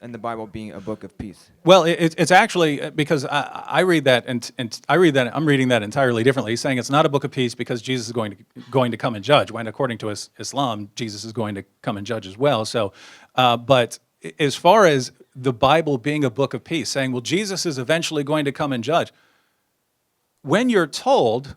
And the Bible being a book of peace. Well, it's actually because I read that and I read that I'm reading that entirely differently, saying it's not a book of peace because Jesus is going to come and judge. When according to Islam, Jesus is going to come and judge as well. So, but as far as the Bible being a book of peace, saying, well, Jesus is eventually going to come and judge. When you're told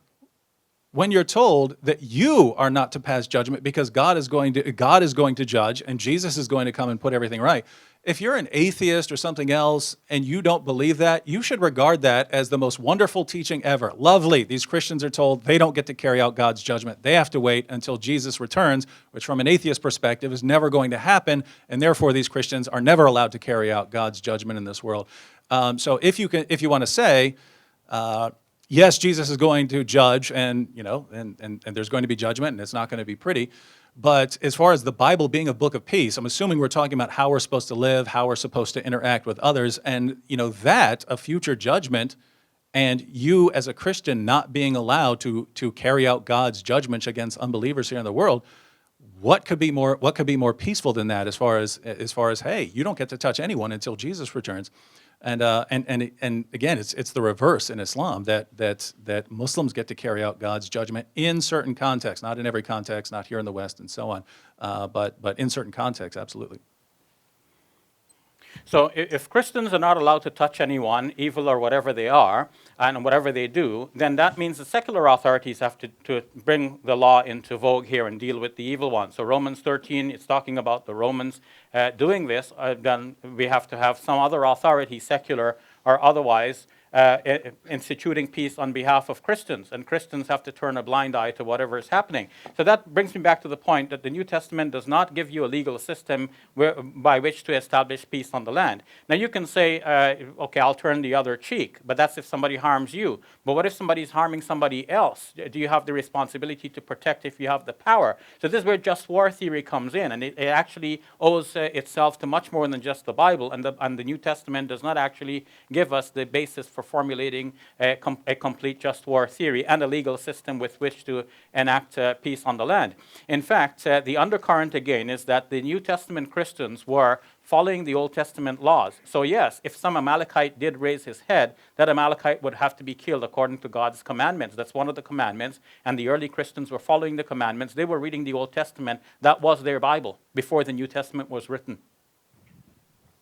that you are not to pass judgment because God is going to judge and Jesus is going to come and put everything right. If you're an atheist or something else and you don't believe that, you should regard that as the most wonderful teaching ever. Lovely. These Christians are told they don't get to carry out God's judgment. They have to wait until Jesus returns, which from an atheist perspective is never going to happen, and therefore these Christians are never allowed to carry out God's judgment in this world. So if you want to say, yes, Jesus is going to judge, and there's going to be judgment, and it's not going to be pretty. But as far as the Bible being a book of peace, I'm assuming we're talking about how we're supposed to live, how we're supposed to interact with others, and that a future judgment, and you as a Christian not being allowed to carry out God's judgments against unbelievers here in the world. What could be more peaceful than that? As far as hey, you don't get to touch anyone until Jesus returns. And again, it's the reverse in Islam that Muslims get to carry out God's judgment in certain contexts, not in every context, not here in the West and so on, but in certain contexts, absolutely. So if Christians are not allowed to touch anyone, evil or whatever they are, and whatever they do, then that means the secular authorities have to bring the law into vogue here and deal with the evil one. So Romans 13, it's talking about the Romans doing this. Then we have to have some other authority, secular or otherwise, instituting peace on behalf of Christians, and Christians have to turn a blind eye to whatever is happening. So that brings me back to the point that the New Testament does not give you a legal system by which to establish peace on the land. Now you can say, okay, I'll turn the other cheek, but that's if somebody harms you. But what if somebody's harming somebody else? Do you have the responsibility to protect if you have the power? So this is where just war theory comes in, and it actually owes itself to much more than just the Bible, and the New Testament does not actually give us the basis for formulating a complete just war theory and a legal system with which to enact peace on the land. In fact, the undercurrent again is that the New Testament Christians were following the Old Testament laws. So yes, if some Amalekite did raise his head, that Amalekite would have to be killed according to God's commandments. That's one of the commandments, and the early Christians were following the commandments. They were reading the Old Testament. That was their Bible before the New Testament was written.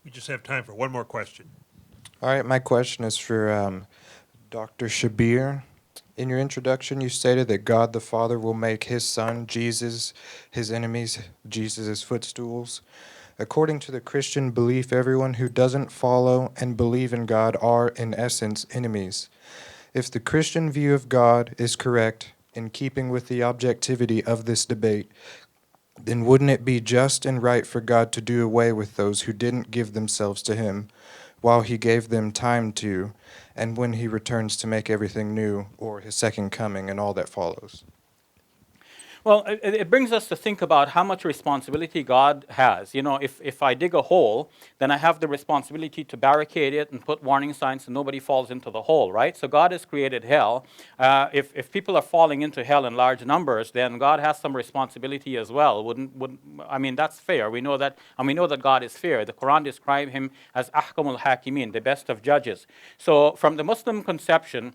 We just have time for one more question. All right, my question is for Dr. Shabir. In your introduction, you stated that God the Father will make his Son, Jesus, his enemies, Jesus' footstools. According to the Christian belief, everyone who doesn't follow and believe in God are, in essence, enemies. If the Christian view of God is correct, in keeping with the objectivity of this debate, then wouldn't it be just and right for God to do away with those who didn't give themselves to him, while he gave them time to, and when he returns to make everything new, or his second coming and all that follows? Well, it brings us to think about how much responsibility God has. You know, if I dig a hole, then I have the responsibility to barricade it and put warning signs so nobody falls into the hole, right? So God has created hell. If people are falling into hell in large numbers, then God has some responsibility as well. I mean, that's fair. We know that, and we know that God is fair. The Quran describes him as Ahkamul Hakimin, the best of judges. So from the Muslim conception,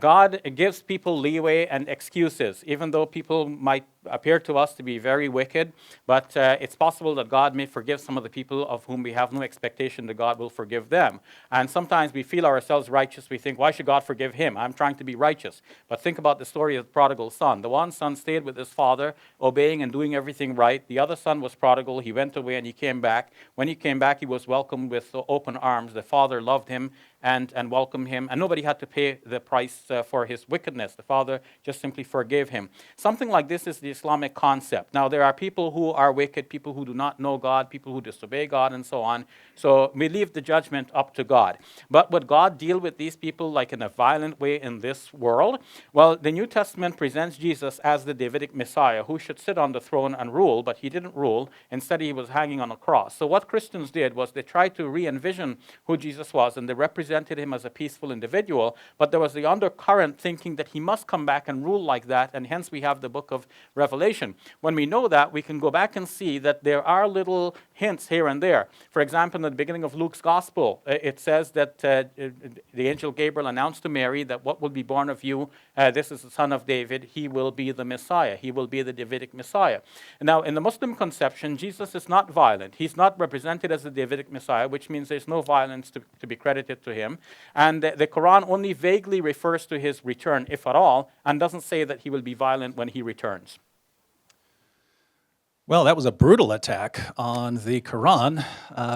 God gives people leeway and excuses, even though people might appear to us to be very wicked, but it's possible that God may forgive some of the people of whom we have no expectation that God will forgive them. And sometimes we feel ourselves righteous. We think, why should God forgive him? I'm trying to be righteous. But think about the story of the prodigal son. The one son stayed with his father, obeying and doing everything right. The other son was prodigal. He went away and he came back. When he came back, he was welcomed with open arms. The father loved him and welcomed him, and nobody had to pay the price for his wickedness. The father just simply forgave him. Something like this is the Islamic concept. Now, there are people who are wicked, people who do not know God, people who disobey God, and so on. So we leave the judgment up to God. But would God deal with these people like in a violent way in this world? Well, the New Testament presents Jesus as the Davidic Messiah who should sit on the throne and rule, but he didn't rule. Instead, he was hanging on a cross. So what Christians did was they tried to re-envision who Jesus was, and they represented him as a peaceful individual, but there was the undercurrent thinking that he must come back and rule like that, and hence we have the book of Revelation. When we know that, we can go back and see that there are little hints here and there. For example, in the beginning of Luke's gospel, it says that the angel Gabriel announced to Mary that what will be born of you, this is the son of David, he will be the Messiah, he will be the Davidic Messiah. Now, in the Muslim conception, Jesus is not violent. He's not represented as the Davidic Messiah, which means there's no violence to be credited to him. And the Quran only vaguely refers to his return, if at all, and doesn't say that he will be violent when he returns. Well, that was a brutal attack on the Quran.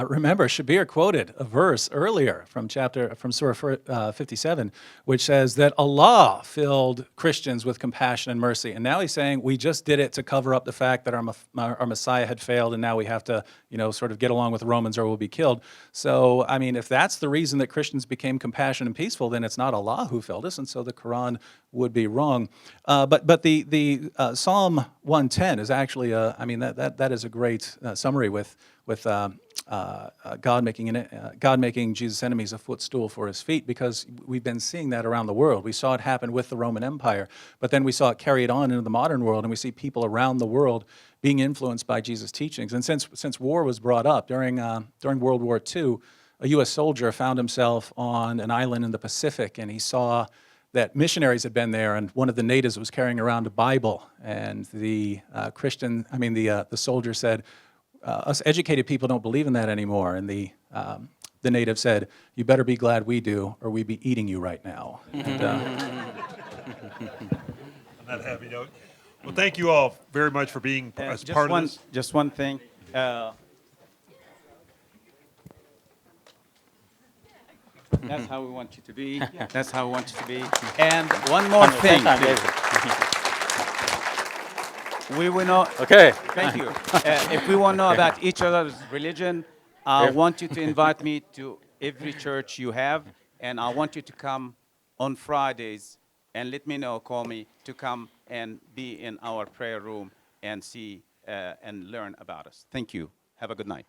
Remember, Shabir quoted a verse earlier from Surah 57, which says that Allah filled Christians with compassion and mercy. And now he's saying we just did it to cover up the fact that our Messiah had failed, and now we have to, sort of get along with the Romans or we'll be killed. So, I mean, if that's the reason that Christians became compassionate and peaceful, then it's not Allah who filled us, and so the Quran would be wrong. But the Psalm 110 is actually that is a great summary with God making Jesus' enemies a footstool for his feet, because we've been seeing that around the world. We saw it happen with the Roman Empire, but then we saw it carried on into the modern world, and we see people around the world being influenced by Jesus' teachings. And since war was brought up during World War II, a U.S. soldier found himself on an island in the Pacific, and he saw that missionaries had been there, and one of the natives was carrying around a Bible, and the soldier said, "Us educated people don't believe in that anymore." And the native said, "You better be glad we do, or we'd be eating you right now." And, On that happy note, well, thank you all very much for being as part of this. Just one thing. That's how we want you to be. That's how we want you to be. And one more thing. We will know. Okay. Thank you. If we want to know about each other's religion, I want you to invite me to every church you have, and I want you to come on Fridays and let me know, call me, to come and be in our prayer room and see and learn about us. Thank you. Have a good night.